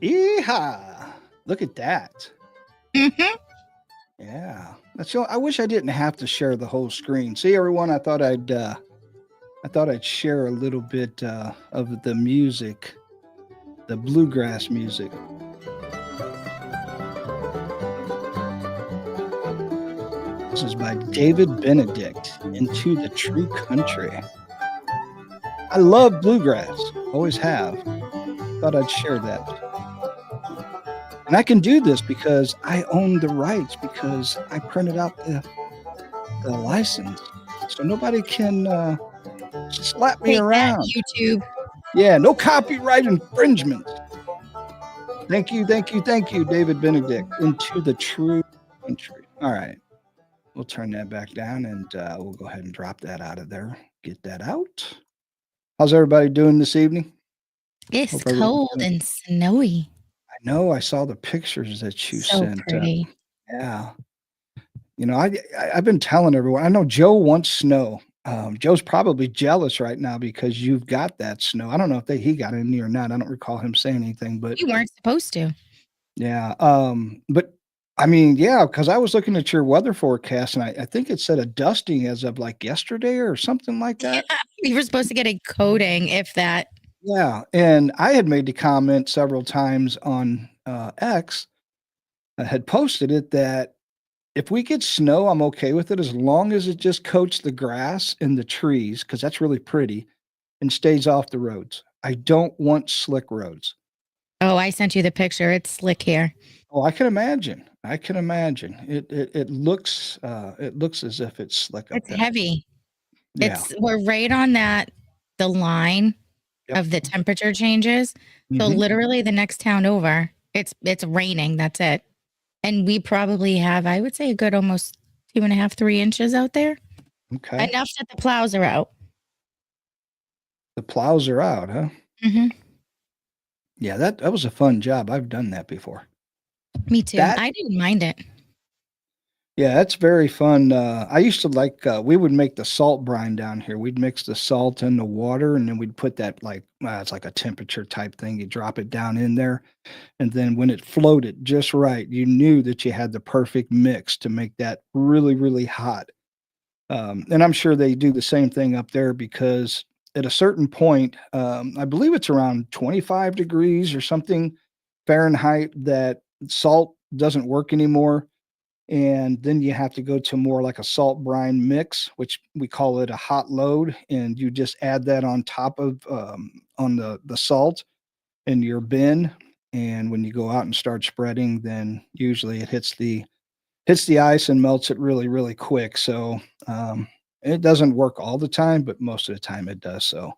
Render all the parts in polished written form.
Yeehaw! Look at that. Mm-hmm. Yeah. I wish I didn't have to share the whole screen. See, everyone, I thought I'd share a little bit of the music, the bluegrass music. This is by David Benedict, Into the True Country. I love bluegrass, always have. Thought I'd share that. And I can do this because I own the rights because I printed out the license. So nobody can slap me Take that, around. YouTube. Yeah, no copyright infringements. Thank you, thank you, thank you, David Benedict. Into the True Country. All right. We'll turn that back down and we'll go ahead and drop that out of there. Get that out. How's everybody doing this evening? It's cold and snowy. I know. I saw the pictures that you So sent. pretty. Yeah. You know, I've been telling everyone. I know Joe wants snow. Joe's probably jealous right now because you've got that snow. I don't know if he got any or not. I don't recall him saying anything, but You weren't supposed to. yeah. But I mean, yeah, because I was looking at your weather forecast and I think it said a dusting as of like yesterday or something like that. Yeah, you were supposed to get a coating, if that. Yeah, and I had made the comment several times on X. I had posted it that if we get snow, I'm okay with it as long as it just coats the grass and the trees because that's really pretty and stays off the roads. I don't want slick roads. Oh, I sent you the picture. It's slick here. Oh, I can imagine. I can imagine. It looks as if it's slick up It's there. heavy. Yeah. We're right on the line Yep. of the temperature changes. So Mhm. literally the next town over, it's raining. That's it. And we probably have, I would say, a good almost 2.5, 3 inches out there. Okay. Enough that the plows are out. The plows are out, huh? Mm-hmm. Yeah, that was a fun job. I've done that before. Me too. That I didn't mind it. Yeah, that's very fun. I used to like we would make the salt brine down here. We'd mix the salt in the water and then we'd put that it's like a temperature type thing. You drop it down in there, and then when it floated just right, you knew that you had the perfect mix to make that really, really hot. And I'm sure they do the same thing up there because at a certain point, I believe it's around 25 degrees or something Fahrenheit that salt doesn't work anymore, and then you have to go to more like a salt brine mix, which we call it a hot load, and you just add that on top of on the salt in your bin, and when you go out and start spreading, then usually it hits the ice and melts it really, really quick. So it doesn't work all the time, but most of the time it does. So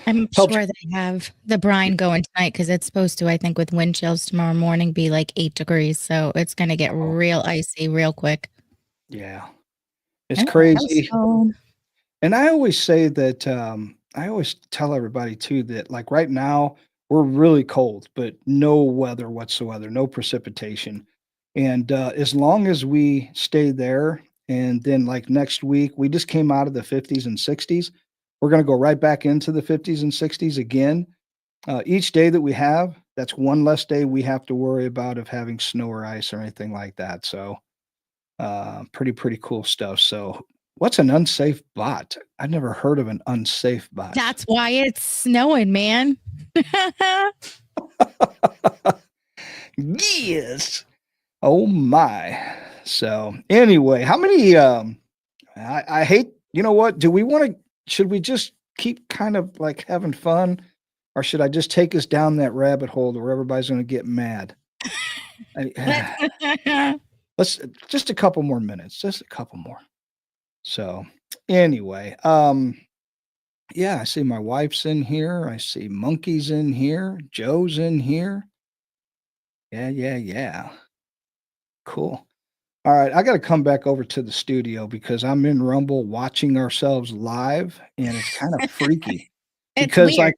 I'm helps. sure they have the brine going tonight because it's supposed to, I think, with wind chills tomorrow morning, be like 8 degrees. So it's going to get real icy real quick. Yeah, it's crazy. So, And I always say that I always tell everybody too that like right now we're really cold, but no weather whatsoever, no precipitation. And as long as we stay there, and then like next week, we just came out of the 50s and 60s. We're going to go right back into the 50s and 60s again. Each day that we have, that's one less day we have to worry about of having snow or ice or anything like that. So pretty cool stuff. So what's an unsafe bot? I've never heard of an unsafe bot. that's why it's snowing, man. Yes. Oh my. So anyway, how many I hate, you know what? Should we just keep kind of like having fun, or should I just take us down that rabbit hole where everybody's going to get mad? Let's just a couple more minutes, just a couple more. So anyway, yeah, I see my wife's in here. I see Monkey's in here. Joe's in here. Yeah. Cool. All right, I got to come back over to the studio because I'm in Rumble watching ourselves live, and it's kind of freaky. It's because weird.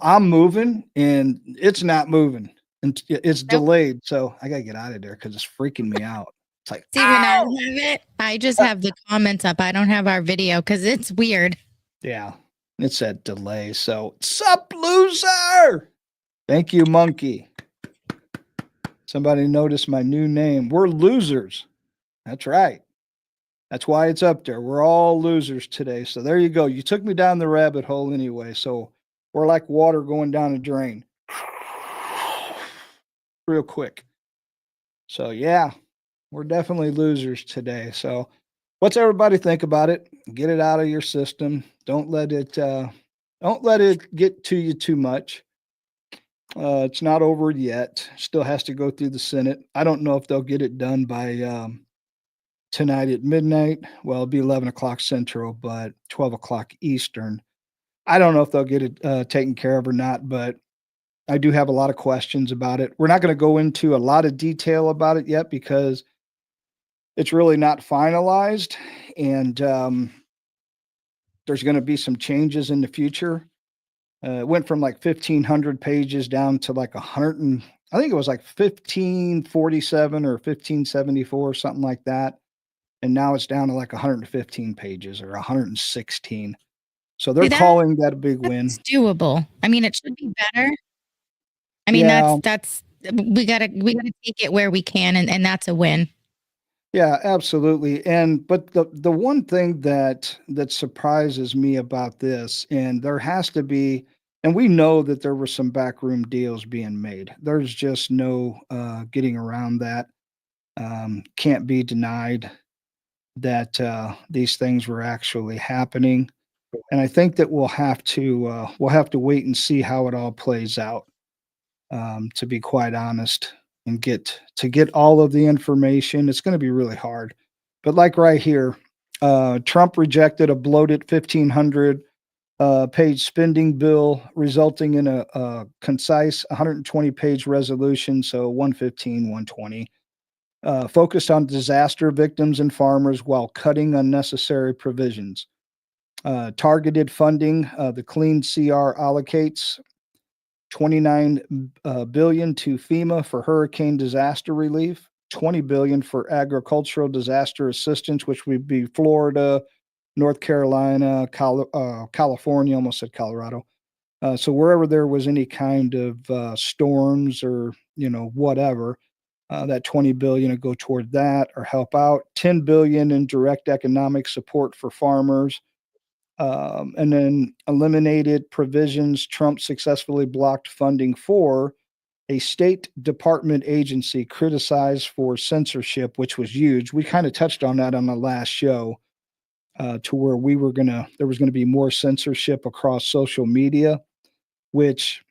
I'm moving and it's not moving, and it's delayed. So I got to get out of there because it's freaking me out. It's like, See, when I have it, I just have the comments up. I don't have our video because it's weird. yeah, it's that delay. So, sup, loser? Thank you, Monkey. Somebody noticed my new name. We're losers. That's right. That's why it's up there. We're all losers today. So there you go. You took me down the rabbit hole anyway. So we're like water going down a drain real quick. So yeah, we're definitely losers today. So what's everybody think about it? Get it out of your system. Don't let it get to you too much. It's not over yet. Still has to go through the Senate. I don't know if they'll get it done by tonight at midnight. Well, it'll be 11 o'clock Central, but 12 o'clock Eastern. I don't know if they'll get it taken care of or not, but I do have a lot of questions about it. We're not going to go into a lot of detail about it yet because it's really not finalized. And there's going to be some changes in the future. It went from like 1,500 pages down to like 100 and I think it was like 1547 or 1574 or something like that. And now it's down to like 115 pages or 116. So they're See, calling that a big win. that's doable. I mean, it should be better. I mean, Yeah, that's we gotta take it where we can, and that's a win. yeah, absolutely. And but the one thing that surprises me about this, and there has to be, and we know that there were some backroom deals being made. There's just no getting around that. Can't be denied that these things were actually happening. And I think that we'll have to wait and see how it all plays out. To be quite honest, and get all of the information. It's going to be really hard. But like right here, Trump rejected a bloated 1,500 page spending bill, resulting in a concise 120-page resolution. So 115, 120. Focused on disaster victims and farmers while cutting unnecessary provisions. Targeted funding, the Clean CR allocates 29 billion to FEMA for hurricane disaster relief, 20 billion for agricultural disaster assistance, which would be Florida, North Carolina, California, almost said Colorado. So wherever there was any kind of storms or whatever, that 20 billion would go toward that or help out. 10 billion in direct economic support for farmers. And then eliminated provisions Trump successfully blocked funding for a State Department agency criticized for censorship, which was huge. We kind of touched on that on the last show, to where there was gonna be more censorship across social media, which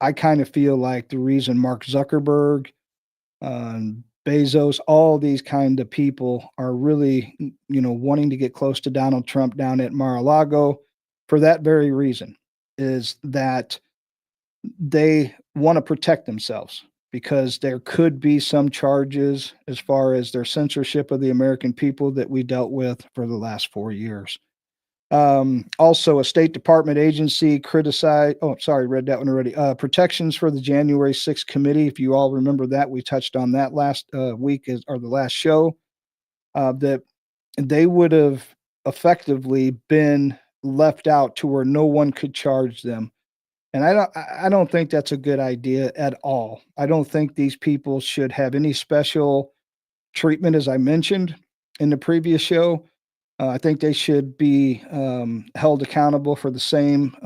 I kind of feel like the reason Mark Zuckerberg, Bezos, all these kind of people are really, wanting to get close to Donald Trump down at Mar-a-Lago for that very reason, is that they want to protect themselves because there could be some charges as far as their censorship of the American people that we dealt with for the last 4 years. Also, a State Department agency criticized. Oh, sorry, read that one already. Protections for the January 6th committee. If you all remember that, we touched on that last week or the last show. That they would have effectively been left out to where no one could charge them, and I don't think that's a good idea at all. I don't think these people should have any special treatment, as I mentioned in the previous show. I think they should be held accountable for the same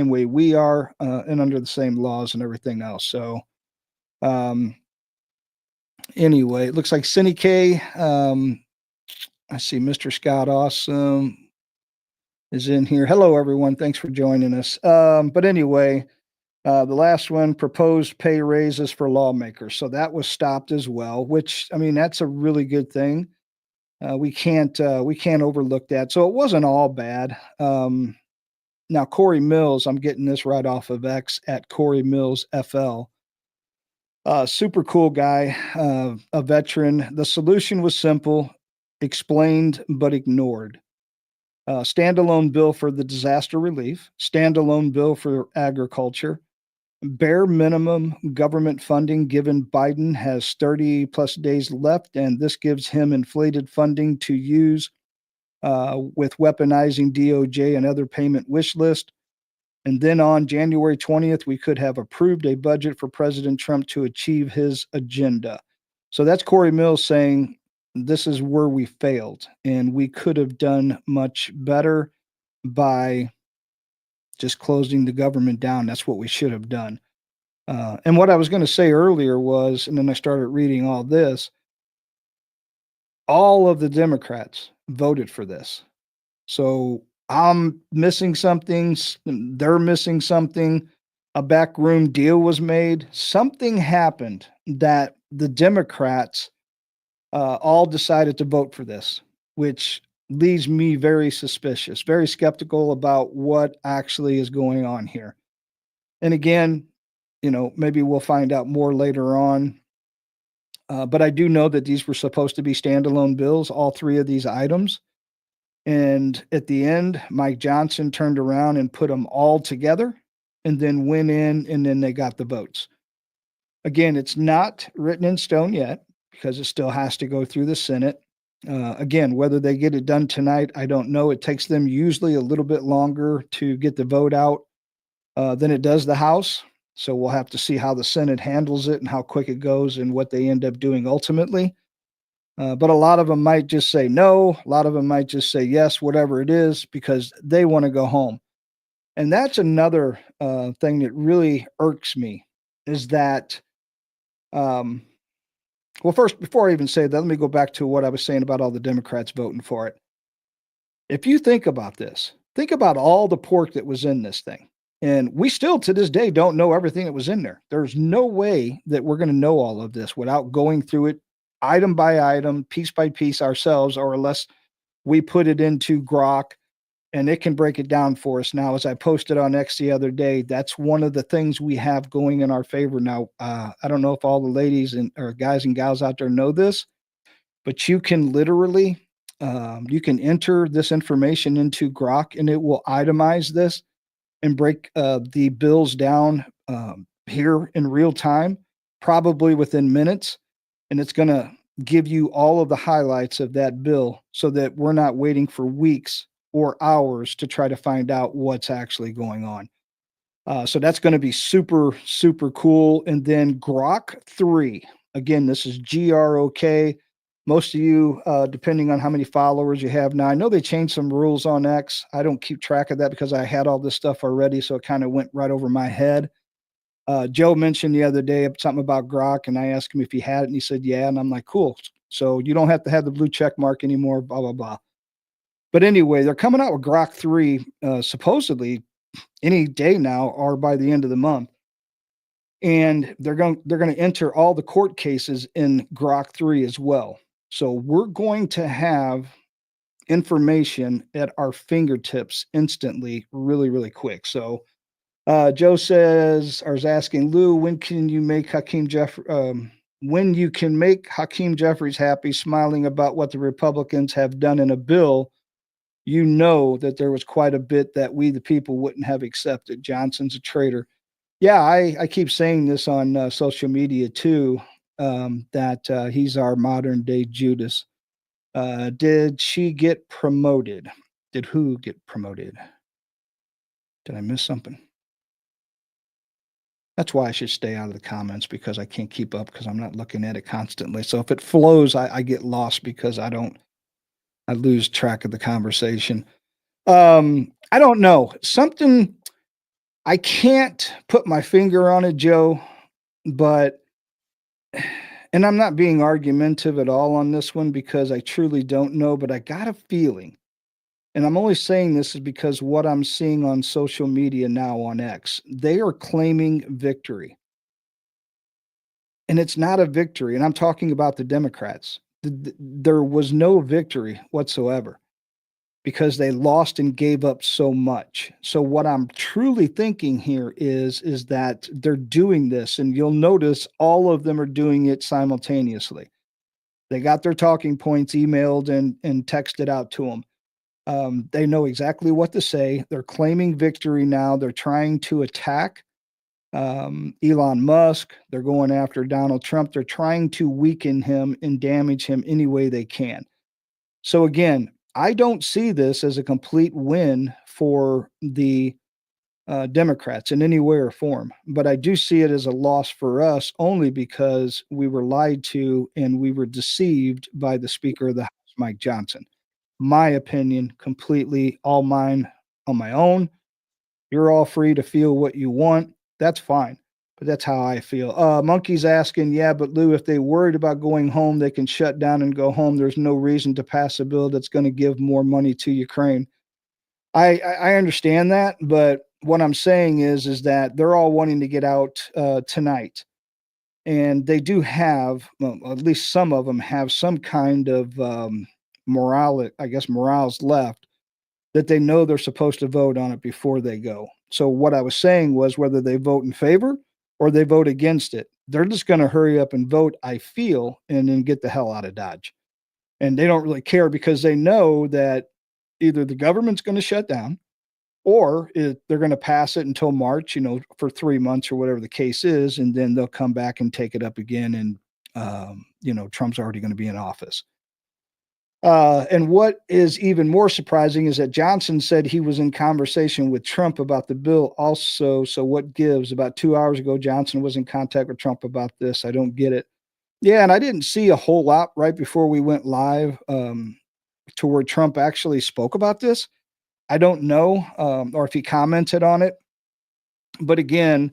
way we are, and under the same laws and everything else. So, um, anyway, it looks like Cindy K. I see Mr. Scott Awesome is in here. Hello, everyone. Thanks for joining us. But anyway, the last one, proposed pay raises for lawmakers. So that was stopped as well, which I mean that's a really good thing. We can't overlook that. So it wasn't all bad. Now Corey Mills, I'm getting this right off of X at Corey Mills FL. Super cool guy, a veteran. The solution was simple, explained but ignored. Standalone bill for the disaster relief, standalone bill for agriculture, bare minimum government funding given Biden has 30 plus days left, and this gives him inflated funding to use with weaponizing DOJ and other payment wish list. And then on January 20th, we could have approved a budget for President Trump to achieve his agenda. So that's Corey Mills saying this is where we failed, and we could have done much better by just closing the government down. That's what we should have done. And what I was going to say earlier was, and then I started reading all of the Democrats voted for this. So I'm missing something. They're missing something. A backroom deal was made. Something happened that the Democrats all decided to vote for this, which leaves me very suspicious, very skeptical about what actually is going on here. And again, maybe we'll find out more later on. But I do know that these were supposed to be standalone bills, all three of these items. And at the end, Mike Johnson turned around and put them all together and then went in and then they got the votes. Again, it's not written in stone yet because it still has to go through the Senate. Again, whether they get it done tonight, I don't know. It takes them usually a little bit longer to get the vote out than it does the House. So we'll have to see how the Senate handles it and how quick it goes and what they end up doing ultimately. But a lot of them might just say no. A lot of them might just say yes, whatever it is, because they want to go home. And that's another thing that really irks me is that, well, first, before I even say that, let me go back to what I was saying about all the Democrats voting for it. If you think about this, think about all the pork that was in this thing. And we still to this day don't know everything that was in there. There's no way that we're going to know all of this without going through it item by item, piece by piece ourselves, or unless we put it into Grok and it can break it down for us. Now, as I posted on X the other day, that's one of the things we have going in our favor. Now, I don't know if all the ladies or guys and gals out there know this, but you can literally, you can enter this information into Grok and it will itemize this and break the bills down here in real time, probably within minutes. And it's going to give you all of the highlights of that bill so that we're not waiting for weeks or hours to try to find out what's actually going on. So that's going to be super, super cool. And then Grok 3. Again, this is GROK. Most of you, depending on how many followers you have now, I know they changed some rules on X. I don't keep track of that because I had all this stuff already. So it kind of went right over my head. Joe mentioned the other day something about Grok, and I asked him if he had it, and he said, yeah. And I'm like, cool. So you don't have to have the blue check mark anymore, blah, blah, blah. But anyway, they're coming out with Grok 3 supposedly any day now or by the end of the month. And they're going to enter all the court cases in Grok 3 as well. So we're going to have information at our fingertips instantly, really, really quick. So Joe says, or is asking Lou, when can you make when you can make Hakeem Jeffries happy, smiling about what the Republicans have done in a bill, you know that there was quite a bit that we, the people, wouldn't have accepted. Johnson's a traitor. Yeah, I keep saying this on social media too, that he's our modern day Judas. Did she get promoted? Did who get promoted? Did I miss something? That's why I should stay out of the comments because I can't keep up because I'm not looking at it constantly. So if it flows, I get lost because I lose track of the conversation. I don't know. Something I can't put my finger on it, Joe, but and I'm not being argumentative at all on this one because I truly don't know, but I got a feeling. And I'm only saying this is because what I'm seeing on social media now on X, they are claiming victory. And it's not a victory. And I'm talking about the Democrats. There was no victory whatsoever because they lost and gave up so much. So what I'm truly thinking here is that they're doing this, and you'll notice all of them are doing it simultaneously. They got their talking points emailed and texted out to them. They know exactly what to say. They're claiming victory now. They're trying to attack Elon Musk. They're going after Donald Trump. They're trying to weaken him and damage him any way they can. So again, I don't see this as a complete win for the Democrats in any way or form. But I do see it as a loss for us only because we were lied to and we were deceived by the Speaker of the House, Mike Johnson. My opinion, completely all mine on my own. You're all free to feel what you want. That's fine. But that's how I feel. Monkey's asking, yeah, but Lou, if they worried about going home, they can shut down and go home. There's no reason to pass a bill that's going to give more money to Ukraine. I understand that, but what I'm saying is that they're all wanting to get out tonight, and they do have, well, at least some of them have some kind of morale, I guess, morals left that they know they're supposed to vote on it before they go. So what I was saying was whether they vote in favor or they vote against it, they're just going to hurry up and vote. I feel, and then get the hell out of Dodge, and they don't really care because they know that either the government's going to shut down or they're going to pass it until March, for 3 months or whatever the case is, and then they'll come back and take it up again. And Trump's already going to be in office. And what is even more surprising is that Johnson said he was in conversation with Trump about the bill also. So what gives? About 2 hours ago, Johnson was in contact with Trump about this. I don't get it. Yeah, and I didn't see a whole lot right before we went live to where Trump actually spoke about this. I don't know, or if he commented on it. But again,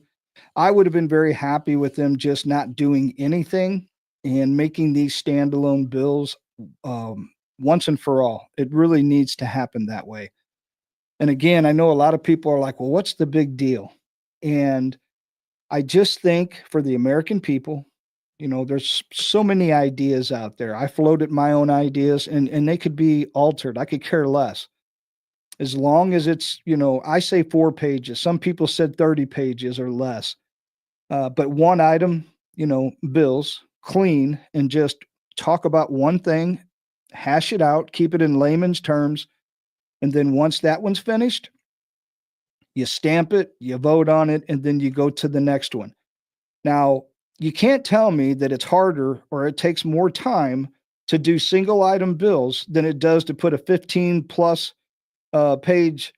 I would have been very happy with them just not doing anything and making these standalone bills once and for all. It really needs to happen that way. And again, I know a lot of people are like, well, what's the big deal? And I just think for the American people, there's so many ideas out there. I floated my own ideas and they could be altered. I could care less. As long as it's, I say 4 pages. Some people said 30 pages or less. But one item, bills, clean, and just talk about one thing, hash it out, keep it in layman's terms. And then once that one's finished, you stamp it, you vote on it, and then you go to the next one. Now, you can't tell me that it's harder or it takes more time to do single item bills than it does to put a 15 plus page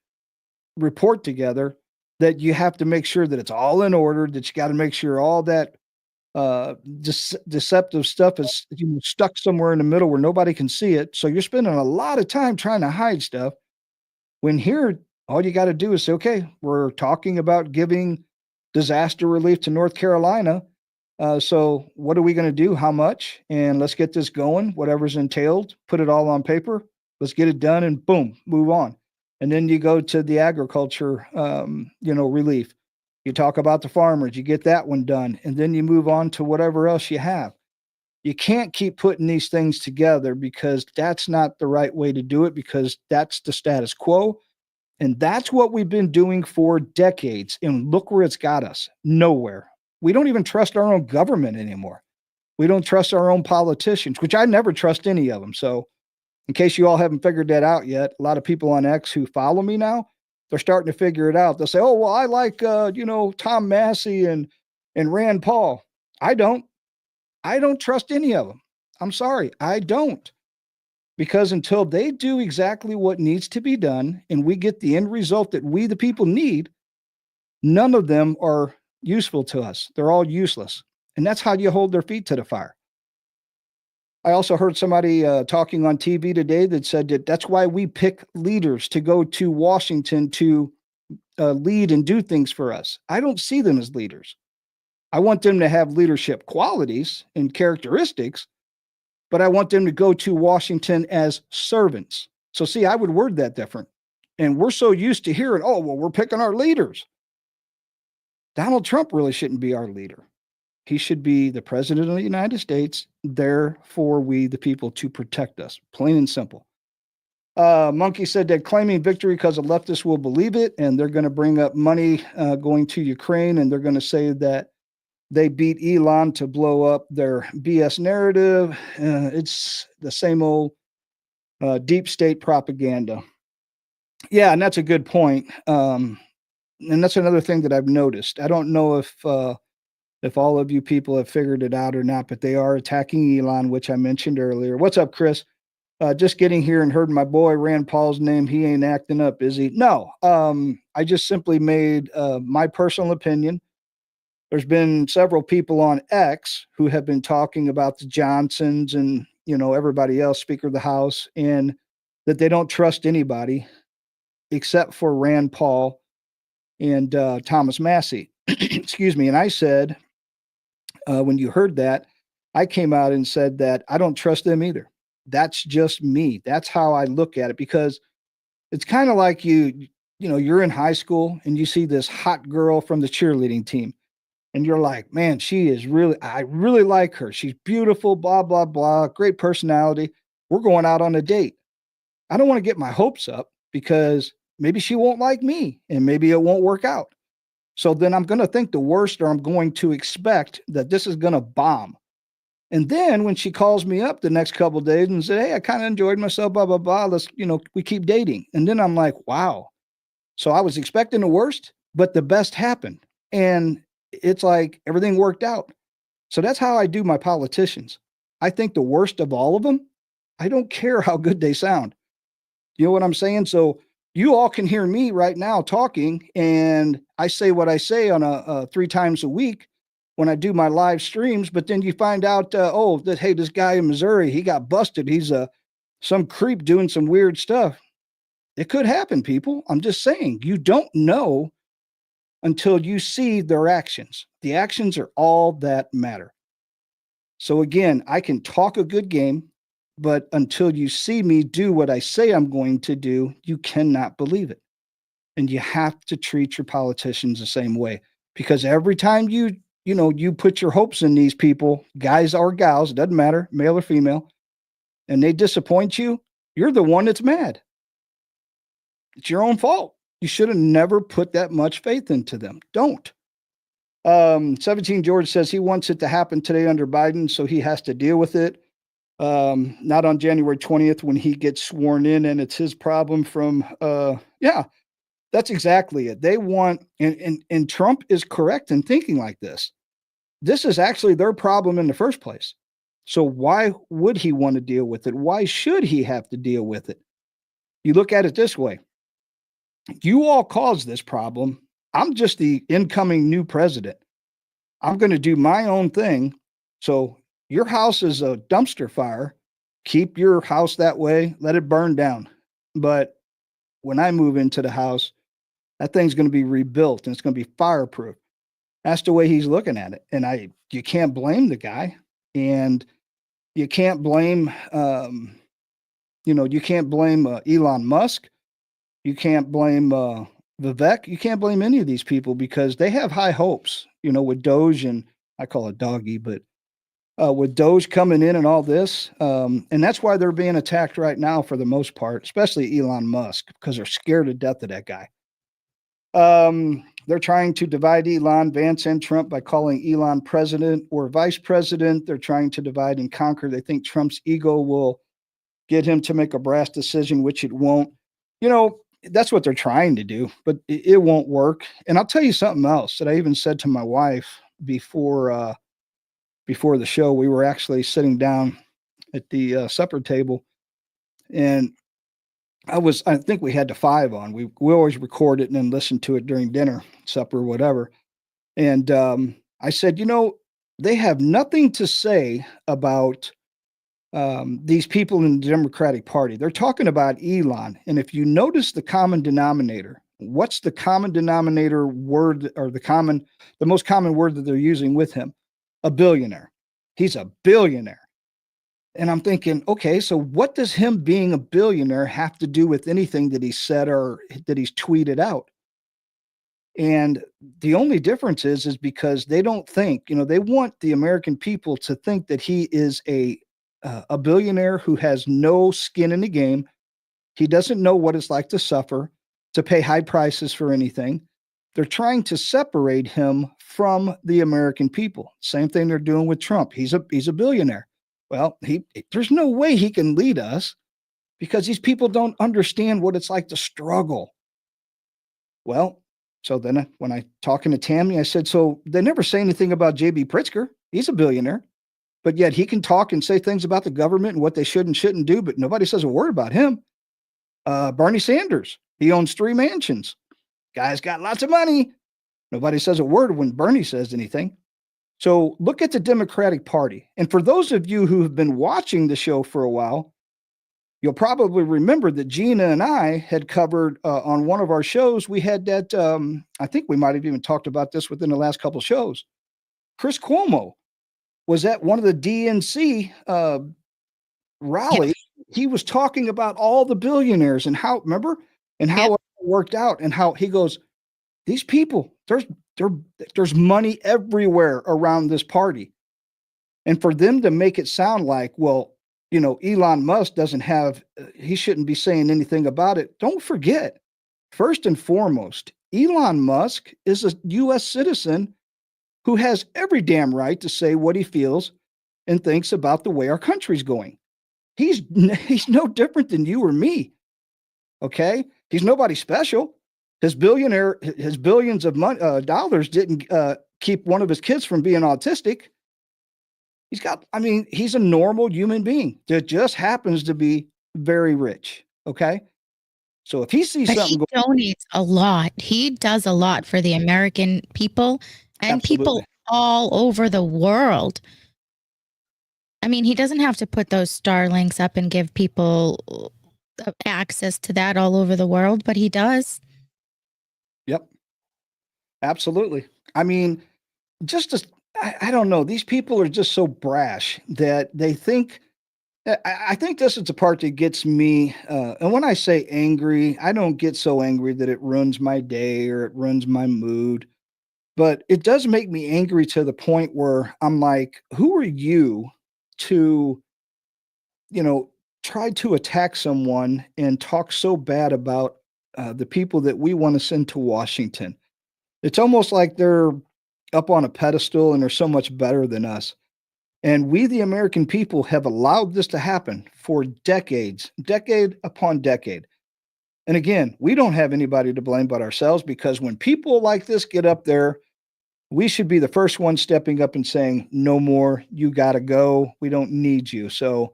report together, that you have to make sure that it's all in order, that you got to make sure all that deceptive stuff is stuck somewhere in the middle where nobody can see it. So you're spending a lot of time trying to hide stuff. When here, all you got to do is say, okay, we're talking about giving disaster relief to North Carolina. So what are we going to do? How much? And let's get this going. Whatever's entailed, put it all on paper. Let's get it done and boom, move on. And then you go to the agriculture, relief. You talk about the farmers, you get that one done, and then you move on to whatever else you have. You can't keep putting these things together because that's not the right way to do it, because that's the status quo. And that's what we've been doing for decades. And look where it's got us. Nowhere. We don't even trust our own government anymore. We don't trust our own politicians, which I never trust any of them. So in case you all haven't figured that out yet, a lot of people on X who follow me now, they're starting to figure it out. They'll say, oh, well, I like, Tom Massey and Rand Paul. I don't trust any of them. I'm sorry. I don't. Because until they do exactly what needs to be done and we get the end result that we, the people, need, none of them are useful to us. They're all useless. And that's how you hold their feet to the fire. I also heard somebody talking on TV today that said that that's why we pick leaders to go to Washington to lead and do things for us. I don't see them as leaders. I want them to have leadership qualities and characteristics, but I want them to go to Washington as servants. So see, I would word that different. And we're so used to hearing, oh, well, we're picking our leaders. Donald Trump really shouldn't be our leader. He should be the president of the United States, there for we, the people, to protect us. Plain and simple. Monkey said that claiming victory because the leftists will believe it, and they're going to bring up money going to Ukraine, and they're going to say that they beat Elon to blow up their BS narrative. It's the same old deep state propaganda. Yeah, and that's a good point. And that's another thing that I've noticed. I don't know if all of you people have figured it out or not, but they are attacking Elon, which I mentioned earlier. What's up, Chris? Just getting here and heard my boy Rand Paul's name. He ain't acting up, is he? No. I just simply made my personal opinion. There's been several people on X who have been talking about the Johnsons and everybody else, Speaker of the House, and that they don't trust anybody except for Rand Paul and Thomas Massey. Excuse me. And I said, when you heard that, I came out and said that I don't trust them either. That's just me. That's how I look at it, because it's kind of like you're in high school and you see this hot girl from the cheerleading team and you're like, man, I really like her. She's beautiful, blah, blah, blah, great personality. We're going out on a date. I don't want to get my hopes up because maybe she won't like me and maybe it won't work out. So then I'm going to think the worst, or I'm going to expect that this is going to bomb. And then when she calls me up the next couple of days and say, hey, I kind of enjoyed myself, blah, blah, blah. We keep dating. And then I'm like, wow. So I was expecting the worst, but the best happened. And it's like everything worked out. So that's how I do my politicians. I think the worst of all of them, I don't care how good they sound. You know what I'm saying? So you all can hear me right now talking, and I say what I say on a 3 times a week when I do my live streams. But then you find out, hey, this guy in Missouri, he got busted. He's some creep doing some weird stuff. It could happen, people. I'm just saying, you don't know until you see their actions. The actions are all that matter. So again, I can talk a good game, but until you see me do what I say I'm going to do, you cannot believe it. And you have to treat your politicians the same way, because every time you put your hopes in these people, guys or gals, it doesn't matter, male or female, and they disappoint you, you're the one that's mad. It's your own fault. You should have never put that much faith into them. Don't. 17 George says he wants it to happen today under Biden, so he has to deal with it. Not on January 20th when he gets sworn in, and it's his problem from, yeah, that's exactly it. They want, and Trump is correct in thinking like this. This is actually their problem in the first place. So why would he want to deal with it? Why should he have to deal with it? You look at it this way. You all caused this problem. I'm just the incoming new president. I'm going to do my own thing. So your house is a dumpster fire. Keep your house that way. Let it burn down. But when I move into the house, that thing's going to be rebuilt and it's going to be fireproof. That's the way he's looking at it. And you can't blame the guy. And you can't blame, you can't blame Elon Musk. You can't blame Vivek. You can't blame any of these people because they have high hopes, with Doge, and I call it doggy, but with Doge coming in and all this. And that's why they're being attacked right now for the most part, especially Elon Musk, because they're scared to death of that guy. They're trying to divide Elon, Vance, and Trump by calling Elon president or vice president. They're trying to divide and conquer. They think Trump's ego will get him to make a brash decision, which it won't. That's what they're trying to do, but it won't work. And I'll tell you something else that I even said to my wife before the show. We were actually sitting down at the supper table, and I think we had the 5 on. We always record it and then listen to it during dinner, supper, whatever. And I said, they have nothing to say about these people in the Democratic Party. They're talking about Elon. And if you notice the common denominator, what's the common denominator word, or the most common word that they're using with him? A billionaire. He's a billionaire. And I'm thinking, okay, so what does him being a billionaire have to do with anything that he said or that he's tweeted out? And the only difference is because they don't think, they want the American people to think that he is a billionaire who has no skin in the game. He doesn't know what it's like to suffer, to pay high prices for anything. They're trying to separate him from the American people. Same thing they're doing with Trump. He's a billionaire. Well, there's no way he can lead us because these people don't understand what it's like to struggle. Well, so then when I talking to Tammy, I said, so they never say anything about J.B. Pritzker. He's a billionaire. but yet he can talk and say things about the government and what they should and shouldn't do, but nobody says a word about him. Bernie Sanders, he owns 3 mansions. Guy's got lots of money. Nobody says a word when Bernie says anything. So look at the Democratic Party. And for those of you who have been watching the show for a while, you'll probably remember that Gina and I had covered on one of our shows. We had that, I think we might have even talked about this within the last couple of shows. Chris Cuomo was at one of the DNC rallies. Yep. He was talking about all the billionaires and how, remember, and how Yep. it worked out and how he goes, these people, there's money everywhere around this party. And for them to make it sound like, well, Elon Musk doesn't have, he shouldn't be saying anything about it. Don't forget, first and foremost, Elon Musk is a U.S. citizen who has every damn right to say what he feels and thinks about the way our country's going. He's no different than you or me. Okay, he's nobody special. His billions of dollars didn't keep one of his kids from being autistic. He's a normal human being that just happens to be very rich. Okay. So if he sees But something he donates a lot. He does a lot for the American people and absolutely. people all over the world. I mean, he doesn't have to put those Starlinks up and give people access to that all over the world, but he does. Yep. Absolutely. I mean, just as I don't know, these people are just so brash that they think. I think this is the part that gets me. And when I say angry, I don't get so angry that it ruins my day or it ruins my mood. But it does make me angry to the point where I'm like, who are you to, you know, try to attack someone and talk so bad about the people that we want to send to Washington? It's almost like they're up on a pedestal and they're so much better than us. And we, the American people, have allowed this to happen for decades, decade upon decade. And again, we don't have anybody to blame but ourselves, because when people like this get up there, we should be the first one stepping up and saying, no more, you got to go. We don't need you. So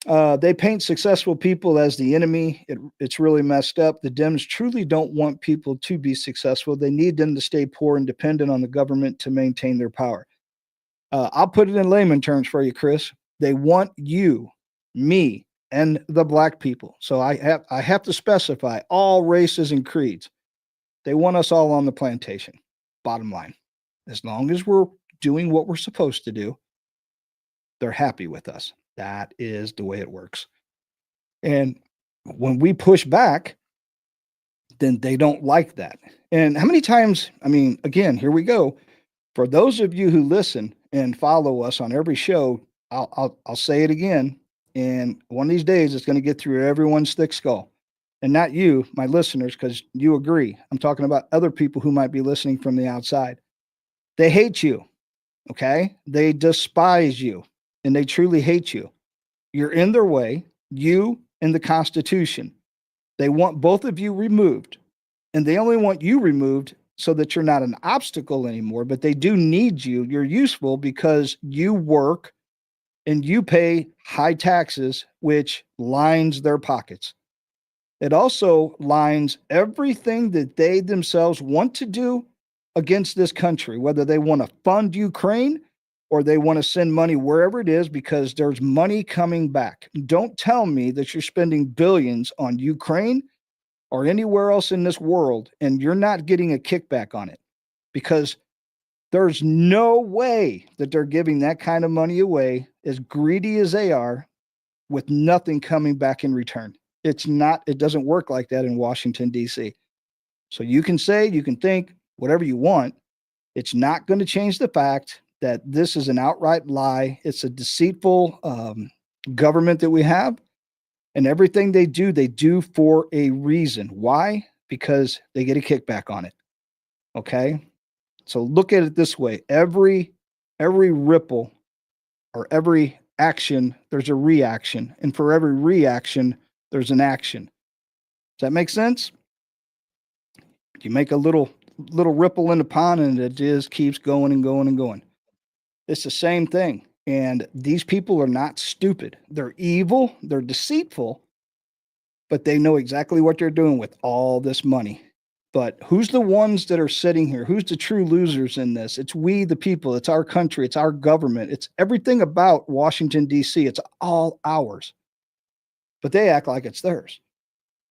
they paint successful people as the enemy. It's really messed up. The Dems truly don't want people to be successful. They need them to stay poor and dependent on the government to maintain their power. I'll put it in layman terms for you, Chris. They want you, me, and the black people. So I have to specify all races and creeds. They want us all on the plantation. Bottom line, as long as we're doing what we're supposed to do, they're happy with us. That is the way it works. And when we push back, then they don't like that. And how many times, I mean, again, here we go. For those of you who listen and follow us on every show, I'll say it again. And one of these days, it's going to get through everyone's thick skull. And not you, my listeners, because you agree. I'm talking about other people who might be listening from the outside. They hate you. Okay. They despise you and they truly hate you. You're in their way, you and the Constitution. They want both of you removed, and they only want you removed so that you're not an obstacle anymore, but they do need you. You're useful because you work and you pay high taxes, which lines their pockets. It also lines everything that they themselves want to do against this country, whether they want to fund Ukraine or they want to send money wherever it is, because there's money coming back. Don't tell me that you're spending billions on Ukraine or anywhere else in this world and you're not getting a kickback on it, because there's no way that they're giving that kind of money away, as greedy as they are, with nothing coming back in return. It doesn't work like that in Washington, D.C. So you can say, you can think whatever you want. It's not going to change the fact that this is an outright lie. It's a deceitful government that we have. And everything they do for a reason. Why? Because they get a kickback on it. Okay. So look at it this way. Every ripple or every action, there's a reaction. And for every reaction, there's an action. Does that make sense? You make a little ripple in the pond and it just keeps going and going and going. It's the same thing. And these people are not stupid. They're evil, they're deceitful, but they know exactly what they're doing with all this money. But who's the ones that are sitting here? Who's the true losers in this? It's we, the people. It's our country. It's our government. It's everything about Washington, D.C. It's all ours. But they act like it's theirs.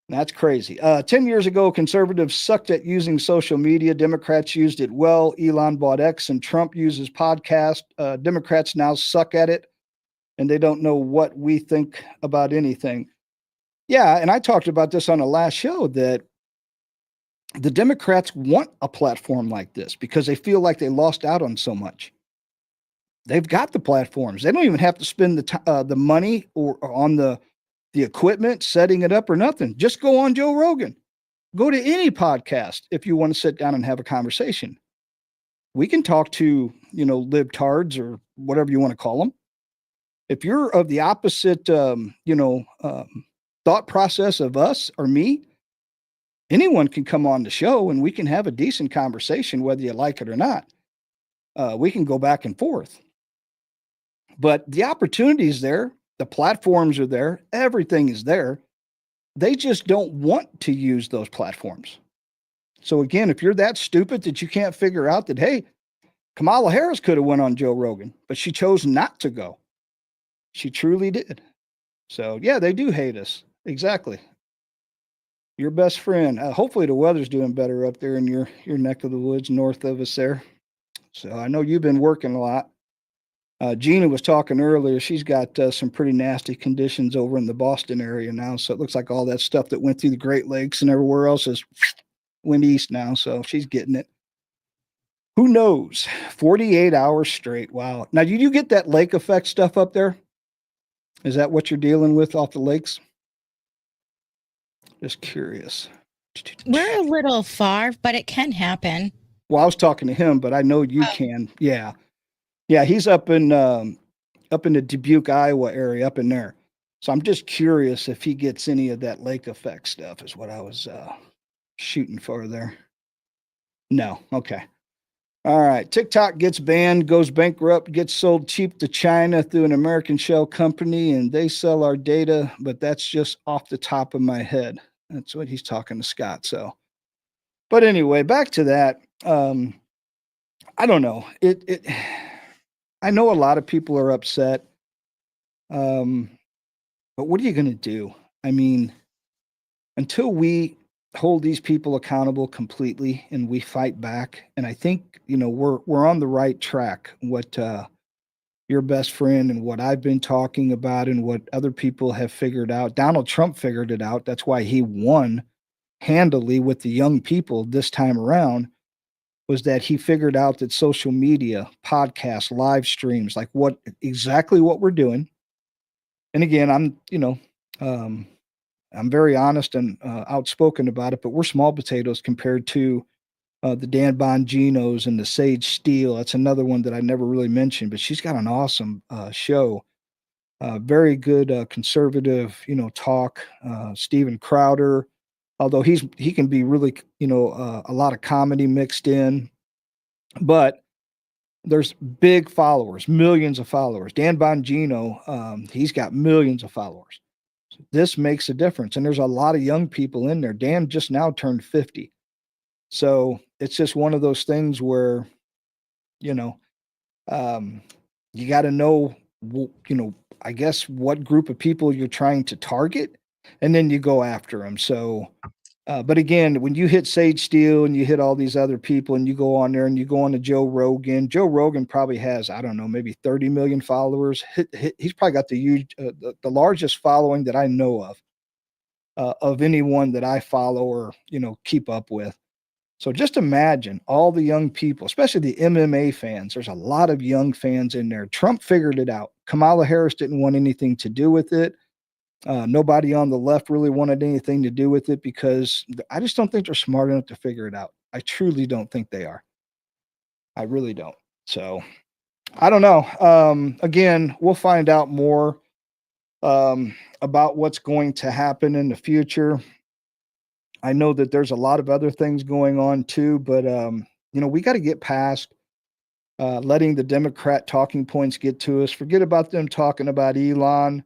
That's crazy. 10 years ago, conservatives sucked at using social media. Democrats used it well. Elon bought X and Trump uses podcast. Democrats now suck at it and they don't know what we think about anything. Yeah. And I talked about this on the last show that the Democrats want a platform like this because they feel like they lost out on so much. They've got the platforms. They don't even have to spend the money or on the equipment, setting it up or nothing. Just go on Joe Rogan. Go to any podcast if you want to sit down and have a conversation. We can talk to, libtards or whatever you want to call them. If you're of the opposite, thought process of us or me, anyone can come on the show and we can have a decent conversation, whether you like it or not. We can go back and forth. But the opportunity is there. The platforms are there. Everything is there. They just don't want to use those platforms. So again, if you're that stupid that you can't figure out that, hey, Kamala Harris could have went on Joe Rogan, but she chose not to go. She truly did. So yeah, they do hate us. Exactly. Your best friend. Hopefully the weather's doing better up there in your neck of the woods north of us there. So I know you've been working a lot. Gina was talking earlier. She's got some pretty nasty conditions over in the Boston area now. So it looks like all that stuff that went through the Great Lakes and everywhere else is went east now. So she's getting it. Who knows? 48 hours straight. Wow. Now, did you get that lake effect stuff up there? Is that what you're dealing with off the lakes? Just curious. We're a little far, but it can happen. Well, I was talking to him, but I know you can. Yeah. Yeah, he's up in the Dubuque, Iowa area, up in there. So I'm just curious if he gets any of that lake effect stuff. Is what I was shooting for there. No, okay, all right. TikTok gets banned, goes bankrupt, gets sold cheap to China through an American shell company, and they sell our data. But that's just off the top of my head. That's what he's talking to Scott. So, but anyway, back to that. I don't know. It I know a lot of people are upset. But what are you going to do? I mean, until we hold these people accountable completely and we fight back, and I think, we're on the right track. What your best friend and what I've been talking about and what other people have figured out. Donald Trump figured it out. That's why he won handily with the young people this time around, was that he figured out that social media, podcasts, live streams, like exactly what we're doing. And again, um, I'm very honest and outspoken about it, but we're small potatoes compared to the Dan Bonginos and the Sage Steele. That's another one that I never really mentioned, but she's got an awesome show. Very good conservative, talk. Steven Crowder, although he can be really, a lot of comedy mixed in, but there's big followers, millions of followers. Dan Bongino, he's got millions of followers. So this makes a difference. And there's a lot of young people in there. Dan just now turned 50. So it's just one of those things where, you know, um, you got to know, I guess what group of people you're trying to target, and then you go after them. So, but again, when you hit Sage Steele and you hit all these other people and you go on there and you go on to Joe Rogan probably has, I don't know, maybe 30 million followers. He's probably got the huge, the largest following that I know of anyone that I follow or, keep up with. So just imagine all the young people, especially the MMA fans. There's a lot of young fans in there. Trump figured it out. Kamala Harris didn't want anything to do with it. Nobody on the left really wanted anything to do with it because I just don't think they're smart enough to figure it out. I truly don't think they are. I really don't. So I don't know. Again, we'll find out more about what's going to happen in the future. I know that there's a lot of other things going on too, but we got to get past letting the Democrat talking points get to us. Forget about them talking about Elon.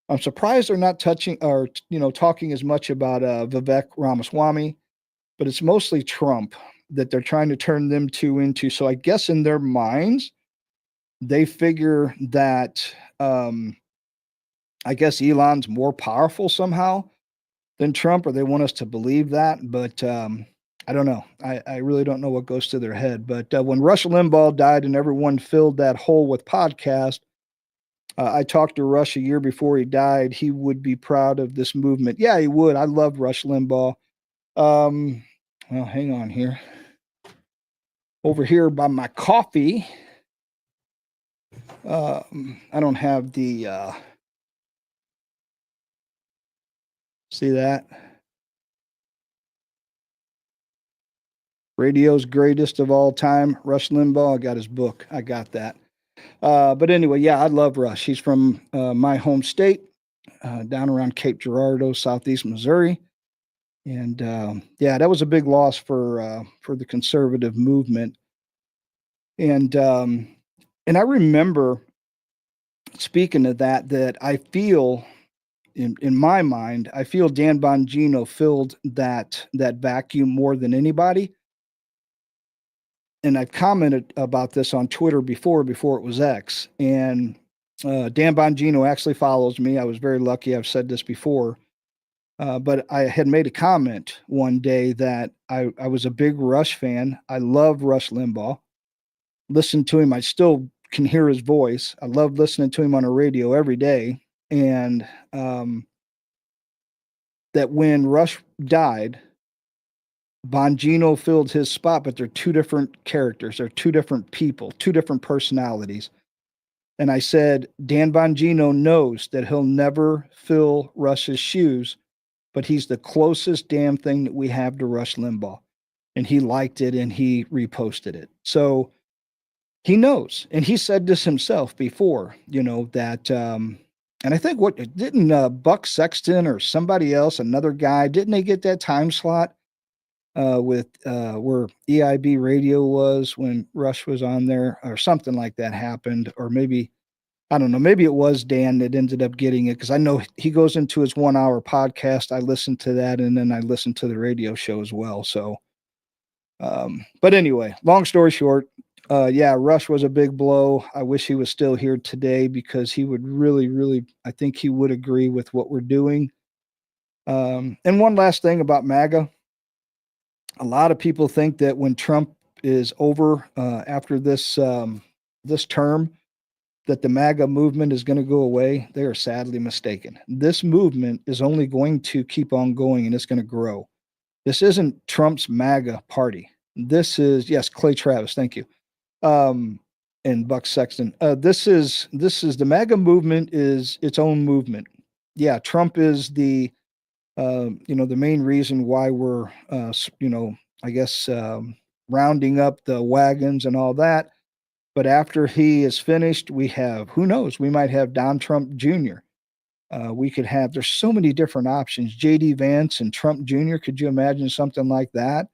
I'm surprised they're not touching or talking as much about Vivek Ramaswamy, but it's mostly Trump that they're trying to turn them two into. So I guess in their minds, they figure that I guess Elon's more powerful somehow than Trump, or they want us to believe that. But I don't know. I really don't know what goes to their head. But when Rush Limbaugh died and everyone filled that hole with podcast, I talked to Rush a year before he died. He would be proud of this movement. Yeah, he would. I love Rush Limbaugh. Um, well, hang on here. Over here by my coffee, I don't have the. See that? Radio's greatest of all time. Rush Limbaugh. I got his book. I got that. But anyway, yeah, I love Rush. He's from my home state, down around Cape Girardeau, southeast Missouri. And yeah, that was a big loss for the conservative movement. And and I remember, speaking of that I feel in my mind, I feel Dan Bongino filled that vacuum more than anybody. And I've commented about this on Twitter before it was X. And Dan Bongino actually follows me. I was very lucky. I've said this before. But I had made a comment one day that I was a big Rush fan. I love Rush Limbaugh. Listen to him. I still can hear his voice. I love listening to him on the radio every day. And that when Rush died, Bongino filled his spot, but they're two different characters. They're two different people, two different personalities. And I said, Dan Bongino knows that he'll never fill Rush's shoes, but he's the closest damn thing that we have to Rush Limbaugh. And he liked it and he reposted it. So he knows. And he said this himself before, that, and I think what didn't Buck Sexton or somebody else, another guy, didn't they get that time slot with where EIB radio was when Rush was on there or something like that happened? Or maybe, I don't know, maybe it was Dan that ended up getting it because I know he goes into his 1 hour podcast. I listened to that and then I listened to the radio show as well. So, but anyway, long story short, yeah, Rush was a big blow. I wish he was still here today because he would really, really, I think he would agree with what we're doing. And one last thing about MAGA. A lot of people think that when Trump is over after this term, that the MAGA movement is going to go away. They are sadly mistaken. This movement is only going to keep on going and it's going to grow. This isn't Trump's MAGA party. This is, yes, Clay Travis, thank you. And Buck Sexton. This is the MAGA movement is its own movement. Yeah, Trump is the main reason why we're I guess rounding up the wagons and all that. But after he is finished, we have, who knows, we might have Don Trump Jr. We could have, there's so many different options. JD Vance and Trump Jr. Could you imagine something like that?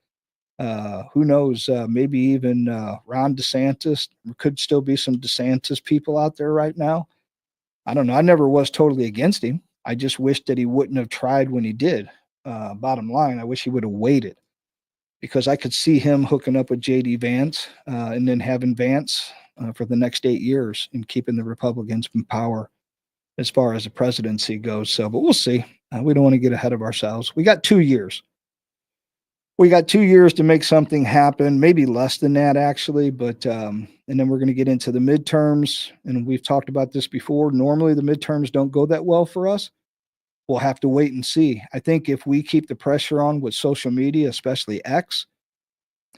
Who knows? Maybe even Ron DeSantis. There could still be some DeSantis people out there right now. I don't know. I never was totally against him. I just wish that he wouldn't have tried when he did. Bottom line, I wish he would have waited because I could see him hooking up with JD Vance and then having Vance for the next 8 years and keeping the Republicans in power as far as the presidency goes. So, but we'll see. We don't want to get ahead of ourselves. We got 2 years. We got 2 years to make something happen, maybe less than that, actually. But, and then we're going to get into the midterms. And we've talked about this before. Normally, the midterms don't go that well for us. We'll have to wait and see. I think if we keep the pressure on with social media, especially X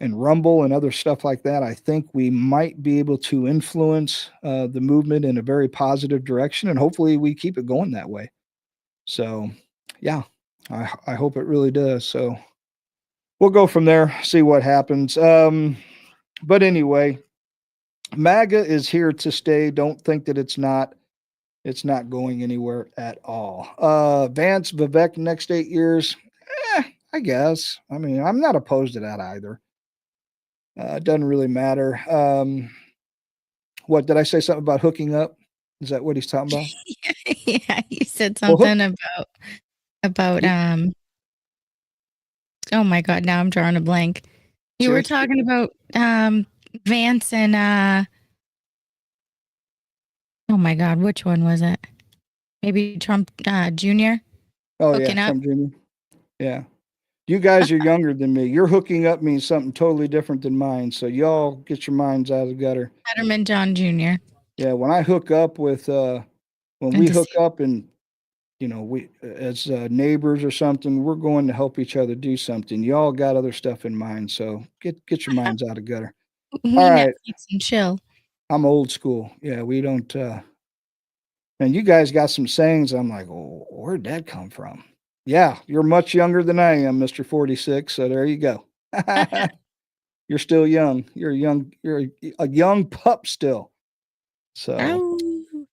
and Rumble and other stuff like that, I think we might be able to influence the movement in a very positive direction. And hopefully we keep it going that way. So, yeah, I hope it really does. So we'll go from there, see what happens. But anyway, MAGA is here to stay. Don't think that it's not. It's not going anywhere at all. Vance, Vivek, next 8 years, I guess. I mean, I'm not opposed to that either. It doesn't really matter. What did I say something about hooking up? Is that what he's talking about? Yeah, you said Well, something about you, oh my god, now I'm drawing a blank. You say were what you, talking about Vance and oh my god, which one was it? Maybe Trump Jr. oh yeah, hooking up. Trump Jr. Yeah. You guys are younger than me. Your hooking up means something totally different than mine. So y'all get your minds out of the gutter. Fetterman John Jr. Yeah, when I hook up with when and we to hook see up and we as neighbors or something, we're going to help each other do something. Y'all got other stuff in mind, so get your minds out of the gutter. All we right, Netflix and chill. I'm old school. Yeah, we don't and you guys got some sayings. I'm like, oh, where'd that come from? Yeah, you're much younger than I am, Mr. 46. So there you go. You're still young. You're a young pup still. So Oh,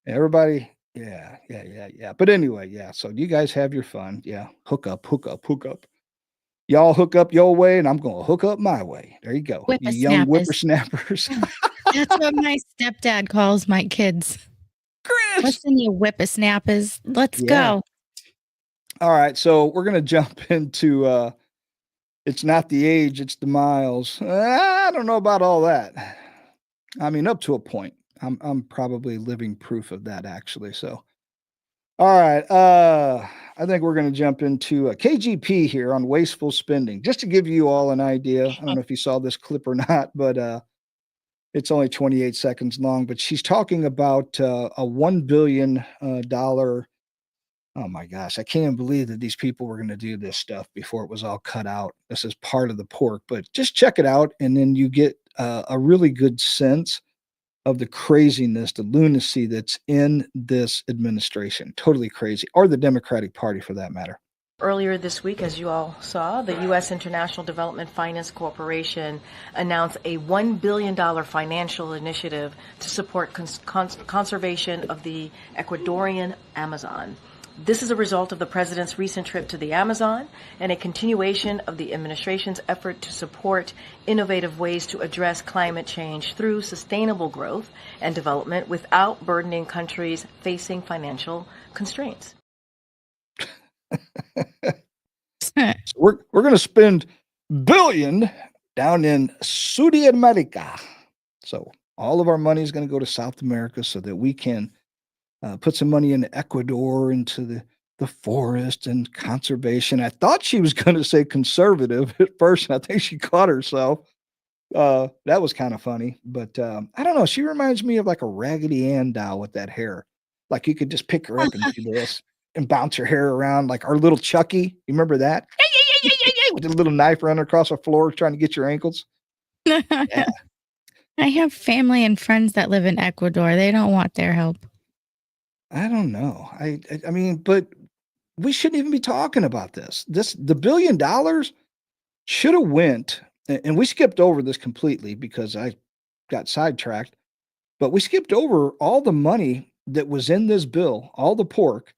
everybody, yeah. But anyway, yeah. So you guys have your fun. Yeah. Hook up, hook up, hook up. Y'all hook up your way, and I'm gonna hook up my way. There you go. You young whippersnappers. whippersnappers. That's what my stepdad calls my kids. Chris. Listen, you whippersnappers. Let's Yeah. go. All right. So we're gonna jump into it's not the age, it's the miles. I don't know about all that. I mean, up to a point. I'm probably living proof of that actually. So all right. I think we're going to jump into KGP here on wasteful spending, just to give you all an idea. I don't know if you saw this clip or not, but it's only 28 seconds long. But she's talking about a $1 billion. Oh my gosh, I can't even believe that these people were going to do this stuff before it was all cut out. This is part of the pork, but just check it out, and then you get a really good sense of the craziness, the lunacy that's in this administration. Totally crazy, or the Democratic Party for that matter. Earlier this week, as you all saw, the U.S. International Development Finance Corporation announced a $1 billion financial initiative to support conservation of the Ecuadorian Amazon. This is a result of the president's recent trip to the Amazon and a continuation of the administration's effort to support innovative ways to address climate change through sustainable growth and development without burdening countries facing financial constraints. So we're going to spend billion down in South America. So all of our money is going to go to South America so that we can put some money in Ecuador, into the forest and conservation. I thought she was going to say conservative at first, and I think she caught herself. That was kind of funny, but I don't know. She reminds me of like a Raggedy Ann doll with that hair. Like you could just pick her up and do this and bounce her hair around, like our little Chucky. You remember that? With the little knife running across the floor trying to get your ankles. Yeah. I have family and friends that live in Ecuador. They don't want their help. I don't know. I mean, but we shouldn't even be talking about this. The $1 billion should have went, and we skipped over this completely because I got sidetracked. But we skipped over all the money that was in this bill, all the pork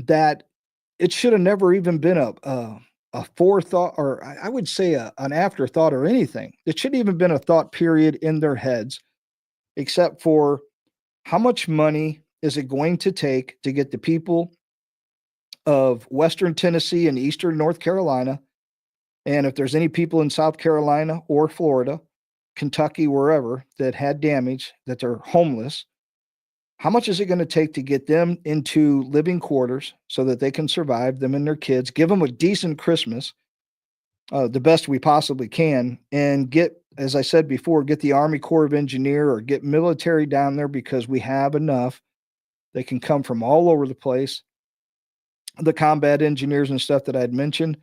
that it should have never even been a forethought, or I would say an afterthought or anything. It shouldn't even been a thought period in their heads, except for how much money is it going to take to get the people of Western Tennessee and Eastern North Carolina, and if there's any people in South Carolina or Florida, Kentucky, wherever that had damage, that they're homeless, how much is it going to take to get them into living quarters so that they can survive, them and their kids, give them a decent Christmas, the best we possibly can, and get, as I said before, get the Army Corps of Engineer or get military down there because we have enough. They can come from all over the place, the combat engineers and stuff that I'd mentioned,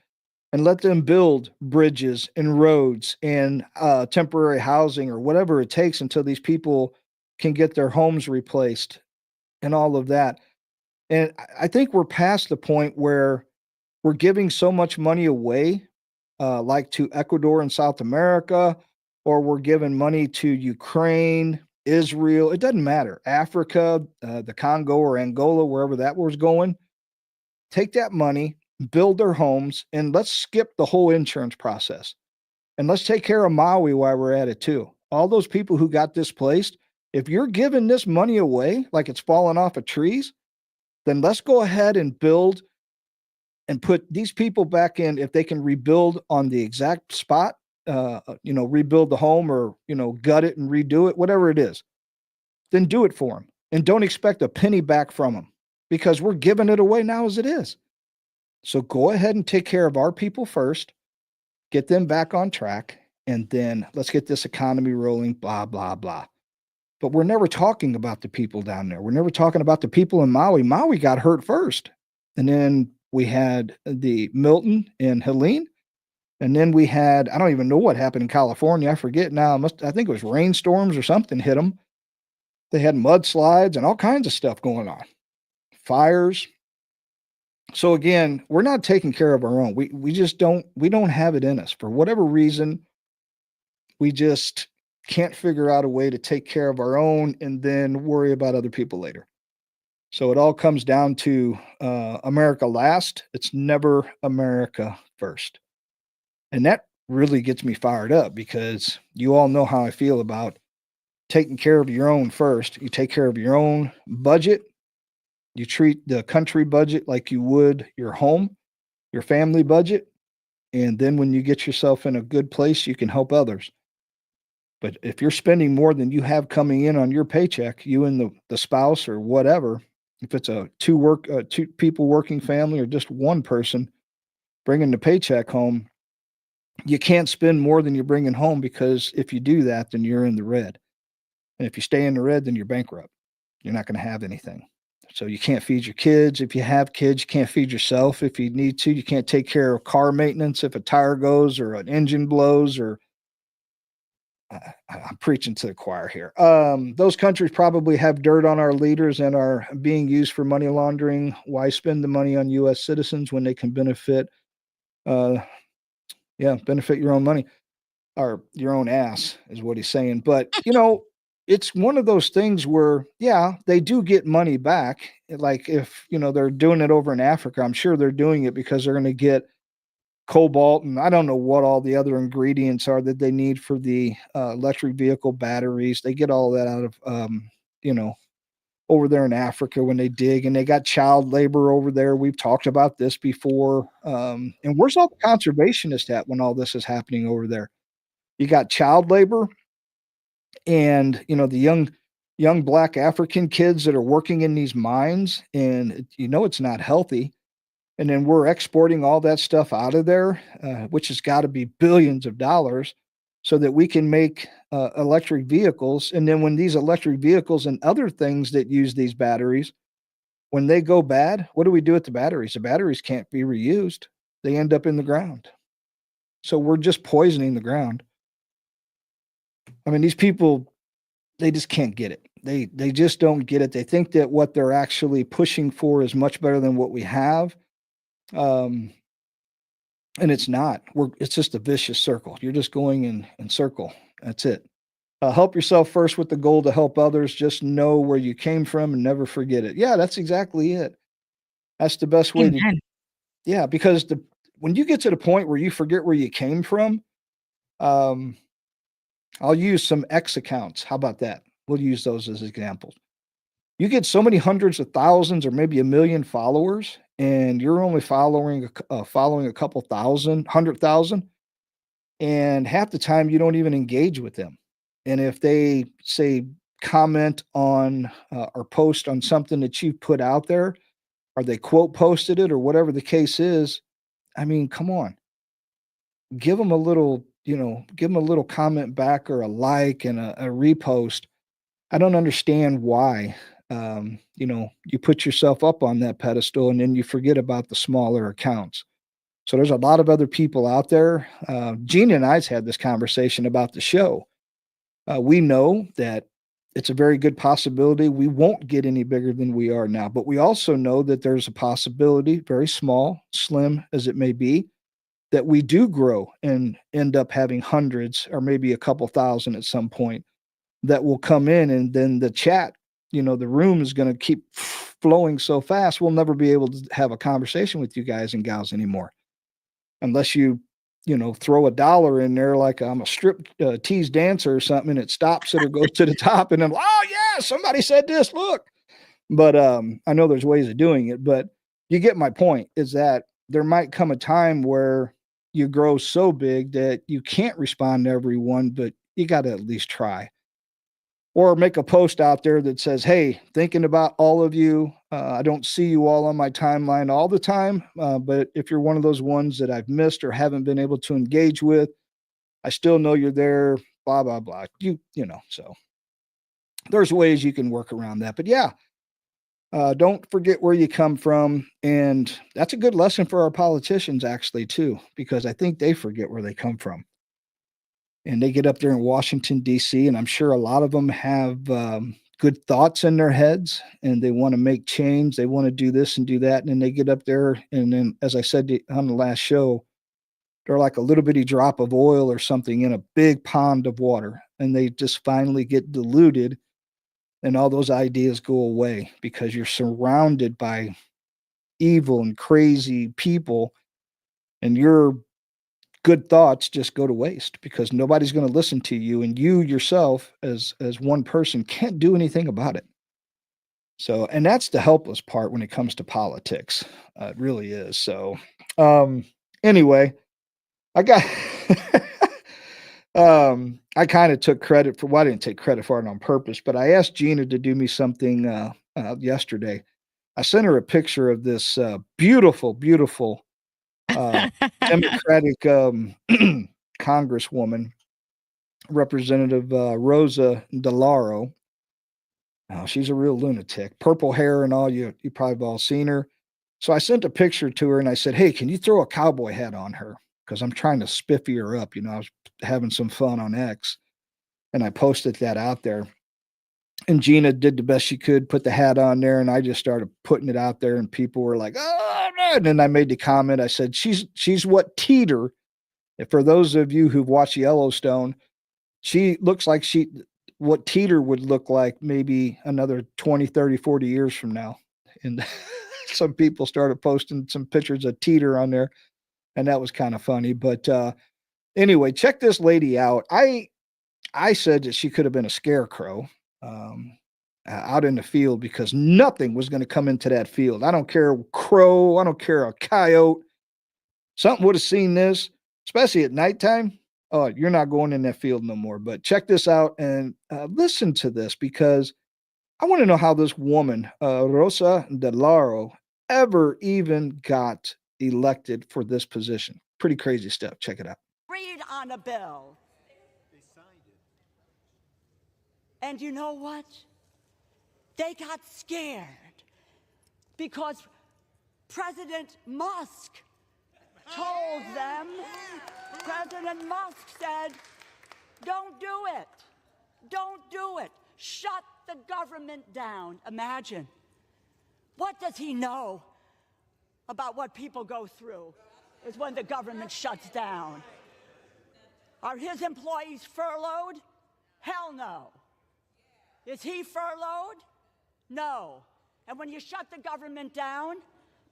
and let them build bridges and roads and temporary housing or whatever it takes until these people can get their homes replaced and all of that. And I think we're past the point where we're giving so much money away, like to Ecuador and South America, or we're giving money to Ukraine, Israel. It doesn't matter. Africa, the Congo or Angola, wherever that was going. Take that money, build their homes, and let's skip the whole insurance process. And let's take care of Maui while we're at it too. All those people who got displaced, If you're giving this money away like it's falling off of trees, then let's go ahead and build and put these people back in. If they can rebuild on the exact spot, rebuild the home or, gut it and redo it, whatever it is, then do it for them. And don't expect a penny back from them because we're giving it away now as it is. So go ahead and take care of our people first, get them back on track, and then let's get this economy rolling, blah, blah, blah. But we're never talking about the people down there. We're never talking about the people in Maui. Maui got hurt first. And then we had the Milton and Helene. And then we had, I don't even know what happened in California. I forget now. I think it was rainstorms or something hit them. They had mudslides and all kinds of stuff going on. Fires. So again, we're not taking care of our own. We just don't have it in us. For whatever reason, we just can't figure out a way to take care of our own and then worry about other people later. So it all comes down to America last. It's never America first. And that really gets me fired up because you all know how I feel about taking care of your own first. You take care of your own budget. You treat the country budget like you would your home, your family budget. And then when you get yourself in a good place, you can help others. But if you're spending more than you have coming in on your paycheck, you and the spouse or whatever, if it's a two people working family or just one person bringing the paycheck home, you can't spend more than you're bringing home because if you do that, then you're in the red. And if you stay in the red, then you're bankrupt. You're not going to have anything. So you can't feed your kids. If you have kids, you can't feed yourself if you need to. You can't take care of car maintenance if a tire goes or an engine blows or I'm preaching to the choir here. Those countries probably have dirt on our leaders and are being used for money laundering. Why spend the money on U.S. citizens when they can benefit your own money or your own ass is what he's saying. But, it's one of those things where, they do get money back. Like if, they're doing it over in Africa, I'm sure they're doing it because they're going to get cobalt and I don't know what all the other ingredients are that they need for the electric vehicle batteries. They get all that out of, over there in Africa when they dig, and they got child labor over there. We've talked about this before. And where's all the conservationists at when all this is happening over there? You got child labor and, the young black African kids that are working in these mines and, it's not healthy. And then we're exporting all that stuff out of there, which has got to be billions of dollars so that we can make electric vehicles. And then when these electric vehicles and other things that use these batteries, when they go bad, what do we do with the batteries? The batteries can't be reused. They end up in the ground. So we're just poisoning the ground. I mean, these people, they just can't get it. They just don't get it. They think that what they're actually pushing for is much better than what we have. And it's not. It's just a vicious circle. You're just going in circle. That's it. Help yourself first with the goal to help others. Just know where you came from and never forget it. Yeah, that's exactly it. That's the best way to. Yeah, because when you get to the point where you forget where you came from, I'll use some X accounts. How about that? We'll use those as examples. You get so many hundreds of thousands or maybe 1 million followers, and you're only following a couple thousand, 100,000, and half the time you don't even engage with them. And if they say comment on or post on something that you put out there, or they quote posted it or whatever the case is, I mean, come on, give them a little comment back or a like and a repost. I don't understand why. You put yourself up on that pedestal and then you forget about the smaller accounts. So there's a lot of other people out there. Gina and I's had this conversation about the show. We know that it's a very good possibility we won't get any bigger than we are now, but we also know that there's a possibility, very small, slim as it may be, that we do grow and end up having hundreds or maybe a couple thousand at some point that will come in, and then the chat, the room is going to keep flowing so fast, we'll never be able to have a conversation with you guys and gals anymore. Unless you throw $1 in there like I'm a strip tease dancer or something, and it stops it or goes to the top, and then, oh yeah, somebody said this. Look, but I know there's ways of doing it. But you get my point. Is that there might come a time where you grow so big that you can't respond to everyone, but you got to at least try. Or make a post out there that says, "Hey, thinking about all of you. I don't see you all on my timeline all the time, but if you're one of those ones that I've missed or haven't been able to engage with, I still know you're there." Blah blah blah. So there's ways you can work around that. But yeah, don't forget where you come from, and that's a good lesson for our politicians actually too, because I think they forget where they come from. And they get up there in Washington, D.C., and I'm sure a lot of them have good thoughts in their heads and they want to make change. They want to do this and do that. And then they get up there, and then, as I said on the last show, they're like a little bitty drop of oil or something in a big pond of water. And they just finally get diluted, and all those ideas go away because you're surrounded by evil and crazy people, and your good thoughts just go to waste because nobody's going to listen to you, and you yourself as one person can't do anything about it. So, and that's the helpless part when it comes to politics. It really is. So, anyway, I got I kind of took credit for, well, I didn't take credit for it on purpose, but I asked Gina to do me something yesterday. I sent her a picture of this beautiful, beautiful Democratic Congresswoman, Representative Rosa DeLauro. She's a real lunatic, purple hair and all. You probably have all seen her. So I sent a picture to her and I said, "Hey, can you throw a cowboy hat on her? Because I'm trying to spiffy her up." I was having some fun on X, and I posted that out there. And Gina did the best she could, put the hat on there, and I just started putting it out there, and people were like, "Oh no!" And then I made the comment. I said, "She's what Teeter." And for those of you who've watched Yellowstone, she looks like what Teeter would look like maybe another 20, 30, 40 years from now. And some people started posting some pictures of Teeter on there, and that was kind of funny. But anyway, check this lady out. I said that she could have been a scarecrow out in the field because nothing was going to come into that field. I don't care a crow. I don't care a coyote. Something would have seen this, especially at nighttime. Oh, you're not going in that field no more. But check this out and listen to this, because I want to know how this woman, Rosa DeLauro, ever even got elected for this position. Pretty crazy stuff. Check it out. Read on a bill. They signed it. And you know what? They got scared because President Musk told them, President Musk said, "Don't do it. Don't do it. Shut the government down." Imagine. What does he know about what people go through is when the government shuts down? Are his employees furloughed? Hell no. Is he furloughed? No. And when you shut the government down,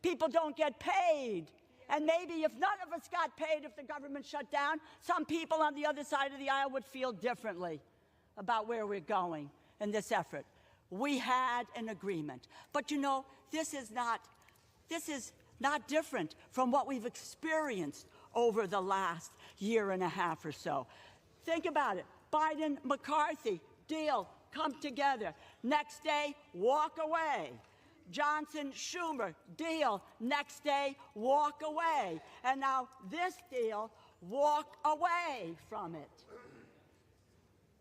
people don't get paid. And maybe if none of us got paid if the government shut down, some people on the other side of the aisle would feel differently about where we're going in this effort. We had an agreement. But this is not different from what we've experienced over the last year and a half or so. Think about it. Biden, McCarthy, deal, come together. Next day, walk away. Johnson, Schumer, deal. Next day, walk away. And now this deal, walk away from it.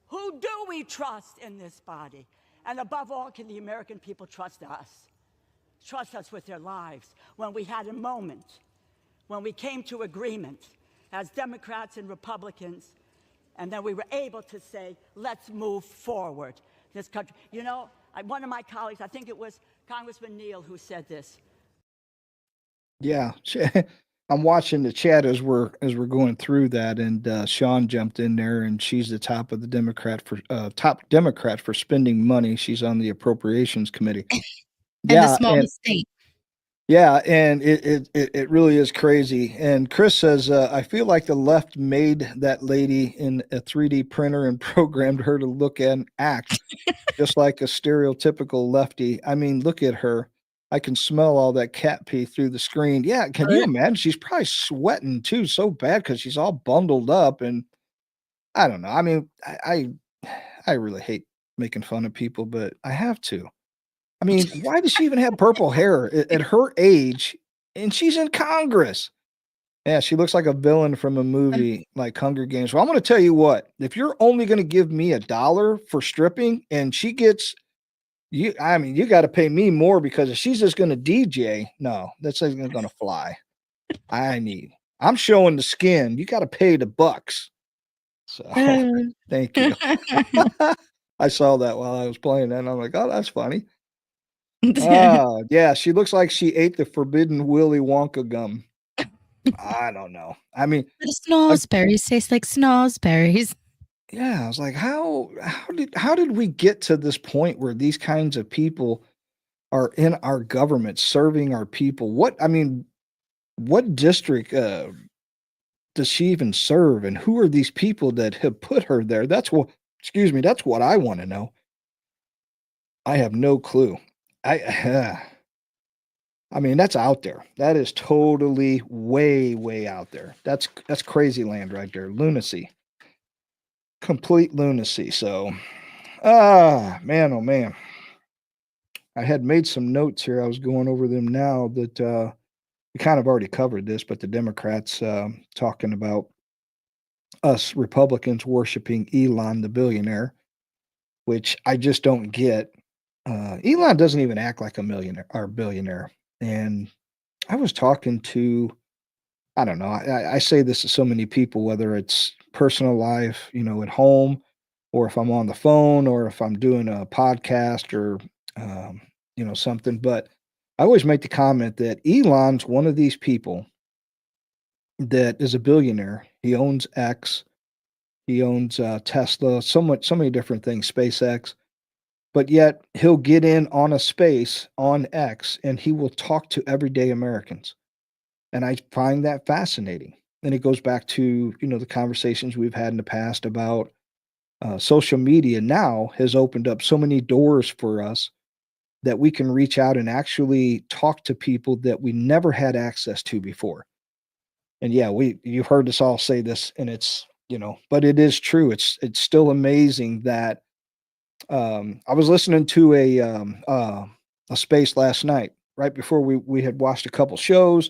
Who do we trust in this body? And above all, can the American people trust us? Trust us with their lives. When we had a moment, when we came to agreement as Democrats and Republicans, and then we were able to say, let's move forward this country. One of my colleagues, I think it was Congressman Neal, who said this. Yeah, I'm watching the chat as we're going through that, and Sean jumped in there, and she's the top of the top Democrat for spending money. She's on the Appropriations Committee. And the Yeah, smallest state. Yeah, and it really is crazy. And Chris says, I feel like the left made that lady in a 3D printer and programmed her to look and act just like a stereotypical lefty. I mean, look at her. I can smell all that cat pee through the screen. Yeah, can you Right. imagine? She's probably sweating too, so bad because she's all bundled up. And I don't know. I mean, I really hate making fun of people, but I have to. I mean, why does she even have purple hair at her age? And she's in Congress. Yeah, she looks like a villain from a movie like Hunger Games. Well, I'm going to tell you what, if you're only going to give me $1 for stripping and she gets you, I mean, you got to pay me more because if she's just going to DJ, no, that's not going to fly. I'm showing the skin. You got to pay the bucks. So thank you. I saw that while I was playing that. And I'm like, oh, that's funny. Yeah, she looks like she ate the forbidden Willy Wonka gum. I don't know. I mean, The uh, snozberries taste like snozberries. yeah, I was like, how did we get to this point where these kinds of people are in our government serving our people? What I mean, what district does she even serve, and who are these people that have put her there? That's what, excuse me, that's what I want to know. I have no clue. I I mean, that's out there. That is totally way, way out there. That's crazy land right there. Lunacy. Complete lunacy. So, man, oh man. I had made some notes here. I was going over them now that we kind of already covered this, but the Democrats talking about us Republicans worshiping Elon the billionaire, which I just don't get. Elon doesn't even act like a millionaire or billionaire. And I was talking to I don't know. I say this to so many people, whether it's personal life, at home, or if I'm on the phone, or if I'm doing a podcast or, something. But I always make the comment that Elon's one of these people that is a billionaire. He owns X, he owns Tesla, so many different things, SpaceX. But yet he'll get in on a space on X and he will talk to everyday Americans. And I find that fascinating. And it goes back to, the conversations we've had in the past about social media now has opened up so many doors for us that we can reach out and actually talk to people that we never had access to before. And yeah, you've heard us all say this and it's, but it is true. It's still amazing that I was listening to a space last night right before we had watched a couple shows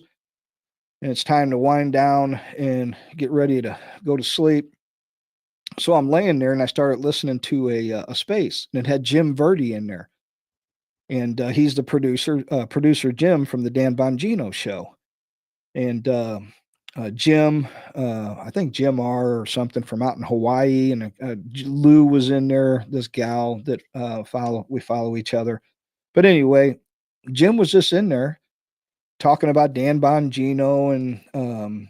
and it's time to wind down and get ready to go to sleep. So I'm laying there and I started listening to a space and it had Jim Verdi in there. And he's the producer Jim from the Dan Bongino show. And Jim, I think Jim R or something from out in Hawaii, and Lou was in there. This gal that we follow each other. But anyway, Jim was just in there talking about Dan Bongino and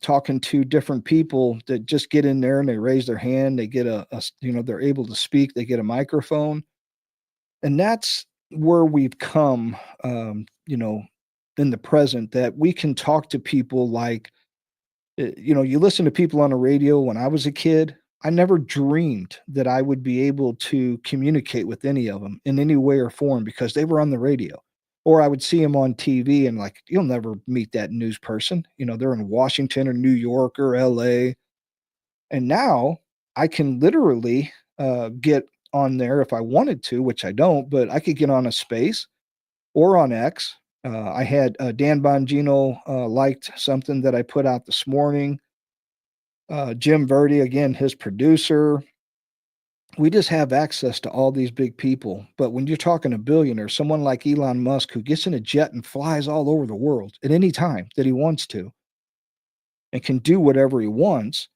talking to different people that just get in there and they raise their hand, they get they're able to speak, they get a microphone. And that's where we've come, in the present that we can talk to people like, you listen to people on the radio when I was a kid. I never dreamed that I would be able to communicate with any of them in any way or form because they were on the radio. Or I would see them on TV and like, you'll never meet that news person. They're in Washington or New York or LA. And now I can literally get on there if I wanted to, which I don't, but I could get on a space or on X. I had Dan Bongino liked something that I put out this morning. Jim Verdi, again, his producer. We just have access to all these big people. But when you're talking a billionaire, someone like Elon Musk, who gets in a jet and flies all over the world at any time that he wants to and can do whatever he wants,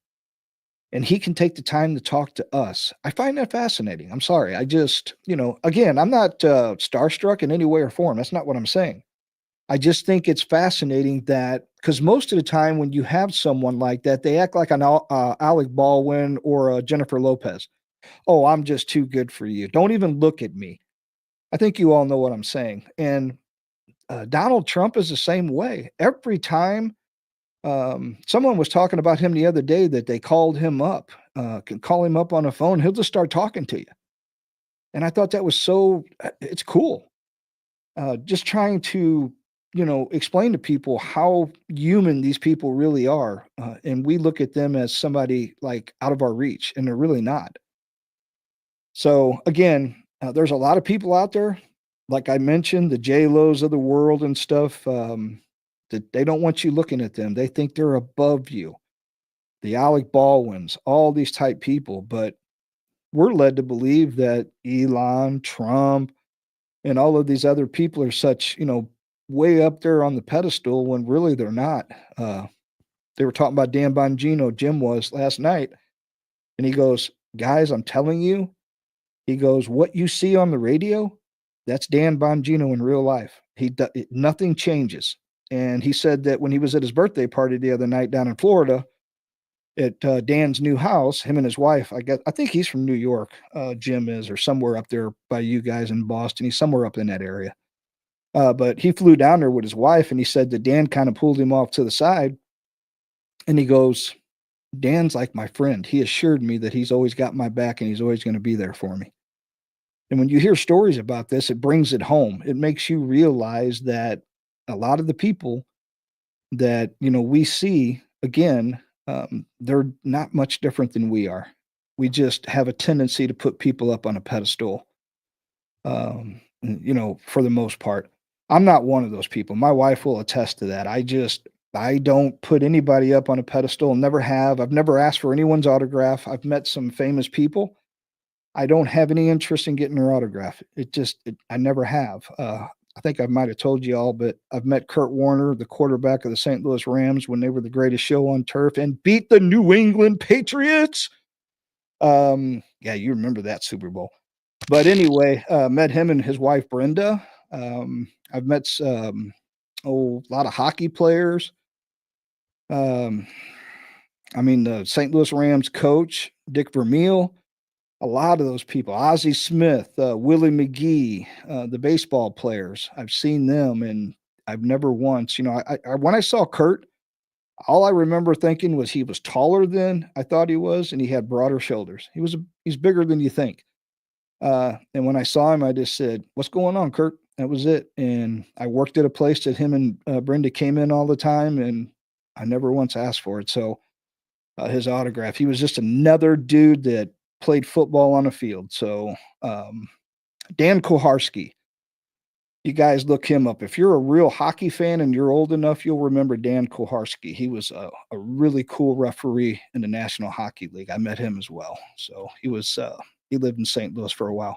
and he can take the time to talk to us. I find that fascinating. I'm sorry. I just, again, I'm not starstruck in any way or form. That's not what I'm saying. I just think it's fascinating that because most of the time when you have someone like that, they act like an Alec Baldwin or a Jennifer Lopez. Oh, I'm just too good for you. Don't even look at me. I think you all know what I'm saying. And Donald Trump is the same way. Every time someone was talking about him the other day that they called him up, can call him up on a phone, he'll just start talking to you. And I thought that was so, it's cool. Just trying to, explain to people how human these people really are. And we look at them as somebody like out of our reach, and they're really not. So again, there's a lot of people out there, like I mentioned, the J-Los of the world and stuff, that they don't want you looking at them. They think they're above you. The Alec Baldwins, all these type people, but we're led to believe that Elon, Trump, and all of these other people are such, way up there on the pedestal when really they're not. They were talking about Dan Bongino, Jim was last night, and he goes, "Guys, I'm telling you," he goes, "what you see on the radio, that's Dan Bongino in real life. Nothing changes." And he said that when he was at his birthday party the other night down in Florida, at Dan's new house, him and his wife, I think he's from New York, Jim is, or somewhere up there by you guys in Boston. He's somewhere up in that area. But he flew down there with his wife, and he said that Dan kind of pulled him off to the side, and he goes, "Dan's like my friend. He assured me that he's always got my back and he's always going to be there for me." And when you hear stories about this, it brings it home. It makes you realize that a lot of the people that, we see, again, they're not much different than we are. We just have a tendency to put people up on a pedestal, for the most part. I'm not one of those people. My wife will attest to that. I don't put anybody up on a pedestal, never have. I've never asked for anyone's autograph. I've met some famous people. I don't have any interest in getting their autograph. I never have. I think I might have told you all, but I've met Kurt Warner, the quarterback of the St. Louis Rams, when they were the greatest show on turf and beat the New England Patriots. Yeah, you remember that Super Bowl. But anyway, met him and his wife, Brenda. I've met a lot of hockey players. The St. Louis Rams coach, Dick Vermeil, a lot of those people, Ozzie Smith, Willie McGee, the baseball players. I've seen them, and I've never once, when I saw Kurt, all I remember thinking was he was taller than I thought he was, and he had broader shoulders. He's bigger than you think. And when I saw him, I just said, "What's going on, Kurt?" That was it. And I worked at a place that him and Brenda came in all the time, and I never once asked for it. So his autograph, he was just another dude that played football on a field. So Dan Koharski, you guys look him up. If you're a real hockey fan and you're old enough, you'll remember Dan Koharski. He was a really cool referee in the National Hockey League. I met him as well. So he lived in St. Louis for a while.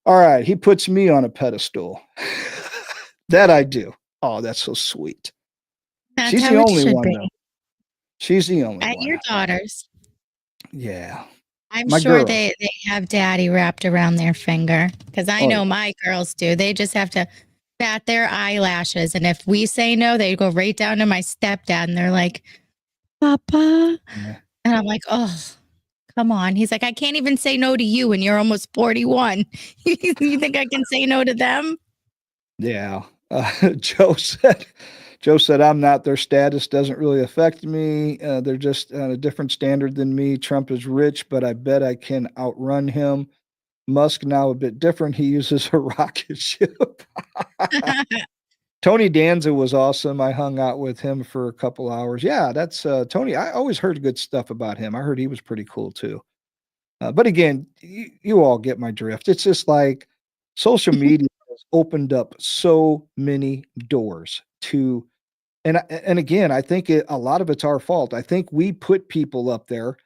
All right, he puts me on a pedestal. That I do. Oh, that's so sweet. That's She's how the it only should one, be. though. She's the only At one. your daughters. Yeah. I'm My sure girls. they have daddy wrapped around their finger, because I Oh, know yeah. my girls do. They just have to bat their eyelashes. And if we say no, they go right down to my stepdad and they're like, "Papa." Yeah. And I'm like, "Oh, come on." He's like, "I can't even say no to you and you're almost 41. You think I can say no to them?" Yeah. Joe said, "I'm not, their status doesn't really affect me. They're just on a different standard than me. Trump is rich, but I bet I can outrun him. Musk now a bit different. He uses a rocket ship." Tony Danza was awesome. I hung out with him for a couple hours. Yeah, that's Tony. I always heard good stuff about him. I heard he was pretty cool too. But again, you all get my drift. It's just like social media has opened up so many doors to, and again, I think a lot of it's our fault. I think we put people up there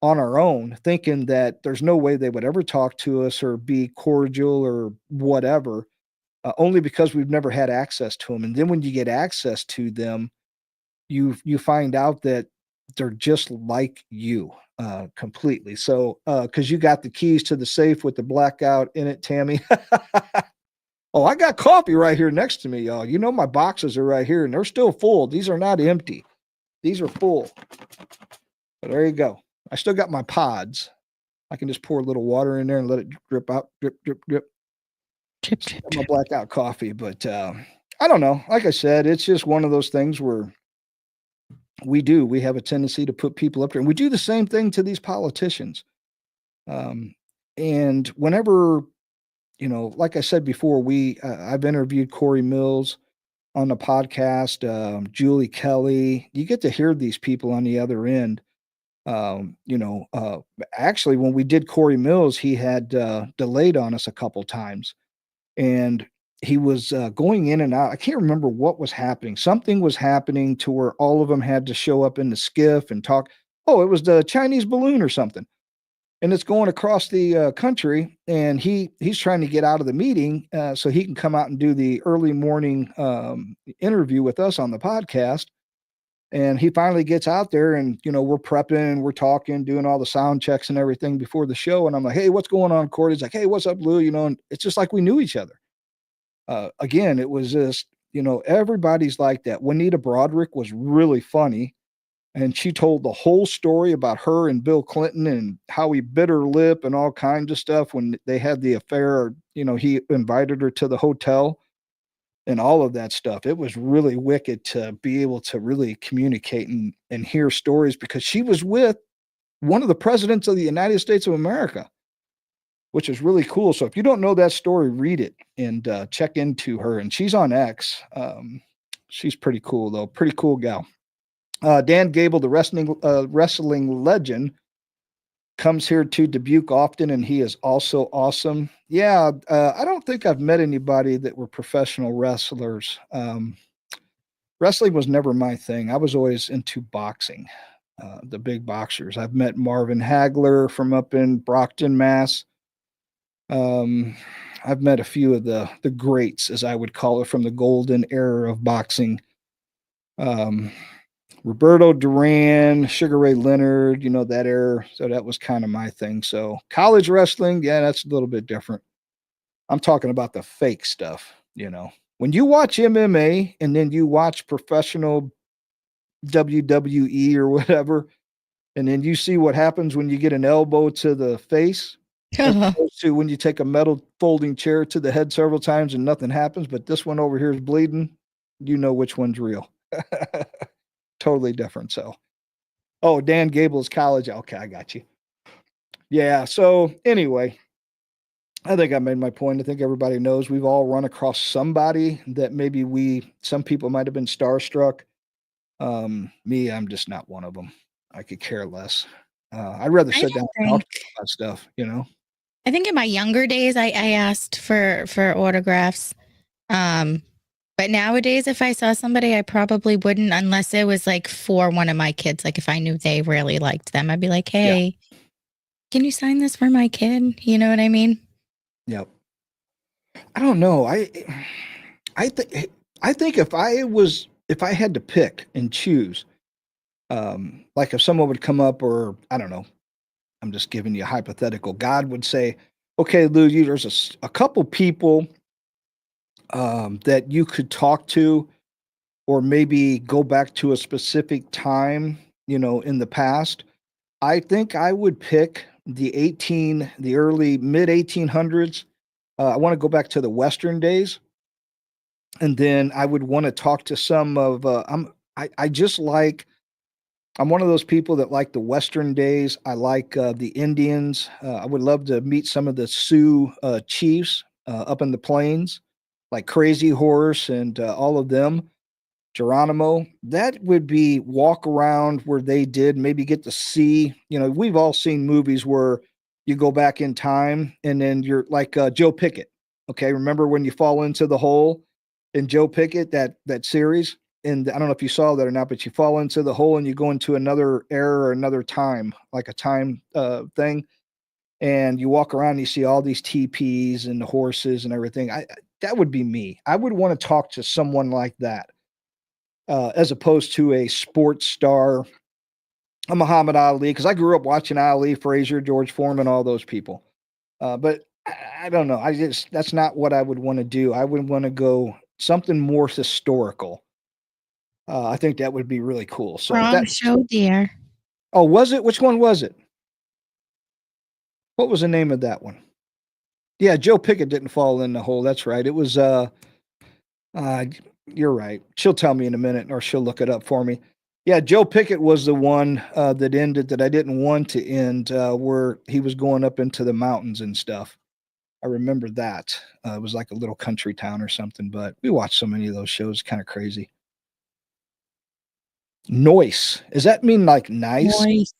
on our own, thinking that there's no way they would ever talk to us or be cordial or whatever, only because we've never had access to them. And then when you get access to them, you find out that they're just like you, completely. So, because you got the keys to the safe with the blackout in it, Tammy. Oh, I got coffee right here next to me, y'all. My boxes are right here, and they're still full. These are not empty. These are full. But there you go. I still got my pods. I can just pour a little water in there and let it drip out, drip, drip, drip. Drip, drip, My drip. blackout coffee. But all I don't know. Like I said, it's just one of those things where we have a tendency to put people up there, and we do the same thing to these politicians. Um, and whenever, like I said before, I've interviewed Corey Mills on the podcast, Julie Kelly. You get to hear these people on the other end. Um, you know, uh, Actually, when we did Corey Mills, he had delayed on us a couple times, and he was going in and out. I can't remember what was happening. Something was happening to where all of them had to show up in the skiff and talk. Oh, it was the Chinese balloon or something, and it's going across the country. And he's trying to get out of the meeting so he can come out and do the early morning interview with us on the podcast. And he finally gets out there, and we're prepping, we're talking, doing all the sound checks and everything before the show. And I'm like, "Hey, what's going on, Corey?" He's like, "Hey, what's up, Lou?" And it's just like we knew each other. Again, it was just, everybody's like that. Juanita Broderick was really funny, and she told the whole story about her and Bill Clinton and how he bit her lip and all kinds of stuff when they had the affair. He invited her to the hotel and all of that stuff. It was really wicked to be able to really communicate and hear stories, because she was with one of the presidents of the United States of America, which is really cool. So if you don't know that story, read it and check into her. And she's on X. She's pretty cool, though. Pretty cool gal. Dan Gable, the wrestling legend, comes here to Dubuque often, and he is also awesome. Yeah, I don't think I've met anybody that were professional wrestlers. Wrestling was never my thing. I was always into boxing, the big boxers. I've met Marvin Hagler from up in Brockton, Mass. I've met a few of the greats, as I would call it, from the golden era of boxing. Roberto Duran, Sugar Ray Leonard, that era. So that was kind of my thing. So college wrestling, yeah, that's a little bit different. I'm talking about the fake stuff. When you watch MMA and then you watch professional WWE or whatever, and then you see what happens when you get an elbow to the face, as opposed to when you take a metal folding chair to the head several times and nothing happens, but this one over here is bleeding, you know which one's real. Totally different. So, oh, Dan Gable's college. Okay, I got you. Yeah. So anyway, I think I made my point. I think everybody knows we've all run across somebody that maybe some people might have been starstruck. Me, I'm just not one of them. I could care less. I'd rather I sit down don't and talk think. about stuff. I think in my younger days, I asked for autographs. But nowadays, if I saw somebody, I probably wouldn't, unless it was like for one of my kids. Like if I knew they really liked them, I'd be like, Yeah. "Hey, can you sign this for my kid?" You know what I mean? Yep. I don't know. I think if I had to pick and choose, like if someone would come up, or I don't know, I'm just giving you a hypothetical. God would say, "Okay, Lou, there's a couple people that you could talk to, or maybe go back to a specific time, in the past." I think I would pick the early mid 1800s. I want to go back to the Western days, and then I would want to talk to some of. I just like. I'm one of those people that like the Western days. I like the Indians. I would love to meet some of the Sioux chiefs up in the plains, like Crazy Horse and all of them. Geronimo, that would be walk around where they did, maybe get to see, we've all seen movies where you go back in time and then you're like Joe Pickett. Okay. Remember when you fall into the hole in Joe Pickett, that series? And I don't know if you saw that or not, but you fall into the hole and you go into another era or another time, like a time thing. And you walk around and you see all these TPs and the horses and everything. That would be me. I would want to talk to someone like that, as opposed to a sports star, a Muhammad Ali, because I grew up watching Ali, Frazier, George Foreman, all those people. But I don't know. That's not what I would want to do. I would want to go something more historical. I think that would be really cool. So Wrong show, dear. oh, was it? Which one was it? What was the name of that one? Yeah, Joe Pickett didn't fall in the hole. That's right. It was You're right. She'll tell me in a minute, or she'll look it up for me. Yeah, Joe Pickett was the one that ended that I didn't want to end, where he was going up into the mountains and stuff. I remember that. It was like a little country town or something, but we watched so many of those shows, kind of crazy. Noise. Does that mean like nice? Noise.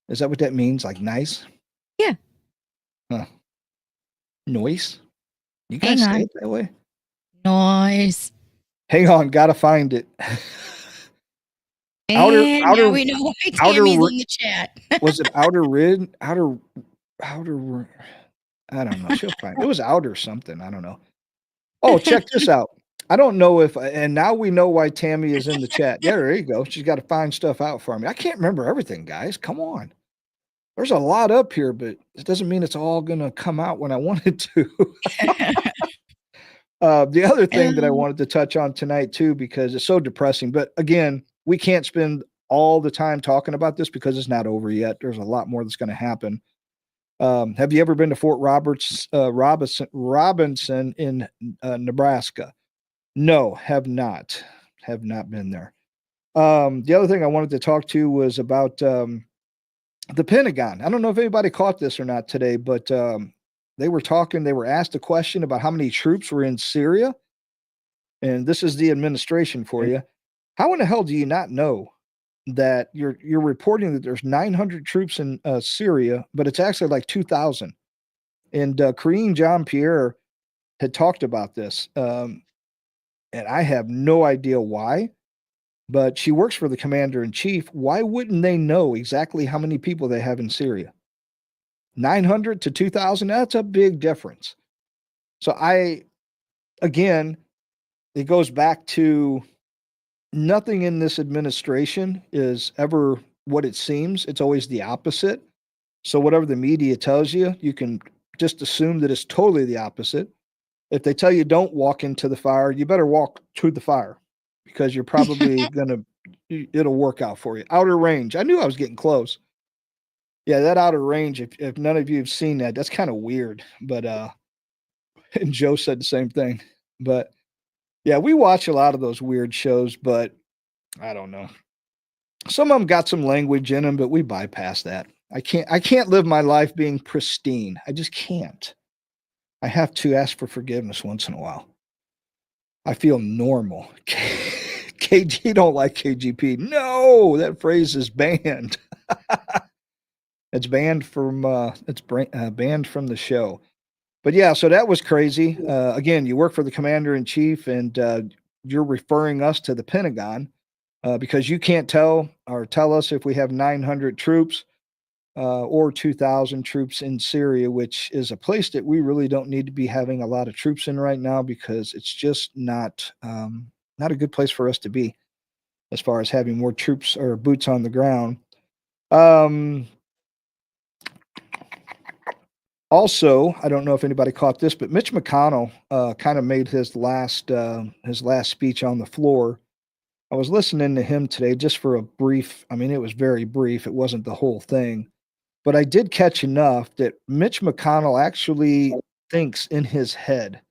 Is that what that means? Like nice? Yeah. Huh. Noise? You Hang guys say on. it that way? Noise. Hang on, gotta find it. And now outer we know why outer Tammy's ri- in the chat. was it outer rid outer I don't know. She'll find it was outer something. I don't know. Oh, check this out. I don't know if and now we know why Tammy is in the chat. Yeah, there you go. She's got to find stuff out for me. I can't remember everything, guys. Come on. There's a lot up here, but it doesn't mean it's all gonna come out when I want it to. The other thing that I Um, wanted to touch on tonight too, because it's so depressing, but again, we can't spend all the time talking about this because it's not over yet. There's a lot more that's going to happen. Have you ever been to Fort Roberts, Robinson in Nebraska? No, have not. Have not been there. The other thing I wanted to talk to was about the Pentagon. I don't know if anybody caught this or not today, but they were asked a question about how many troops were in Syria. And this is the administration for you. How in the hell do you not know that you're reporting that there's 900 troops in Syria, but it's actually like 2,000? And Karine Jean Pierre had talked about this, and I have no idea why. But she works for the commander in chief. Why wouldn't they know exactly how many people they have in Syria? 900 to 2,000. That's a big difference. So again, it goes back to nothing in this administration is ever what it seems. It's always the opposite. So whatever the media tells you, you can just assume that it's totally the opposite. If they tell you don't walk into the fire, you better walk to the fire because you're probably it'll work out for you. Outer range. I knew I was getting close. Yeah, that outer range, if none of you have seen that, that's kind of weird. But and Joe said the same thing. But yeah, we watch a lot of those weird shows, but I don't know. Some of them got some language in them, but we bypass that. I can't live my life being pristine. I just can't. I have to ask for forgiveness once in a while. I feel normal. KG don't like KGP. No, that phrase is banned. It's banned from banned from the show. But yeah, so that was crazy. Again, you work for the commander in chief, and you're referring us to the Pentagon because you can't tell us if we have 900 troops or 2,000 troops in Syria, which is a place that we really don't need to be having a lot of troops in right now because it's just not a good place for us to be as far as having more troops or boots on the ground. Um, Also, I don't know if anybody caught this, but Mitch McConnell kind of made his last speech on the floor. I was listening to him today just for a brief. I mean, it was very brief. It wasn't the whole thing, but I did catch enough that Mitch McConnell actually thinks in his head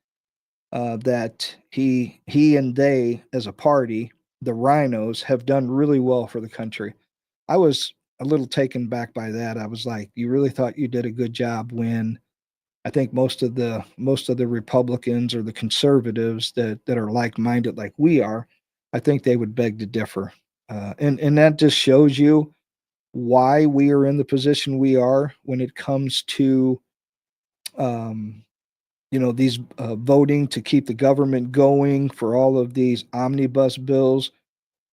that he and they as a party, the Rhinos, have done really well for the country. I was a little taken back by that. I was like, you really thought you did a good job when I think most of the Republicans or the conservatives that are like minded like we are, I think they would beg to differ, and that just shows you why we are in the position we are when it comes to um, these voting to keep the government going for all of these omnibus bills.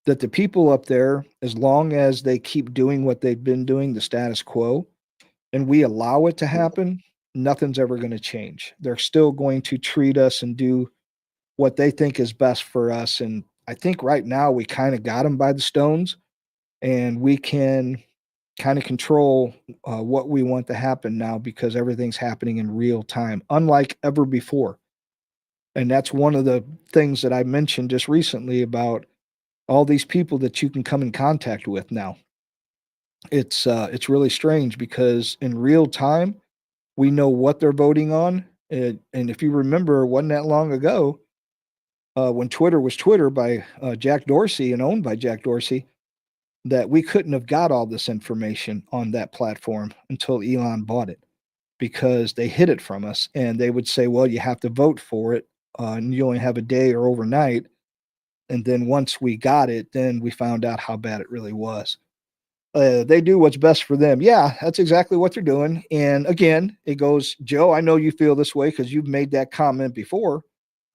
That the people up there, as long as they keep doing what they've been doing, the status quo, and we allow it to happen, nothing's ever going to change. They're still going to treat us and do what they think is best for us. And I think right now we kind of got them by the stones and we can kind of control what we want to happen now because everything's happening in real time, unlike ever before. And that's one of the things that I mentioned just recently about all these people that you can come in contact with now. It's really strange because in real time, we know what they're voting on. And if you remember, it wasn't that long ago, when Twitter was Twitter by Jack Dorsey and owned by Jack Dorsey, that we couldn't have got all this information on that platform until Elon bought it because they hid it from us. And they would say, well, you have to vote for it and you only have a day or overnight. And then once we got it, then we found out how bad it really was. They do what's best for them. Yeah, that's exactly what they're doing. And again, it goes, Joe, I know you feel this way because you've made that comment before.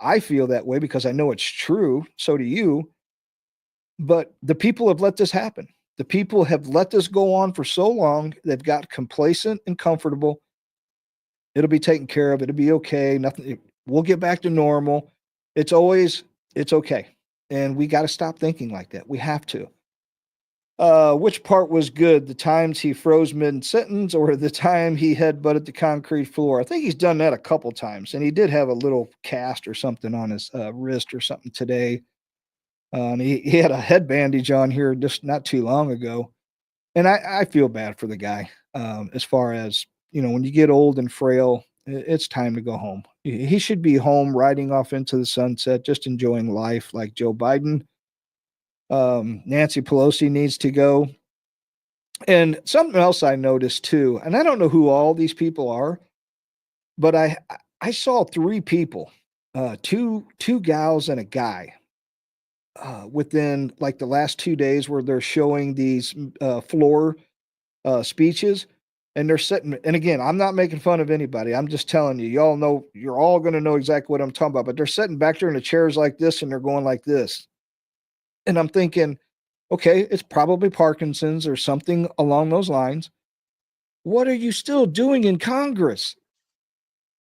I feel that way because I know it's true. So do you. But the people have let this happen. The people have let this go on for so long. They've got complacent and comfortable. It'll be taken care of. It'll be okay. Nothing. We'll get back to normal. It's always, it's okay. And we got to stop thinking like that. We have to. Which part was good? The times he froze mid-sentence or the time he headbutted the concrete floor? I think he's done that a couple times. And he did have a little cast or something on his wrist or something today. And he had a head bandage on here just not too long ago. And I feel bad for the guy as far as, when you get old and frail, it's time to go home. He should be home riding off into the sunset, just enjoying life like Joe Biden. Nancy Pelosi needs to go. And something else I noticed too, and I don't know who all these people are, but I saw three people, two gals and a guy, within like the last 2 days where they're showing these floor speeches. And they're sitting, and again, I'm not making fun of anybody. I'm just telling you, y'all know, you're all going to know exactly what I'm talking about. But they're sitting back there in the chairs like this and they're going like this. And I'm thinking, okay, it's probably Parkinson's or something along those lines. What are you still doing in Congress?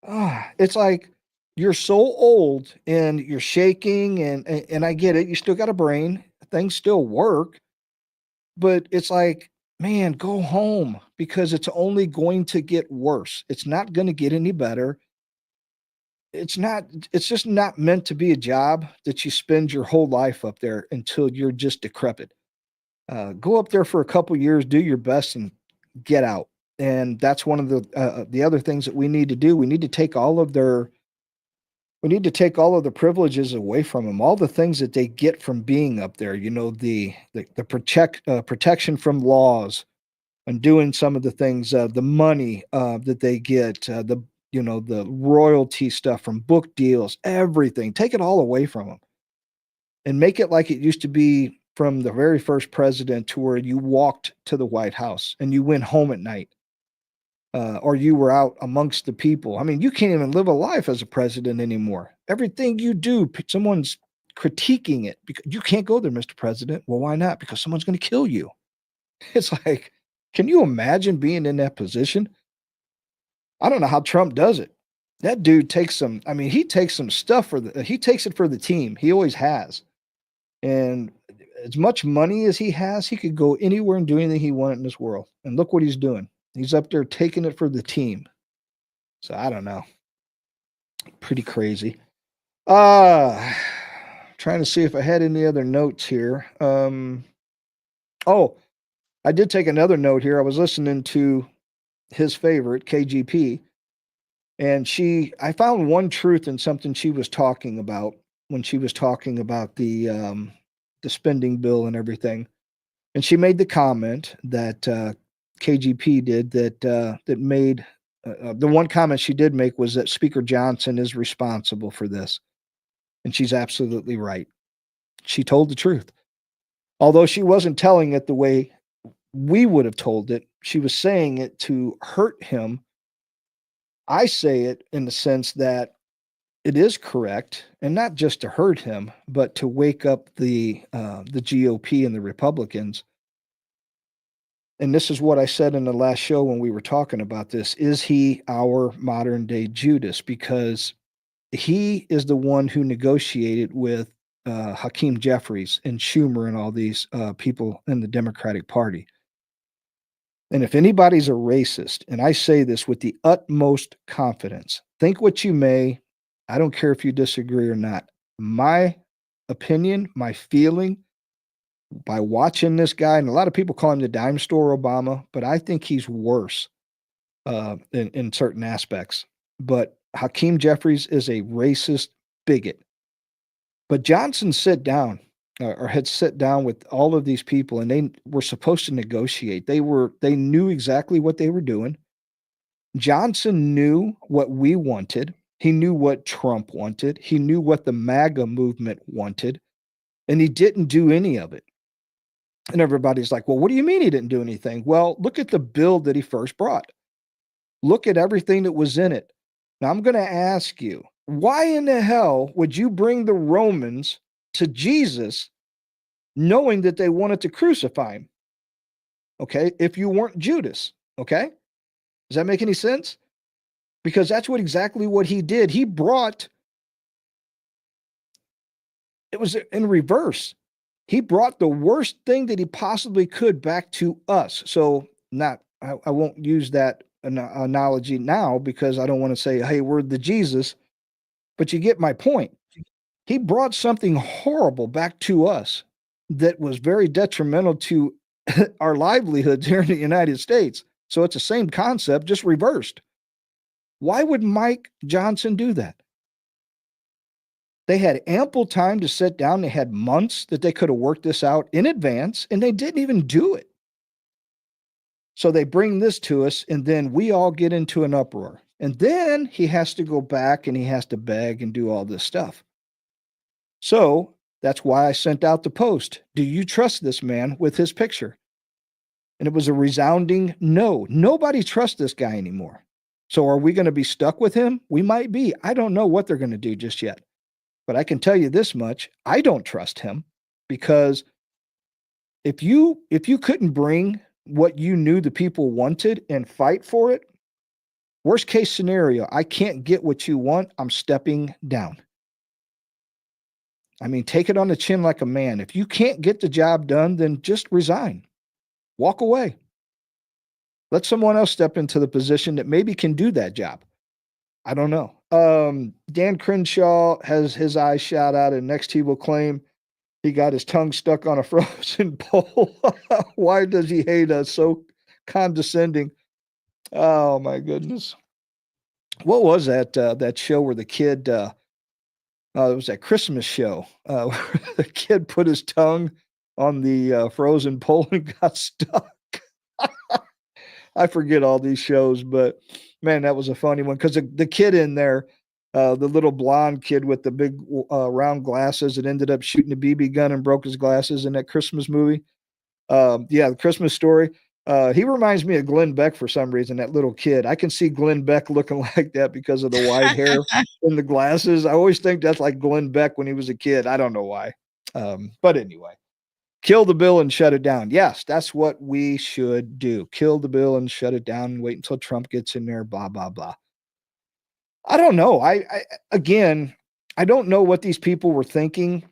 It's like you're so old and you're shaking, and I get it. You still got a brain. Things still work. But it's like, man, go home because it's only going to get worse. It's not going to get any better. It's just not meant to be a job that you spend your whole life up there until you're just decrepit. Go up there for a couple years, do your best, and get out. And that's one of the other things that we need to do. We need to take all of the privileges away from them, all the things that they get from being up there. The protection from laws, and doing some of the things, the money that they get, the royalty stuff from book deals, everything. Take it all away from them and make it like it used to be from the very first president, to where you walked to the White House and you went home at night, or you were out amongst the people. I mean, you can't even live a life as a president anymore. Everything you do, someone's critiquing it because you can't go there, Mr. President. Well, why not? Because someone's going to kill you. It's like, can you imagine being in that position? I don't know how Trump does it. That dude he takes some stuff he takes it for the team. He always has. And as much money as he has, he could go anywhere and do anything he wanted in this world. And look what he's doing. He's up there taking it for the team. So I don't know. Pretty crazy. Trying to see if I had any other notes here. Oh, I did take another note here. I was listening to his favorite, KGP, and I found one truth in something she was talking about when she was talking about the spending bill and everything. And she made the comment that KGP did that made the one comment she did make was that Speaker Johnson is responsible for this. And she's absolutely right. She told the truth. Although she wasn't telling it the way we would have told it, she was saying it to hurt him. I say it in the sense that it is correct, and not just to hurt him, but to wake up the GOP and the Republicans. And this is what I said in the last show when we were talking about this. Is he our modern day Judas? Because he is the one who negotiated with Hakeem Jeffries and Schumer and all these people in the Democratic Party. And if anybody's a racist, and I say this with the utmost confidence, think what you may, I don't care if you disagree or not. My opinion, my feeling, by watching this guy, and a lot of people call him the dime store Obama, but I think he's worse in certain aspects. But Hakeem Jeffries is a racist bigot. But Johnson sit down or had sit down with all of these people, and they were supposed to negotiate. They knew exactly what they were doing. Johnson knew what we wanted. He knew what Trump wanted. He knew what the MAGA movement wanted, and he didn't do any of it. And everybody's like, well, what do you mean he didn't do anything? Well, look at the bill that he first brought. Look at everything that was in it. Now, I'm going to ask you, why in the hell would you bring the Romans to Jesus knowing that they wanted to crucify him? Okay. If you weren't Judas. Okay. Does that make any sense? Because that's exactly what he did. He brought, it was in reverse. He brought the worst thing that he possibly could back to us. So I won't use that analogy now because I don't want to say, hey, we're the Jesus, but you get my point. He brought something horrible back to us that was very detrimental to our livelihoods here in the United States. So it's the same concept, just reversed. Why would Mike Johnson do that? They had ample time to sit down. They had months that they could have worked this out in advance, and they didn't even do it. So they bring this to us, and then we all get into an uproar. And then he has to go back and he has to beg and do all this stuff. So that's why I sent out the post. Do you trust this man with his picture? And it was a resounding no. Nobody trusts this guy anymore. So are we going to be stuck with him? We might be. I don't know what they're going to do just yet. But I can tell you this much, I don't trust him, because if you couldn't bring what you knew the people wanted and fight for it, worst case scenario, I can't get what you want, I'm stepping down. I mean, take it on the chin like a man. If you can't get the job done, then just resign. Walk away. Let someone else step into the position that maybe can do that job. I don't know. Dan Crenshaw has his eyes shot out, and next he will claim he got his tongue stuck on a frozen pole. Why does he hate us so condescending? Oh my goodness. What was that show where the kid it was that Christmas show where the kid put his tongue on the frozen pole and got stuck? I forget all these shows, but man, that was a funny one, because the kid in there, the little blonde kid with the big round glasses that ended up shooting a BB gun and broke his glasses in that Christmas movie. The Christmas Story. He reminds me of Glenn Beck for some reason, that little kid. I can see Glenn Beck looking like that because of the wide hair and the glasses. I always think that's like Glenn Beck when he was a kid. I don't know why. But anyway. Kill the bill and shut it down. Yes, that's what we should do. Kill the bill and shut it down and wait until Trump gets in there, blah, blah, blah. I don't know. Again, I don't know what these people were thinking,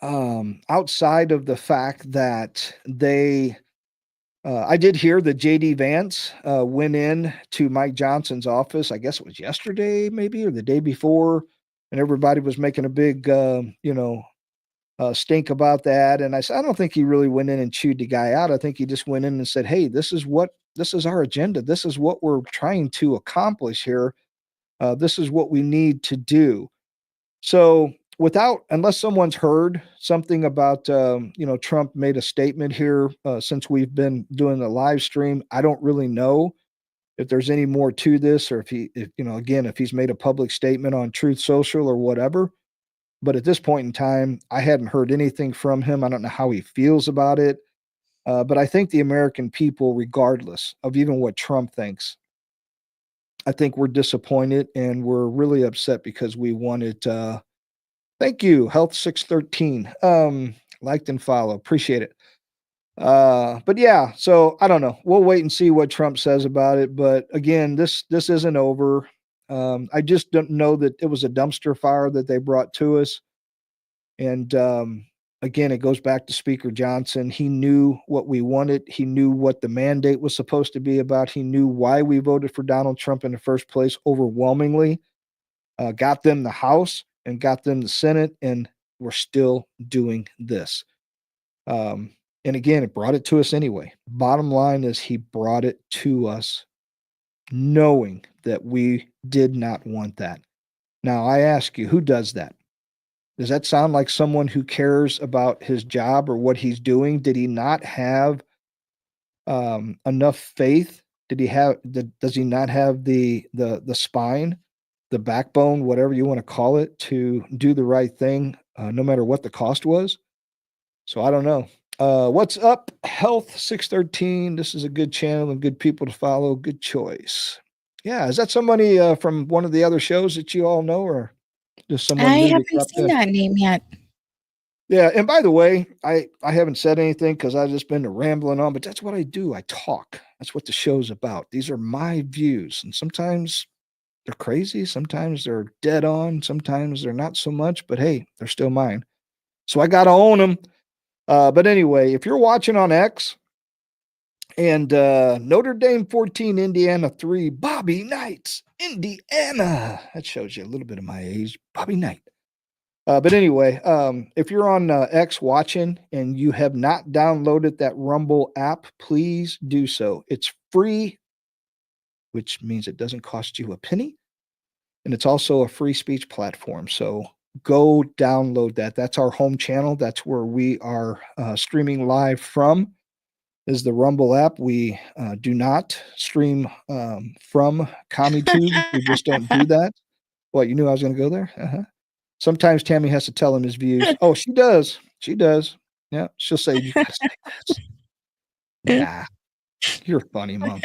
outside of the fact that I did hear that JD Vance went in to Mike Johnson's office. I guess it was yesterday maybe, or the day before, and everybody was making a big, stink about that. And I said, I don't think he really went in and chewed the guy out. I think he just went in and said, hey, this is our agenda. This is what we're trying to accomplish here. This is what we need to do. So unless someone's heard something about, Trump made a statement here since we've been doing the live stream, I don't really know if there's any more to this, or if he's made a public statement on Truth Social or whatever. But at this point in time, I hadn't heard anything from him. I don't know how he feels about it. But I think the American people, regardless of even what Trump thinks, I think we're disappointed and we're really upset because we wanted, thank you, Health 613, liked and follow. Appreciate it. But yeah, so I don't know. We'll wait and see what Trump says about it. But again, this isn't over. I just don't know that it was a dumpster fire that they brought to us. And again, it goes back to Speaker Johnson. He knew what we wanted. He knew what the mandate was supposed to be about. He knew why we voted for Donald Trump in the first place overwhelmingly. Got them the House and got them the Senate, and we're still doing this. And again, it brought it to us anyway. Bottom line is he brought it to us knowing that we did not want that. Now, I ask you, who does that? Does that sound like someone who cares about his job or what he's doing? Did he not have enough faith? Does he not have the spine, the backbone, whatever you want to call it, to do the right thing, no matter what the cost was? So I don't know. What's up, Health 613? This is a good channel and good people to follow. Good choice. Yeah, is that somebody from one of the other shows that you all know, or just someone I new that haven't dropped seen in? that name yet. Yeah, and by the way, I haven't said anything because I've just been rambling on, but that's what I do. I talk. That's what the show's about. These are my views, and sometimes they're crazy, sometimes they're dead on, sometimes they're not so much, but hey, they're still mine. So I got to own them. But anyway, if you're watching on X and Notre Dame 14, Indiana 3, Bobby Knight's Indiana. That shows you a little bit of my age. Bobby Knight. But anyway, if you're on X watching and you have not downloaded that Rumble app, please do so. It's free, which means it doesn't cost you a penny. And it's also a free speech platform. So go download that. That's our home channel. That's where we are streaming live from, is the Rumble app. We do not stream from CommieTube. We just don't do that. What, you knew I was going to go there? Uh-huh. Sometimes Tammy has to tell him his views. Oh, she does. She does. Yeah. She'll say, you got to say this. Yeah. You're funny, Mom.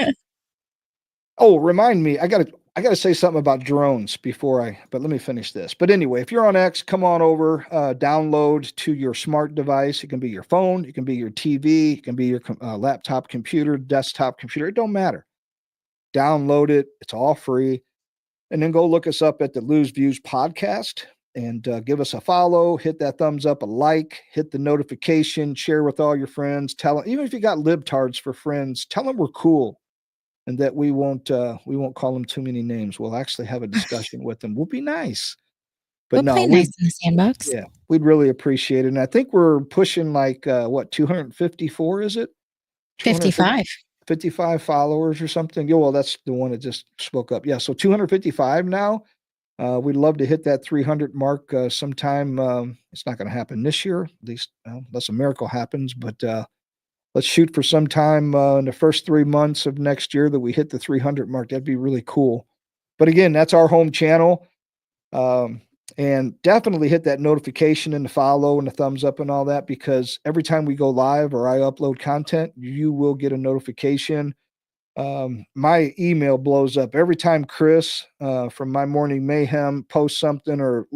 Oh, remind me. I gotta say something about drones but let me finish this. But anyway, if you're on X, come on over, download to your smart device. It can be your phone, it can be your TV, it can be your laptop computer, desktop computer. It don't matter. Download it. It's all free. And then go look us up at the Lose Views podcast and give us a follow, hit that thumbs up, a like, hit the notification, share with all your friends. Tell them, even if you got libtards for friends, tell them we're cool and that we won't call them too many names. We'll actually have a discussion with them. We'll be nice. But We'll play nice in the sandbox. yeah, we'd really appreciate it. And I think we're pushing like 254, is it? 55. 55 followers or something. Yeah, well, that's the one that just spoke up. Yeah, so 255 now. We'd love to hit that 300 mark sometime. It's not going to happen this year, at least unless a miracle happens. But let's shoot for some time in the first 3 months of next year that we hit the 300 mark. That'd be really cool. But again, that's our home channel. And definitely hit that notification and the follow and the thumbs up and all that, because every time we go live or I upload content, you will get a notification. My email blows up every time Chris from My Morning Mayhem posts something or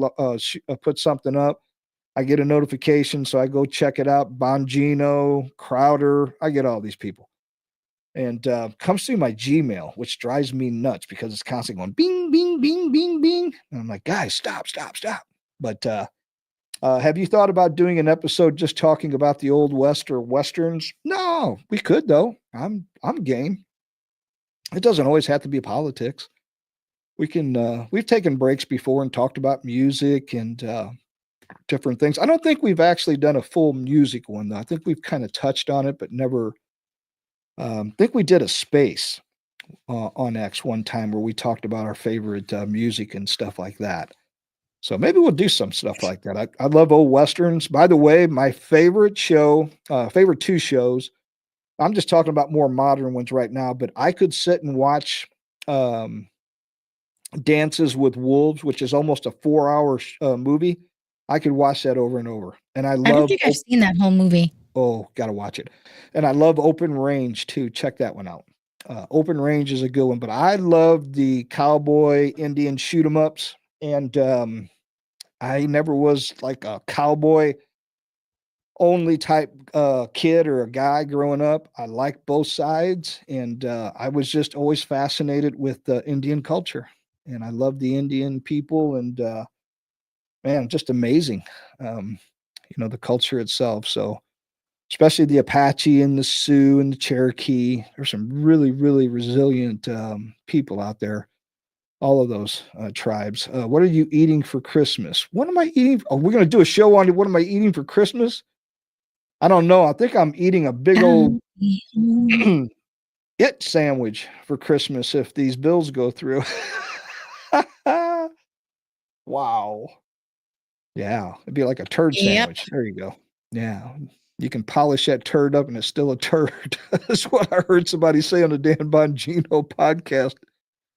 put something up. I get a notification, so I go check it out. Bongino, Crowder, I get all these people. And comes through my Gmail, which drives me nuts because it's constantly going bing, bing, bing, bing, bing. And I'm like, guys, stop. But have you thought about doing an episode just talking about the Old West or Westerns? No, we could though. I'm game. It doesn't always have to be politics. We can we've taken breaks before and talked about music and different things. I don't think we've actually done a full music one though. I think we've kind of touched on it, but never. Think we did a space on X one time where we talked about our favorite music and stuff like that. So maybe we'll do some stuff like that. I love old westerns. By the way, my favorite show, favorite two shows. I'm just talking about more modern ones right now, but I could sit and watch Dances with Wolves, which is almost a 4-hour movie. I could watch that over and over. And I don't love think I've seen that whole movie. Oh, gotta watch it. And I love Open Range too. Check that one out. Open Range is a good one, but I love the cowboy Indian shoot 'em ups. And I never was like a cowboy only type kid or a guy growing up. I like both sides, and I was just always fascinated with the Indian culture, and I love the Indian people, and man, just amazing. The culture itself. So especially the Apache and the Sioux and the Cherokee. There's some really, really resilient people out there. All of those tribes. What are you eating for Christmas? What am I eating? Oh, we're going to do a show on what am I eating for Christmas? I don't know. I think I'm eating a big old it sandwich for Christmas if these bills go through. Wow. Yeah, it'd be like a turd Yep. sandwich. There you go. Yeah, you can polish that turd up and it's still a turd. That's what I heard somebody say on the Dan Bongino podcast.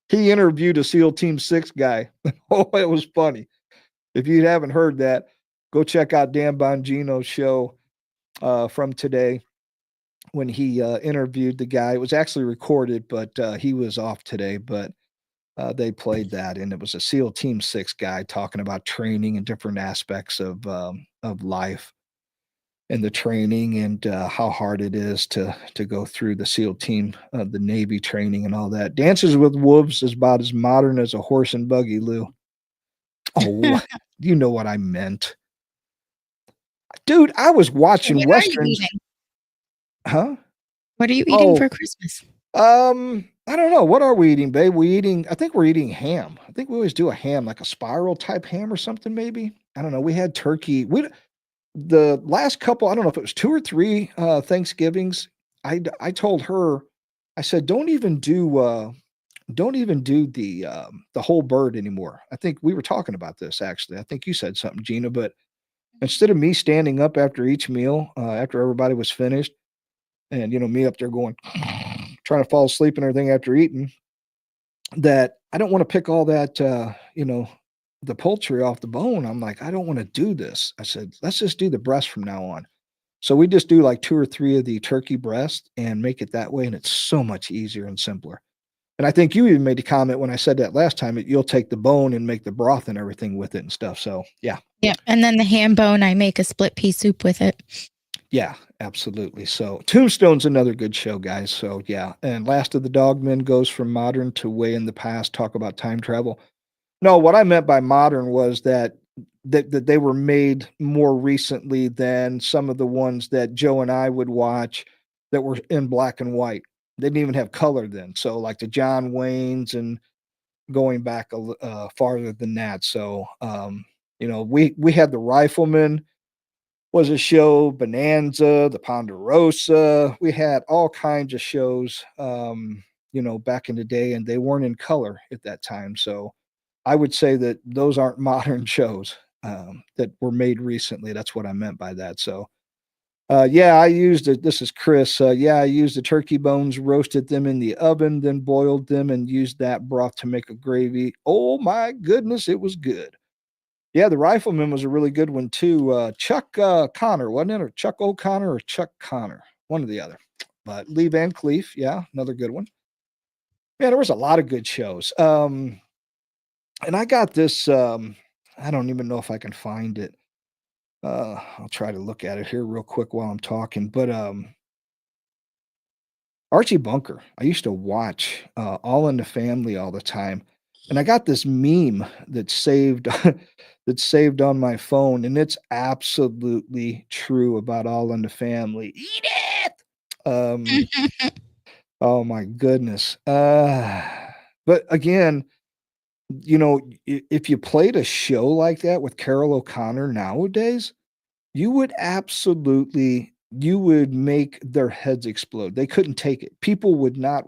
He interviewed a SEAL Team 6 guy. Oh, it was funny. If you haven't heard that, go check out Dan Bongino's show from today when he interviewed the guy. It was actually recorded, but he was off today. But they played that, and it was a SEAL Team 6 guy talking about training and different aspects of life and the training and how hard it is to go through the SEAL team, the Navy training and all that. Dances with Wolves is about as modern as a horse and buggy, Lou. Oh, you know what I meant. Dude, I was watching What are you Westerns. eating? Huh? What are you eating Oh, for Christmas? I don't know. What are we eating, babe? I think we're eating ham. I think we always do a ham, like a spiral type ham or something, maybe. I don't know. We had turkey. The last couple, I don't know if it was 2 or 3 Thanksgivings, I told her, I said, don't even do the whole bird anymore. I think we were talking about this actually. I think you said something, Gina, but instead of me standing up after each meal, after everybody was finished, and me up there going, trying to fall asleep and everything after eating, that I don't want to pick all that, the poultry off the bone. I'm like, I don't want to do this. I said, let's just do the breast from now on. So we just do like 2 or 3 of the turkey breast and make it that way. And it's so much easier and simpler. And I think you even made a comment when I said that last time that you'll take the bone and make the broth and everything with it and stuff. So yeah. Yep. And then the ham bone, I make a split pea soup with it. Yeah, absolutely. So Tombstone's another good show, guys. So yeah. And Last of the Dogmen goes from modern to way in the past, talk about time travel. No, what I meant by modern was that they were made more recently than some of the ones that Joe and I would watch that were in black and white. They didn't even have color then. So like the John Waynes and going back farther than that. So we had the Rifleman was a show, Bonanza, the Ponderosa. We had all kinds of shows, back in the day, and they weren't in color at that time. So I would say that those aren't modern shows that were made recently. That's what I meant by that. So, yeah, I used it. This is Chris. Yeah, I used the turkey bones, roasted them in the oven, then boiled them and used that broth to make a gravy. Oh my goodness, it was good. Yeah, the Rifleman was a really good one too. Chuck Connor, wasn't it? Or Chuck O'Connor or Chuck Connor, one or the other. But Lee Van Cleef, yeah, another good one. Yeah, there was a lot of good shows. And I got this. I don't even know if I can find it. I'll try to look at it here real quick while I'm talking. But Archie Bunker, I used to watch All in the Family all the time, and I got this meme that's saved that's saved on my phone, and it's absolutely true about All in the Family. Eat it. Um, oh my goodness. But again, if you played a show like that with Carol O'Connor nowadays, you would make their heads explode. They couldn't take it. People would not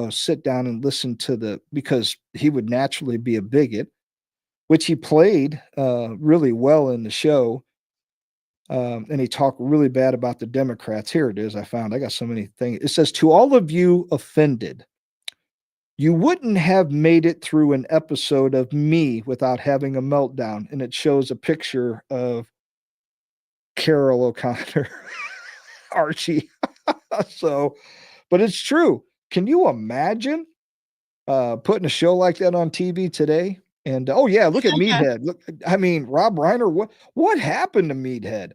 sit down and listen because he would naturally be a bigot, which he played really well in the show. And he talked really bad about the Democrats. Here it is. I got so many things. It says, to all of you offended, you wouldn't have made it through an episode of Me without having a meltdown. And it shows a picture of Carol O'Connor, Archie. So, but it's true. Can you imagine putting a show like that on TV today? And oh yeah, look at Meathead. Look, I mean, Rob Reiner. What happened to Meathead?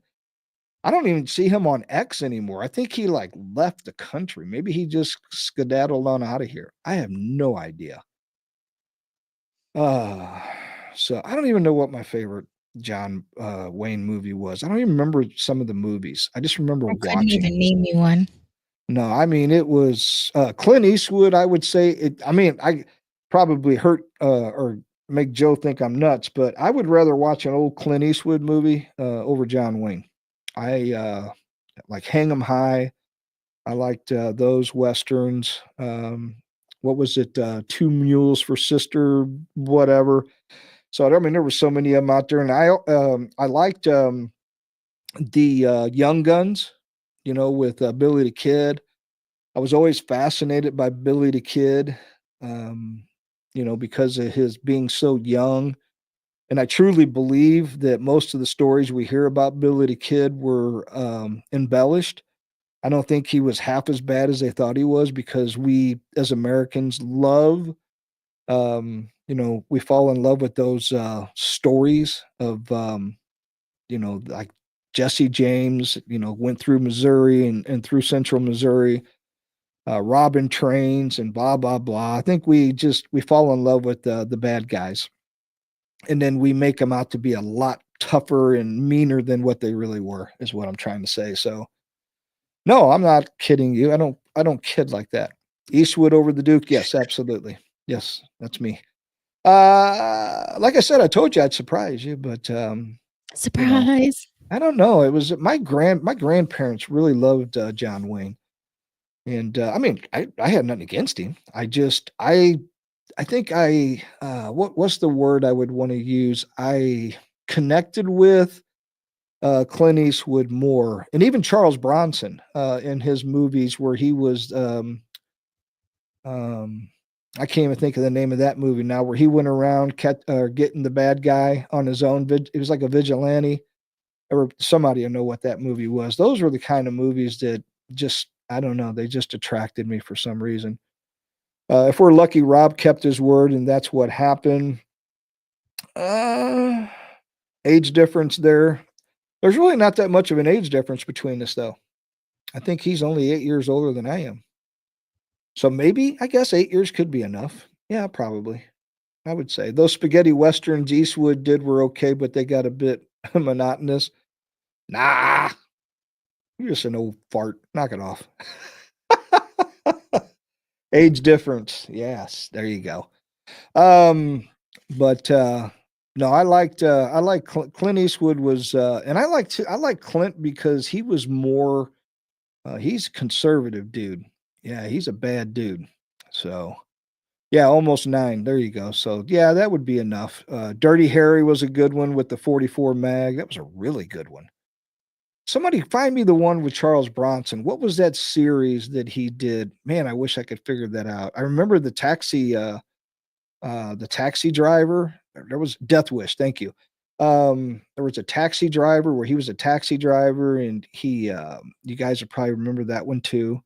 I don't even see him on X anymore. I think he like left the country. Maybe he just skedaddled on out of here. I have no idea. Uh, so I don't even know what my favorite John Wayne movie was. I don't even remember some of the movies. I just remember I couldn't watching. even name you one. No, I mean it was Clint Eastwood. I would say it. I mean, I probably hurt or make Joe think I'm nuts, but I would rather watch an old Clint Eastwood movie over John Wayne. I like Hang 'em High. I liked those westerns. What was it? Two Mules for Sister, whatever. So I mean, there were so many of them out there, and I liked the Young Guns, with Billy the Kid. I was always fascinated by Billy the Kid, um, because of his being so young. And I truly believe that most of the stories we hear about Billy the Kid were embellished. I don't think he was half as bad as they thought he was, because we as Americans love, we fall in love with those stories of, like Jesse James, went through Missouri and through central Missouri, robbing trains and blah, blah, blah. I think we fall in love with the bad guys, and then we make them out to be a lot tougher and meaner than what they really were, is what I'm trying to say. So no, I'm not kidding you. I don't kid like that. Eastwood over the Duke. Yes, absolutely. Yes, that's me. Like I said, I told you I'd surprise you, but you know, Surprise. I don't know. It was my grandparents really loved John Wayne. And I mean, I had nothing against him. I think what's the word I would want to use? I connected with Clint Eastwood more, and even Charles Bronson in his movies where he was. Um, I can't even think of the name of that movie now, where he went around getting the bad guy on his own. It was like a vigilante, or somebody will know what that movie was. Those were the kind of movies that just, I don't know, they just attracted me for some reason. If we're lucky, Rob kept his word, and that's what happened. Uh, Age difference there. There's really not that much of an age difference between us, though. I think he's only 8 years older than I am. So maybe, I guess 8 years could be enough. Yeah, probably. I would say those spaghetti westerns Eastwood did were okay, but they got a bit monotonous. Nah, you're just an old fart. Knock it off. Age difference. Yes, there you go. Um, but no, I like Clint Eastwood was, and I like Clint because he was more. He's a conservative dude. Yeah, he's a bad dude. So yeah, almost 9. There you go. So yeah, that would be enough. Dirty Harry was a good one with the 44 mag. That was a really good one. Somebody find me the one with Charles Bronson. What was that series that he did? Man, I wish I could figure that out. I remember the taxi driver. There was Death Wish. Thank you. There was a taxi driver where he was a taxi driver, and you guys would probably remember that one too.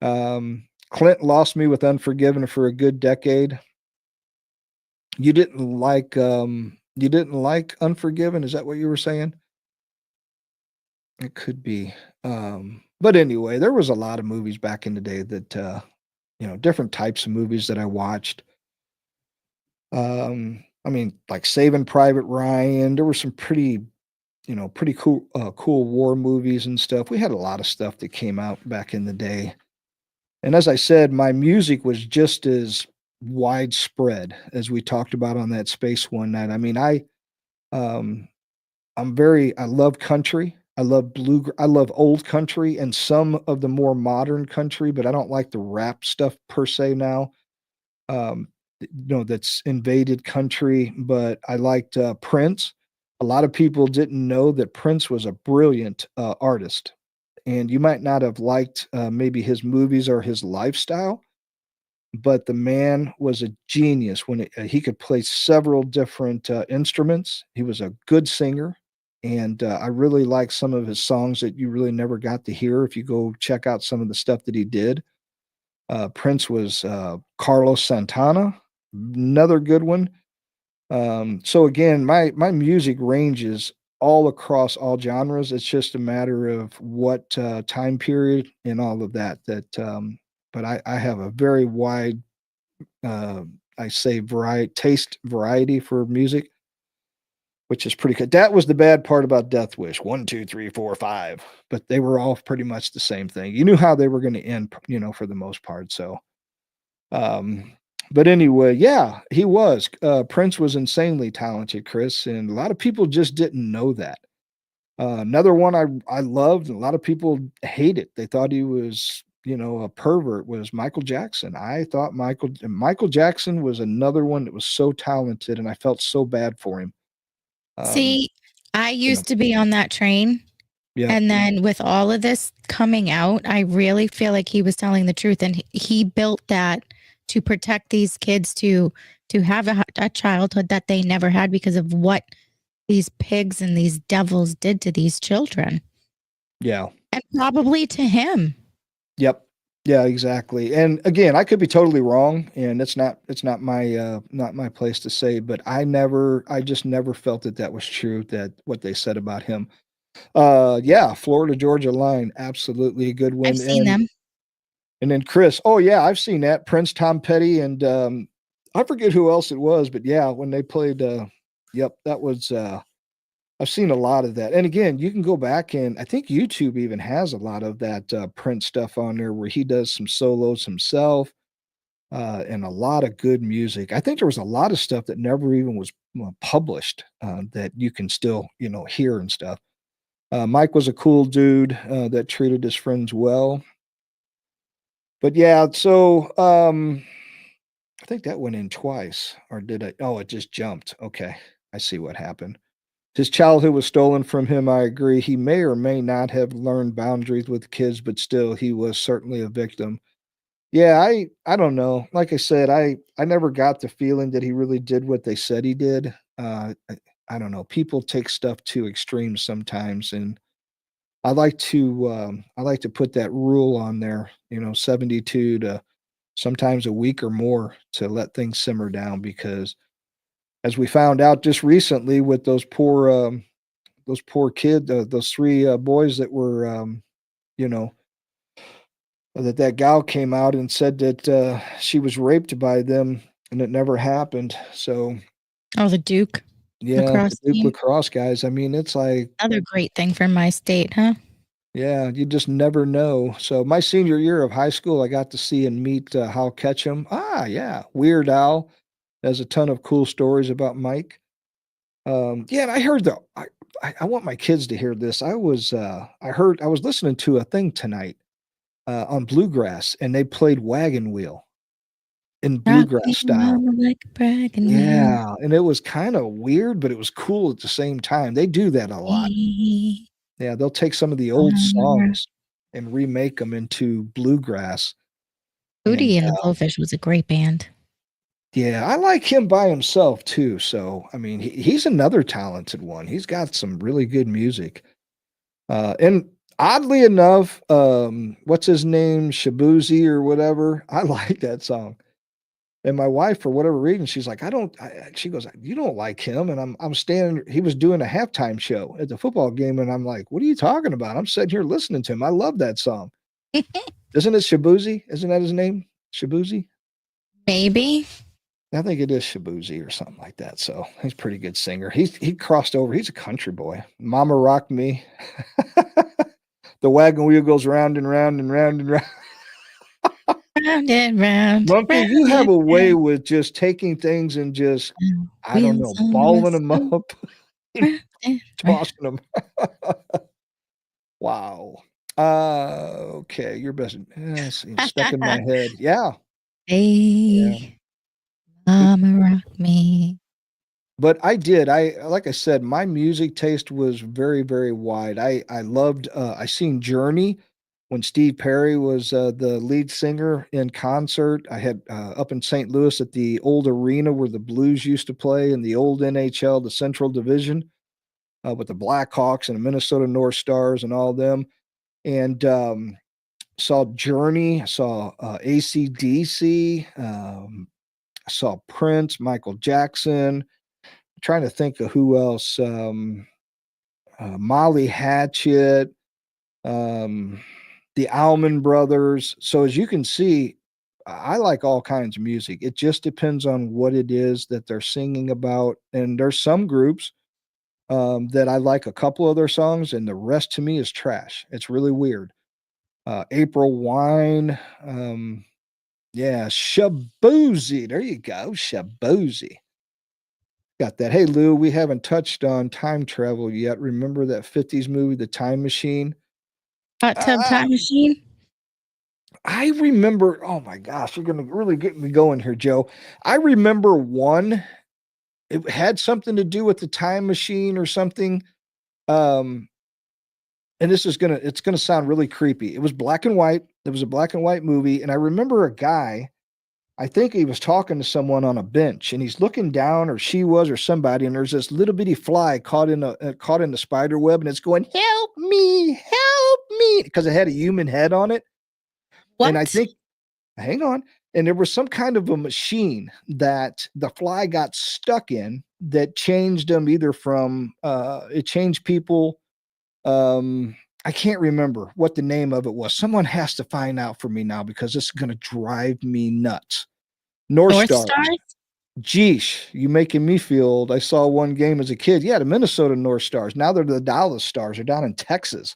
Clint lost me with Unforgiven for a good decade. You didn't like Unforgiven. Is that what you were saying? It could be. But anyway, there was a lot of movies back in the day that different types of movies that I watched. I mean, like Saving Private Ryan. There were some pretty cool war movies and stuff. We had a lot of stuff that came out back in the day. And as I said, my music was just as widespread as we talked about on that space one night. I mean, um I love country. I love old country and some of the more modern country, but I don't like the rap stuff per se now. That's invaded country, but I liked Prince. A lot of people didn't know that Prince was a brilliant artist, and you might not have liked maybe his movies or his lifestyle, but the man was a genius when he could play several different instruments. He was a good singer, and I really like some of his songs that you really never got to hear if you go check out some of the stuff that he did. Prince was Carlos Santana, another good one. So again, my music ranges all across all genres. It's just a matter of what time period and all of that. But I have a very wide, uh, I say variety for music, which is pretty good. That was the bad part about Death Wish. One, two, three, four, five, but they were all pretty much the same thing. You knew how they were going to end, for the most part. So, um, but anyway, yeah, he was. Prince was insanely talented, Chris, and a lot of people just didn't know that. Another one I loved, and a lot of people hate it. They thought he was a pervert was Michael Jackson. I thought Michael Jackson was another one that was so talented, and I felt so bad for him. Um, See, I you know, used to be on that train. yeah, And then with all of this coming out, I really feel like he was telling the truth. And he built that to protect these kids to have a childhood that they never had because of what these pigs and these devils did to these children. yeah, And probably to him. yep, yeah, exactly. And again, I could be totally wrong, and it's not my place to say, but I just never felt that that was true. That what they said about him. Yeah, Florida Georgia line, absolutely a good I've one. seen them. And then Chris, oh yeah, I've seen that. Prince, Tom Petty, and I forget who else it was, but yeah, when they played yep, that was I've seen a lot of that. And again, you can go back and I think YouTube even has a lot of that Prince stuff on there where he does some solos himself, and a lot of good music. I think there was a lot of stuff that never even was published, that you can still, hear and stuff. Mike was a cool dude that treated his friends well. But yeah, so I think that went in twice, or did I? Oh, it just jumped. Okay, I see what happened. His childhood was stolen from him. I agree. He may or may not have learned boundaries with kids, but still, he was certainly a victim. Yeah, I don't know. Like I said, I never got the feeling that he really did what they said he did. I don't know. People take stuff to extremes sometimes, and I like to put that rule on there. 72 to sometimes a week or more to let things simmer down because as we found out just recently with those poor kid those three boys that were you know that gal came out and said that she was raped by them and it never happened. So Oh, the Duke yeah, the lacrosse Duke team. lacrosse guys, I mean, it's like, Another great thing for my state, huh? yeah, you just never know. So my senior year of high school, I got to see and meet Hal Ketchum. Yeah, Weird Al has a ton of cool stories about Mike. Yeah, and I heard I want my kids to hear this. I was listening to a thing tonight on bluegrass, and they played Wagon Wheel in Rock bluegrass me, style. mama, like a bragging wheel. Yeah, and it was kind of weird, but it was cool at the same time. They do that a lot. Hey, Yeah, they'll take some of the old mama. songs and remake them into bluegrass. And Hootie and the Blowfish was a great band. yeah, I like him by himself too. So I mean, he's another talented one. He's got some really good music. And oddly enough, what's his name? Shabuzi or whatever. I like that song. And my wife, for whatever reason, she's like, I don't, she goes, you don't like him. And I'm standing, he was doing a halftime show at the football game. And I'm like, what are you talking about? I'm sitting here listening to him. I love that song. Isn't it Shabuzi? Isn't that his name? Shabuzi? Maybe. I think it is Shabuzi or something like that. So he's a pretty good singer. He crossed over. He's a country boy. Mama Rock Me. The wagon wheel goes round and round and round and round. Round and round, Monkey, round you have and a way round. with just taking things and just, I don't Wheels know, on a balling them wheel, up and round and round. tossing them. Wow. Okay, your best. Let's see, stuck in my head. Yeah, yeah. Hey, mama, rock me. But I did. Like I said, my music taste was very, very wide. I loved. I seen Journey when Steve Perry was the lead singer in concert. I had up in St. Louis at the old arena where the Blues used to play in the old NHL, the Central Division, with the Blackhawks and the Minnesota North Stars and all them. And saw Journey, saw AC/DC, I saw Prince, Michael Jackson. Trying to think of who else. Molly Hatchet, um, the Allman Brothers. So as you can see, I like all kinds of music. It just depends on what it is that they're singing about. And there's some groups that I like a couple of their songs, and the rest to me is trash. It's really weird. April Wine, yeah, Shabuzi. There you go, Shabuzi. Got that. Hey, Lou, we haven't touched on time travel yet. Remember that 50s movie, The Time Machine? Hot tub Ah, time machine. I remember, oh my gosh, you're gonna really get me going here, Joe. I remember one, it had something to do with the time machine or something. Um, and it's gonna sound really creepy. It was black and white. It was a black and white movie, and I remember a guy, I think he was talking to someone on a bench, and he's looking down, or she was, or somebody, and there's this little bitty fly caught in the spider web, and it's going, help me, because it had a human head on it. And I What? think, hang on, and there was some kind of a machine that the fly got stuck in that changed them either from it changed people. I can't remember what the name of it was. Someone has to find out for me now because this is going to drive me nuts. North North Stars. Stars? Geesh, you making me feel old. I saw one game as a kid. Yeah, the Minnesota North Stars. Now they're the Dallas Stars. They're down in Texas.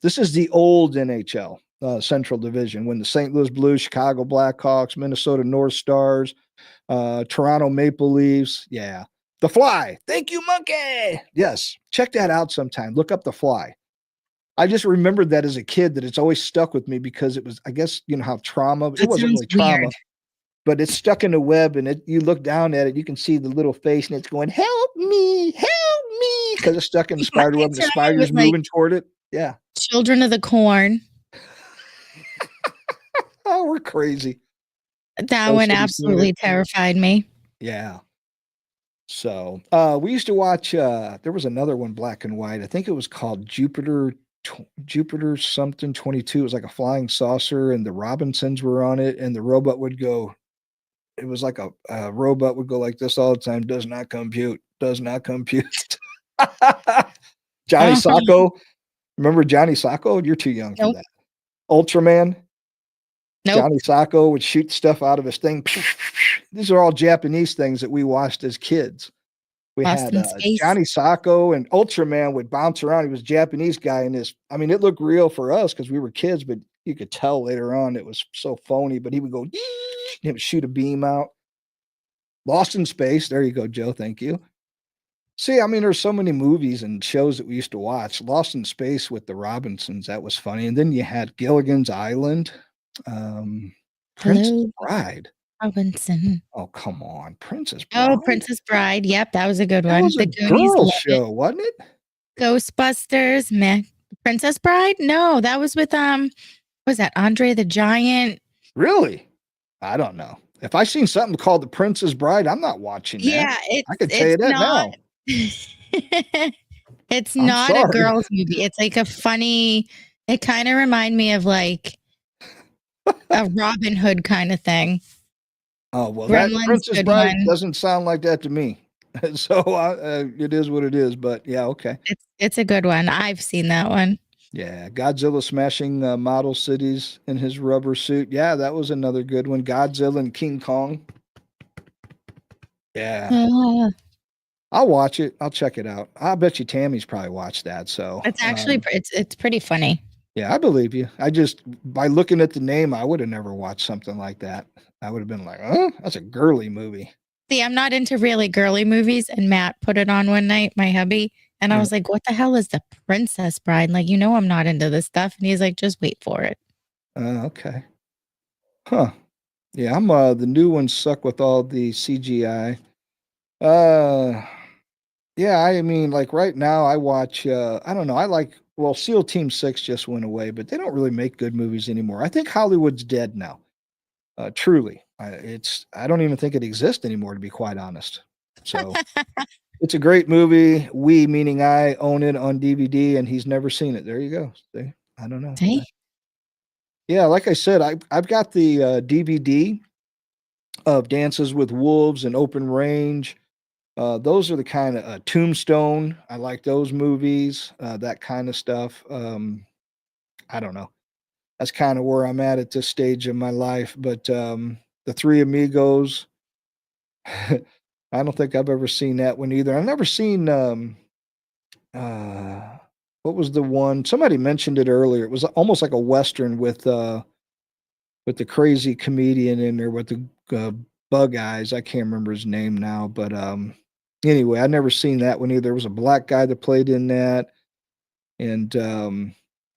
This is the old NHL Central Division when the St. Louis Blues, Chicago Blackhawks, Minnesota North Stars, Toronto Maple Leafs. Yeah. The Fly. Thank you, monkey. Yes. Check that out sometime. Look up The Fly. I just remembered that as a kid that it's always stuck with me because it was, I guess, you know, how trauma, it That wasn't sounds really trauma, weird. but it's stuck in the web and you look down at it, you can see the little face and it's going, help me, because it's stuck in the I spider web and the picture it spider's with like moving toward it. Yeah. Children of the Corn. Oh, we're crazy. That Most one of us seen absolutely it. terrified me. Yeah. So we used to watch, there was another one black and white. I think it was called Jupiter something 22. It was like a flying saucer and the Robinsons were on it and the robot would go, it was like a robot would go like this all the time. Does not compute. Does not compute. Johnny Uh-huh. Sacco. Remember Johnny Sacco? You're too young for Nope. that. Ultraman. Nope. Johnny Sacco would shoot stuff out of his thing. These are all Japanese things that we watched as kids. We Lost had in Space. Johnny Sacco and Ultraman would bounce around. He was a Japanese guy in this. I mean, it looked real for us because we were kids, but you could tell later on it was so phony. But he would go, and he would shoot a beam out. Lost in Space. There you go, Joe. Thank you. See, I mean, there's so many movies and shows that we used to watch. Lost in Space with the Robinsons, that was funny. And then you had Gilligan's Island, Princess Hello, Bride. Robinson. Oh, come on, Princess Oh, Bride. Princess Bride. Yep, that was a good That one. was a The Goonies, girl love it. show, wasn't it? Ghostbusters, meh. Princess Bride? No, that was with was that Andre the Giant? Really? I don't know. If I seen something called The Princess Bride, I'm not watching that. Yeah, I could tell you that not now. it's I'm not a sorry. girls movie. It's like a funny, it kind of remind me of like a Robin Hood kind of thing. Oh, well, that Gremlins, Princess good Bride one. doesn't sound like that to me. So it is what it is. But yeah, okay. It's a good one. I've seen that one. Yeah, Godzilla smashing model cities in his rubber suit. Yeah, that was another good one. Godzilla and King Kong. Yeah, Uh, I'll watch it. I'll check it out. I bet you Tammy's probably watched that. So it's actually it's pretty funny. yeah, I believe you. I just by looking at the name, I would have never watched something like that. I would have been like, "Oh, that's a girly movie." See, I'm not into really girly movies, and Matt put it on one night, my hubby, and I Yeah. was like, "What the hell is the Princess Bride?" Like, you know, I'm not into this stuff, and he's like, "Just wait for it." Okay. Huh. Yeah, I'm the new ones suck with all the CGI. Uh yeah, I mean like right now I watch I don't know, I like well SEAL Team 6 just went away, but they don't really make good movies anymore. I think Hollywood's dead now. Truly. I don't even think it exists anymore to be quite honest. So, it's a great movie. We meaning I own it on DVD and he's never seen it. There you go. See? I don't know. See? Yeah, like I said, I've got the DVD of Dances with Wolves and Open Range. Those are the kind of Tombstone. I like those movies, that kind of stuff. I don't know. That's kind of where I'm at this stage of my life. But the Three Amigos, I don't think I've ever seen that one either. I've never seen uh, what was the one? Somebody mentioned it earlier. It was almost like a western with the crazy comedian in there with the bug eyes. I can't remember his name now, but anyway, I never seen that one either. There was a black guy that played in that, and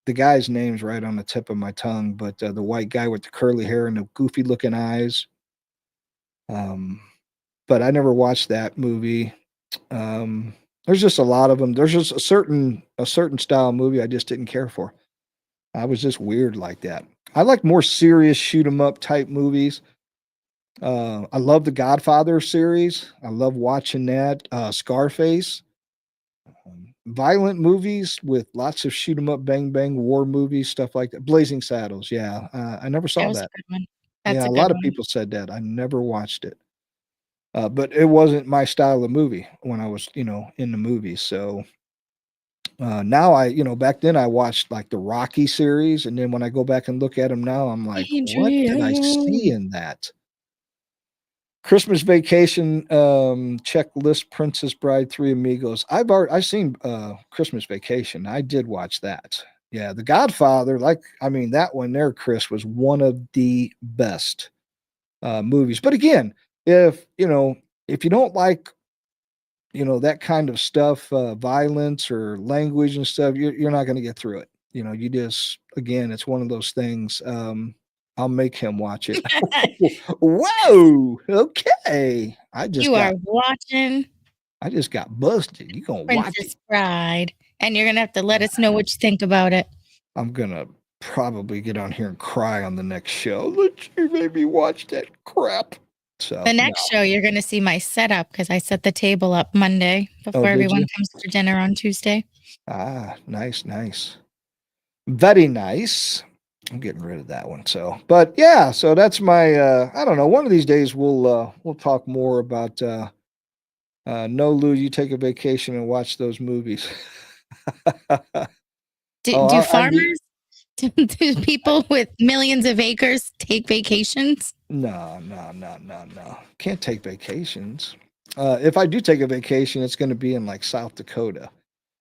the guy's name's right on the tip of my tongue, but the white guy with the curly hair and the goofy looking eyes. Um, but I never watched that movie. Um, there's just a lot of them. There's just a certain style movie I just didn't care for. I was just weird like that. I like more serious shoot 'em up type movies. I love the Godfather series. I love watching that. Scarface. Violent movies with lots of shoot 'em up, bang bang, war movies, stuff like that. Blazing Saddles. Yeah, I never That saw was a that. good one. That's Yeah, a a good lot of one. people said that. I never watched it. But it wasn't my style of movie when I was, in the movies. So now back then I watched like the Rocky series, and then when I go back and look at them now, I'm like, what did I see Adrian. in that? Christmas Vacation, Checklist, Princess Bride, Three Amigos. I've seen Christmas Vacation. I did watch that. Yeah, The Godfather, that one there, Chris, was one of the best movies. But again, if you don't like that kind of stuff, violence or language and stuff, you're not going to get through it. You just, again, it's one of those things. I'll make him watch it. Whoa, okay. You are watching I just got busted. You gonna watch it? Princess Bride, and you're gonna have to let Yeah. us know what you think about it. I'm gonna probably get on here and cry on the next show. Let you made me watch that crap. So The no. next show, you're gonna see my setup because I set the table up Monday Oh, before did everyone you? comes for dinner on Tuesday. Ah, nice, nice. Very nice. I'm getting rid of that one. So, but yeah, so that's my I don't know. One of these days we'll talk more about no Lou, you take a vacation and watch those movies. Do, Oh, do I'm the farmers, do people with millions of acres take vacations? no, no, no, no, no. Can't take vacations. If I do take a vacation, it's going to be in like South Dakota.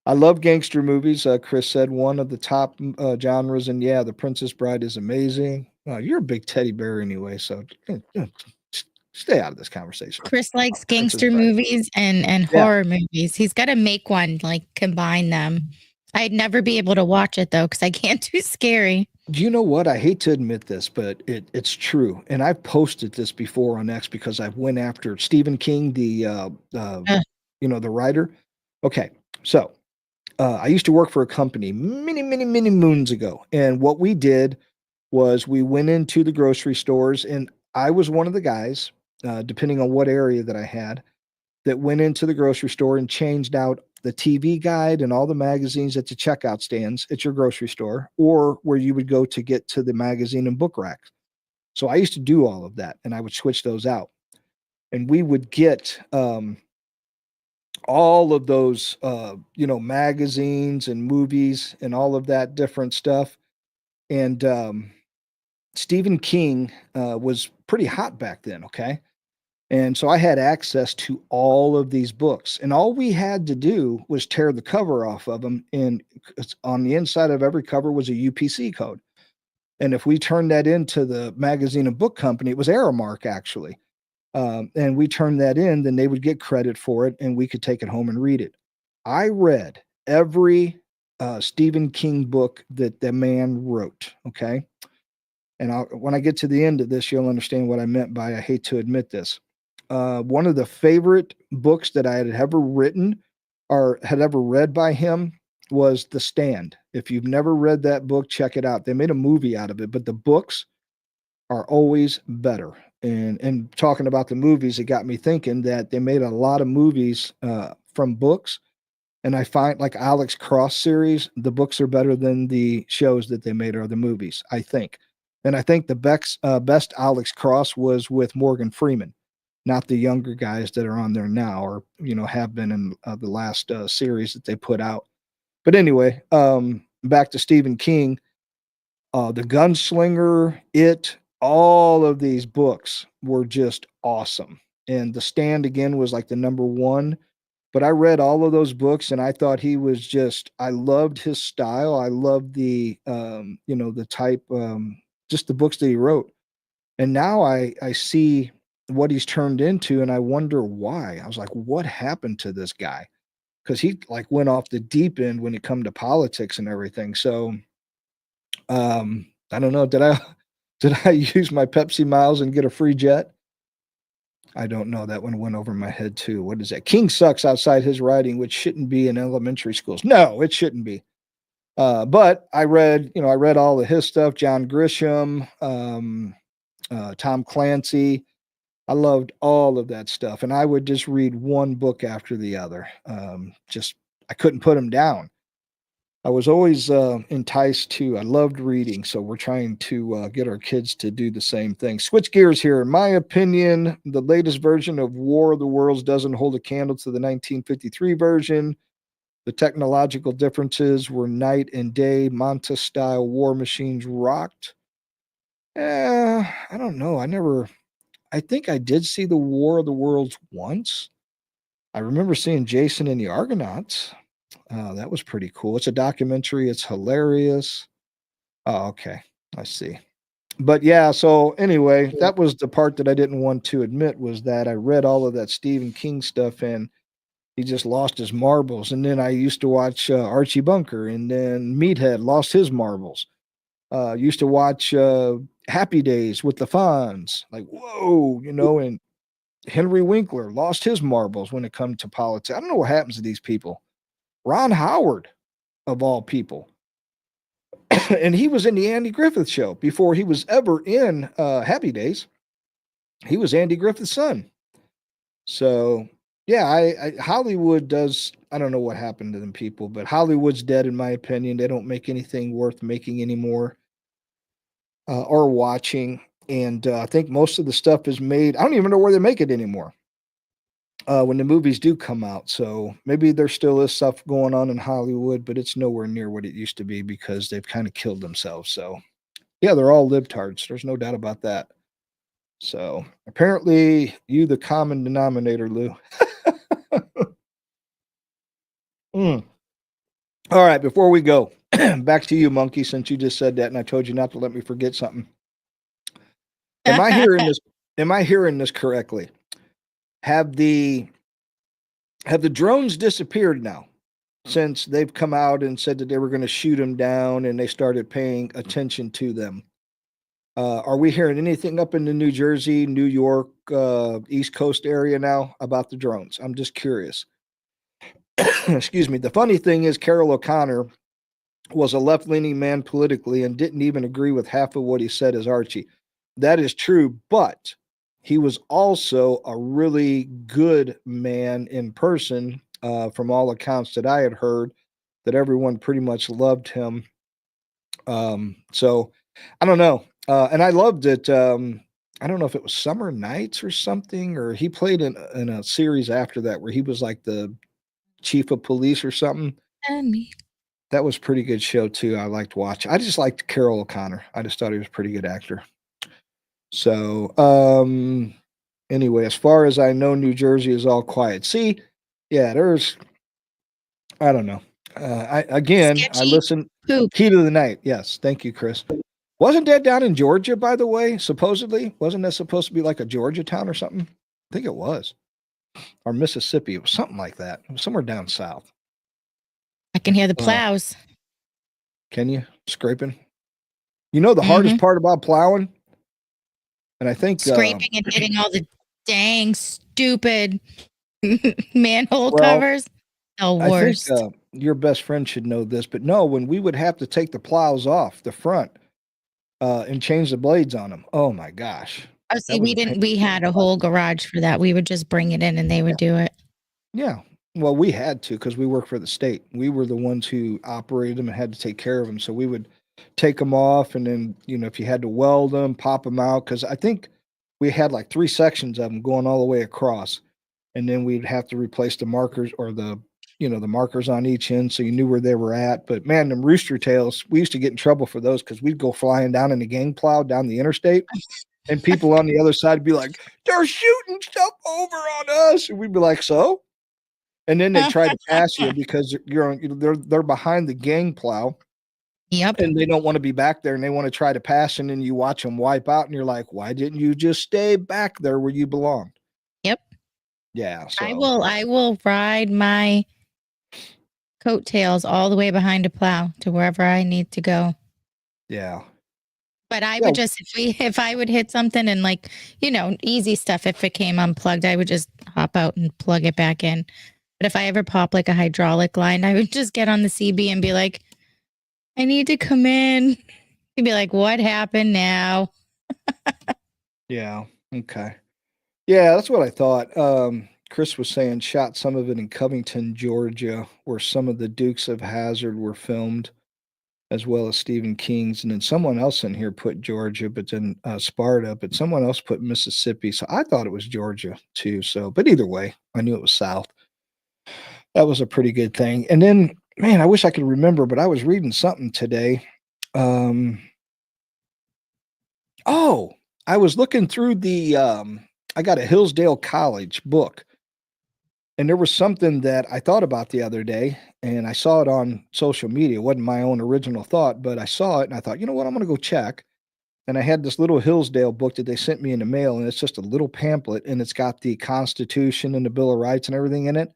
I love gangster movies. Chris said one of the top genres, and yeah, The Princess Bride is amazing. You're a big teddy bear anyway, so stay out of this conversation. Chris likes Princess gangster Bride. movies and Yeah. horror movies. He's got to make one, like combine them. I'd never be able to watch it though because I can't do scary. Do you know what? I hate to admit this, but it's true. And I've posted this before on X because I went after Stephen King, Ugh. the writer. Okay, so I used to work for a company many, many, many moons ago, and what we did was we went into the grocery stores, and I was one of the guys, depending on what area that I had, that went into the grocery store and changed out the TV guide and all the magazines at the checkout stands at your grocery store or where you would go to get to the magazine and book racks. So I used to do all of that and I would switch those out. And we would get all of those magazines and movies and all of that different stuff. And Stephen King was pretty hot back then, okay? And so I had access to all of these books, and all we had to do was tear the cover off of them. And on the inside of every cover was a UPC code. And if we turned that into the magazine and book company, it was Aramark actually. And we turned that in, then they would get credit for it, and we could take it home and read it. I read every Stephen King book that the man wrote. Okay. And when I get to the end of this, you'll understand what I meant by I hate to admit this. One of the favorite books that I had ever written or had ever read by him was The Stand. If you've never read that book, check it out. They made a movie out of it, but the books are always better. And talking about the movies, it got me thinking that they made a lot of movies from books. And I find like Alex Cross series, the books are better than the shows that they made or the movies, I think. And I think the best Alex Cross was with Morgan Freeman, not the younger guys that are on there now or, have been in the last series that they put out. But anyway, back to Stephen King, The Gunslinger, all of these books were just awesome. And The Stand again was like the number one. But I read all of those books and I thought he was just, I loved his style. I loved the type, just the books that he wrote. And now I see what he's turned into and I wonder why. I was like, what happened to this guy? Because he like went off the deep end when it come to politics and everything. So I don't know. Did I use my Pepsi miles and get a free jet? I don't know. That one went over my head too. What is that? King sucks outside his writing, which shouldn't be in elementary schools. No, it shouldn't be. But I read, I read all of his stuff. John Grisham, Tom Clancy. I loved all of that stuff, and I would just read one book after the other. Just I couldn't put them down. I was always enticed to. I loved reading, so we're trying to get our kids to do the same thing. Switch gears here. In my opinion, the latest version of War of the Worlds doesn't hold a candle to the 1953 version. The technological differences were night and day. Manta-style war machines rocked. I don't know. I think I did see the War of the Worlds once. I remember seeing Jason and the Argonauts. That was pretty cool. It's a documentary. It's hilarious. Oh, okay. I see. But yeah, so anyway, that was the part that I didn't want to admit was that I read all of that Stephen King stuff and he just lost his marbles. And then I used to watch Archie Bunker, and then Meathead lost his marbles. Used to watch Happy Days with the Fonz. Like, whoa, and Henry Winkler lost his marbles when it comes to politics. I don't know what happens to these people. Ron Howard, of all people. And he was in the Andy Griffith Show before he was ever in Happy Days. He was Andy Griffith's son. So, yeah, Hollywood does. I don't know what happened to them people, but Hollywood's dead, in my opinion. They don't make anything worth making anymore or watching. And I think most of the stuff is made. I don't even know where they make it anymore. When the movies do come out. So maybe there still is stuff going on in Hollywood, but it's nowhere near what it used to be because they've kind of killed themselves. So yeah, they're all libtards. There's no doubt about that. So apparently you the common denominator, Lou. Mm. All right, before we go, back to you, Monkey, since you just said that and I told you not to let me forget something. Am I hearing this? Am I hearing this correctly? Have the drones disappeared now since they've come out and said that they were going to shoot them down and they started paying attention to them? Are we hearing anything up in the New Jersey, New York, East Coast area now about the drones? I'm just curious. Excuse me. The funny thing is Carol O'Connor was a left-leaning man politically and didn't even agree with half of what he said as Archie. That is true, but he was also a really good man in person, from all accounts that I had heard, that everyone pretty much loved him. So I don't know. And I loved it. I don't know if it was Summer Nights or something, or he played in a series after that where he was like the chief of police or something. And me. That was a pretty good show too. I liked watching. I just liked Carol O'Connor. I just thought he was a pretty good actor. So, anyway, as far as I know, New Jersey is all quiet. See, yeah, I don't know. I Sketchy listen. poop. Key to the night. Yes, thank you, Chris. Wasn't that down in Georgia, by the way? Supposedly, wasn't that supposed to be like a Georgia town or something? I think it was, or Mississippi. It was something like that. It was somewhere down south. I can hear the plows. Can you scraping? You know the hardest part about plowing. And I think Scraping and hitting all the dang stupid manhole covers. The worst. I think your best friend should know this, but no, when we would have to take the plows off the front and change the blades on them. Oh my gosh. Oh, see, we had a whole garage for that. We would just bring it in and they would do it. Yeah. Well, we had to because we work for the state. We were the ones who operated them and had to take care of them. So we would take them off, and then if you had to weld them, pop them out, because I think we had like 3 sections of them going all the way across, and then we'd have to replace the markers or the markers on each end so you knew where they were at. But man, them rooster tails, we used to get in trouble for those because we'd go flying down in the gang plow down the interstate, and people on the other side would be like, they're shooting stuff over on us, and we'd be like, so. And then they try to pass you because they're behind the gang plow. Yep. And they don't want to be back there and they want to try to pass, and then you watch them wipe out and you're like, why didn't you just stay back there where you belonged? Yep. Yeah. So. I will ride my coattails all the way behind a plow to wherever I need to go. Yeah. But I Yeah. would just if I would hit something and like, easy stuff, if it came unplugged, I would just hop out and plug it back in. But if I ever pop like a hydraulic line, I would just get on the CB and be like, I need to come in. He'd be like, what happened now? Yeah. Okay. Yeah, that's what I thought. Chris was saying shot some of it in Covington, Georgia, where some of the Dukes of Hazzard were filmed, as well as Stephen King's. And then someone else in here put Georgia, but then Sparta, but someone else put Mississippi. So I thought it was Georgia too. So, but either way, I knew it was South. That was a pretty good thing. And then, man, I wish I could remember, but I was reading something today. Um, oh, I was looking through I got a Hillsdale College book, and there was something that I thought about the other day, and I saw it on social media. It wasn't my own original thought, but I saw it and I thought, you know what, I'm going to go check. And I had this little Hillsdale book that they sent me in the mail, and it's just a little pamphlet, and it's got the Constitution and the Bill of Rights and everything in it.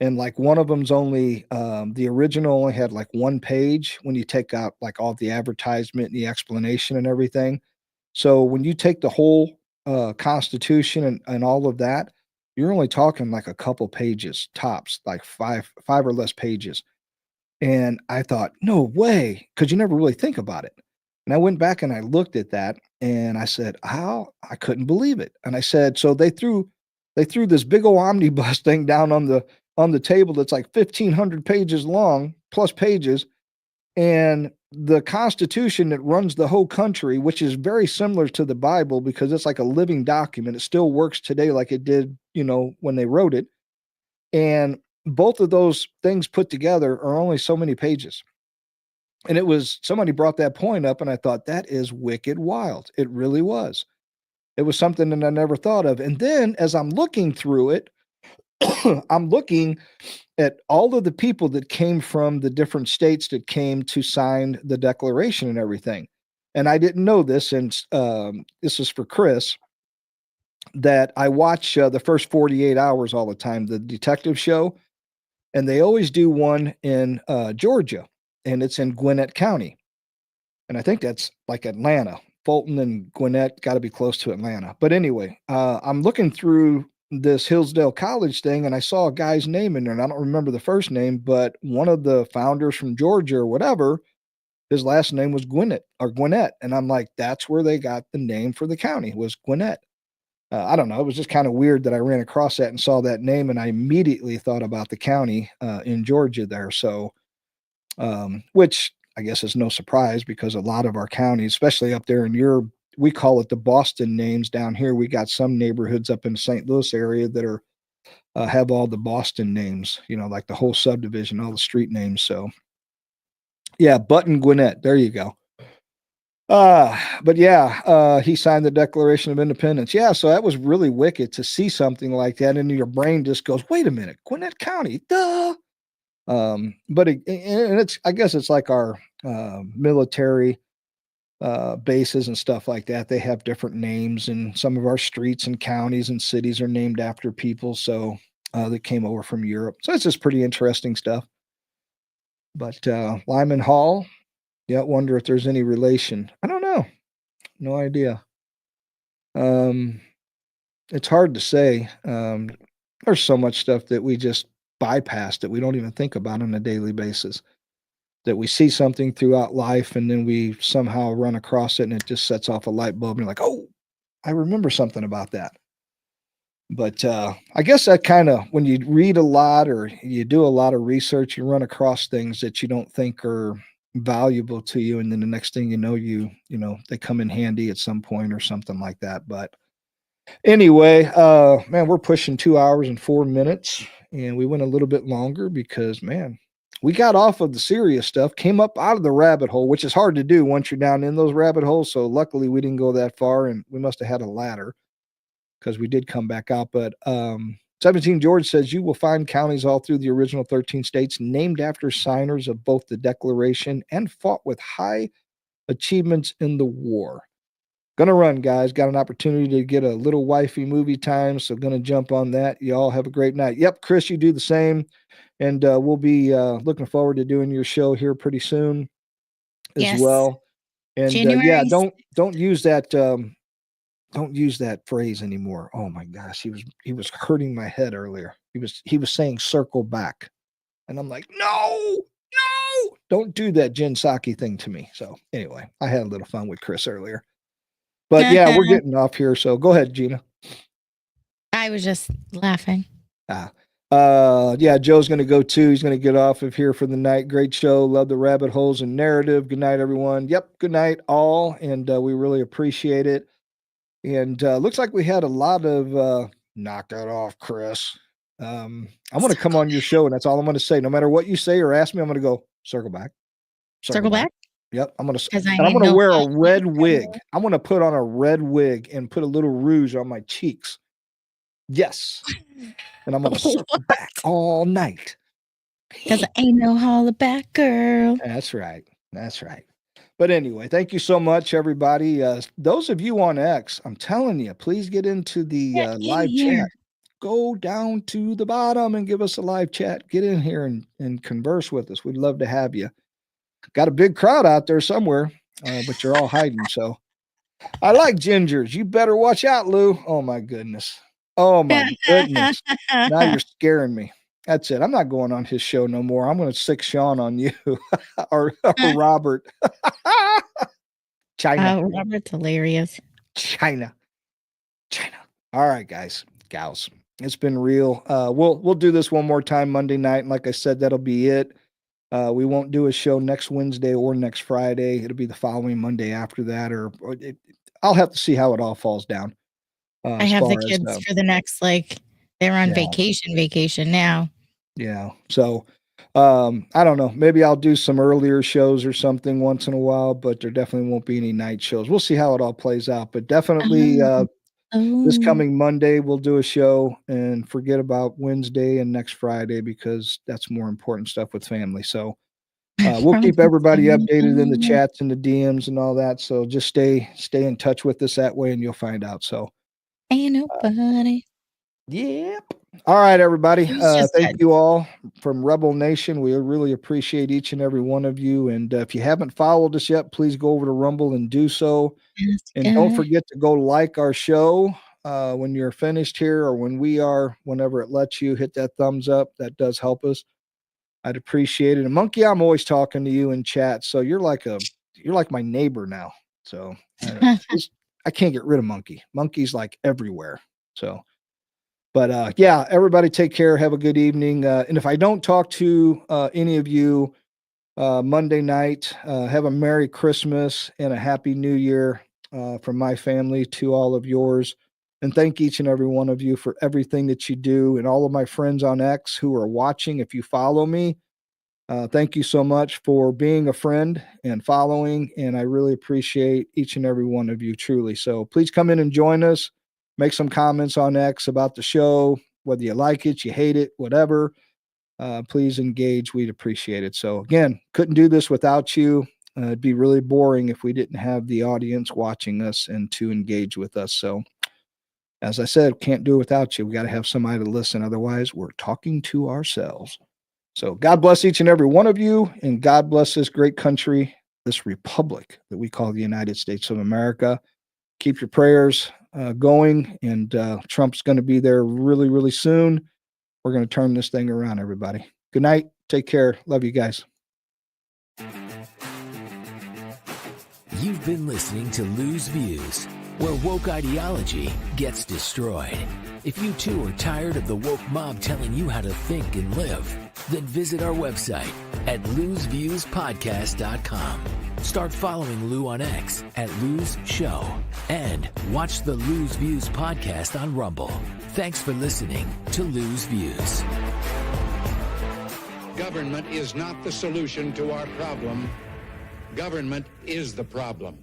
And like one of them's only the original only had like one page when you take out like all the advertisement and the explanation and everything. So when you take the whole Constitution and all of that, you're only talking like a couple pages tops, like five or less pages. And I thought, no way, because you never really think about it. And I went back and I looked at that and I said, how? I couldn't believe it. And I said, so they threw this big old omnibus thing down on the table that's like 1,500 pages long, plus pages, and the Constitution that runs the whole country, which is very similar to the Bible because it's like a living document. It still works today like it did, when they wrote it. And both of those things put together are only so many pages. And it was somebody brought that point up, and I thought that is wicked wild. It really was. It was something that I never thought of. And then as I'm looking through it, I'm looking at all of the people that came from the different states that came to sign the declaration and everything. And I didn't know this, and this is for Chris, that I watch the first 48 hours all the time, the detective show, and they always do one in Georgia, and it's in Gwinnett County. And I think that's like Atlanta. Fulton and Gwinnett got to be close to Atlanta. But anyway, I'm looking through this Hillsdale College thing, and I saw a guy's name in there, and I don't remember the first name, but one of the founders from Georgia or whatever, his last name was Gwinnett. And I'm like, that's where they got the name for the county, was Gwinnett. I don't know. It was just kind of weird that I ran across that and saw that name, and I immediately thought about the county in Georgia there. So, which I guess is no surprise because a lot of our counties, especially up there in we call it the Boston names down here. We got some neighborhoods up in the St. Louis area that are have all the Boston names, like the whole subdivision, all the street names. So, yeah, Button Gwinnett. There you go. But yeah, he signed the Declaration of Independence. Yeah, so that was really wicked to see something like that, and your brain just goes, "Wait a minute, Gwinnett County, duh." But and it's, I guess it's like our military bases and stuff like that. They have different names, and some of our streets and counties and cities are named after people. So that came over from Europe. So it's just pretty interesting stuff. But Lyman Hall, yeah, wonder if there's any relation. I don't know. No idea. Um, it's hard to say. There's so much stuff that we just bypass that we don't even think about on a daily basis. That we see something throughout life and then we somehow run across it and it just sets off a light bulb and you're like, oh, I remember something about that. But I guess that kind of, when you read a lot or you do a lot of research, you run across things that you don't think are valuable to you. And then the next thing you know, they come in handy at some point or something like that. But anyway, man, we're pushing 2 hours and 4 minutes, and we went a little bit longer because, man, we got off of the serious stuff, came up out of the rabbit hole, which is hard to do once you're down in those rabbit holes. So luckily we didn't go that far, and we must have had a ladder because we did come back out. But 17 George says you will find counties all through the original 13 states named after signers of both the Declaration and fought with high achievements in the war. Gonna run, guys. Got an opportunity to get a little wifey movie time, so gonna jump on that. Y'all have a great night. Yep, Chris, you do the same, and we'll be looking forward to doing your show here pretty soon as Yes. well. And yeah, January. don't use that don't use that phrase anymore. Oh my gosh, he was hurting my head earlier. He was saying circle back. And I'm like, no, don't do that Jin Saki thing to me. So anyway, I had a little fun with Chris earlier. But yeah, we're getting off here. So go ahead, Gina. I was just laughing. Yeah, Joe's going to go too. He's going to get off of here for the night. Great show. Love the rabbit holes and narrative. Good night, everyone. Yep. Good night, all. And we really appreciate it. And looks like we had a lot of knock that off, Chris. I'm going to come on your show, and that's all I'm going to say. No matter what you say or ask me, I'm going to go circle back. Circle back? Yep. I'm going to, Because and I'm going to wear a red wig. I'm going to put on a red wig and put a little rouge on my cheeks. Yes. And I'm going to circle back all night. Because I ain't no holler back girl. That's right. That's right. But anyway, thank you so much, everybody. Those of you on X, I'm telling you, please get into the live chat. Go down to the bottom and give us a live chat. Get in here and converse with us. We'd love to have you. Got a big crowd out there somewhere, but you're all hiding. So I like gingers. You better watch out, Lou. Oh, my goodness. Oh, my goodness. Now you're scaring me. That's it. I'm not going on his show no more. I'm going to sick Sean on you or Robert. China. Oh, Robert's hilarious. China. All right, guys, gals. It's been real. We'll do this one more time Monday night. And like I said, that'll be it. We won't do a show next Wednesday or next Friday. It'll be the following Monday after that, I'll have to see how it all falls down. I have the kids for the next, they're on vacation now. Yeah. So, I don't know. Maybe I'll do some earlier shows or something once in a while, but there definitely won't be any night shows. We'll see how it all plays out, but definitely, this coming Monday, we'll do a show and forget about Wednesday and next Friday because that's more important stuff with family. So we'll keep everybody updated in the chats and the DMs and all that. So just stay in touch with us that way and you'll find out. So ain't nobody. Yep. All right, everybody. Thank you all from Rebel Nation. We really appreciate each and every one of you. And if you haven't followed us yet, please go over to Rumble and do so. And don't forget to go like our show when you're finished here or when we are, whenever it lets you, hit that thumbs up. That does help us. I'd appreciate it. And Monkey, I'm always talking to you in chat. So you're like my neighbor now. So I can't get rid of Monkey. Monkey's like everywhere. So, but yeah, everybody take care. Have a good evening. And if I don't talk to any of you Monday night, have a Merry Christmas and a Happy New Year from my family to all of yours. And thank each and every one of you for everything that you do. And all of my friends on X who are watching, if you follow me, thank you so much for being a friend and following. And I really appreciate each and every one of you, truly. So please come in and join us. Make some comments on X about the show, whether you like it, you hate it, whatever. Please engage. We'd appreciate it. So again, couldn't do this without you. It'd be really boring if we didn't have the audience watching us and to engage with us. So as I said, can't do it without you. We got to have somebody to listen. Otherwise, we're talking to ourselves. So God bless each and every one of you, and God bless this great country, this republic that we call the United States of America. Keep your prayers going, and Trump's going to be there really, really soon. We're going to turn this thing around, everybody. Good night. Take care. Love you guys. You've been listening to Lou's Views, where woke ideology gets destroyed. If you too are tired of the woke mob telling you how to think and live, then visit our website at lousviewspodcast.com. Start following Lou on X at Lou's Show and watch the Lou's Views podcast on Rumble. Thanks for listening to Lou's Views. Government is not the solution to our problem. Government is the problem.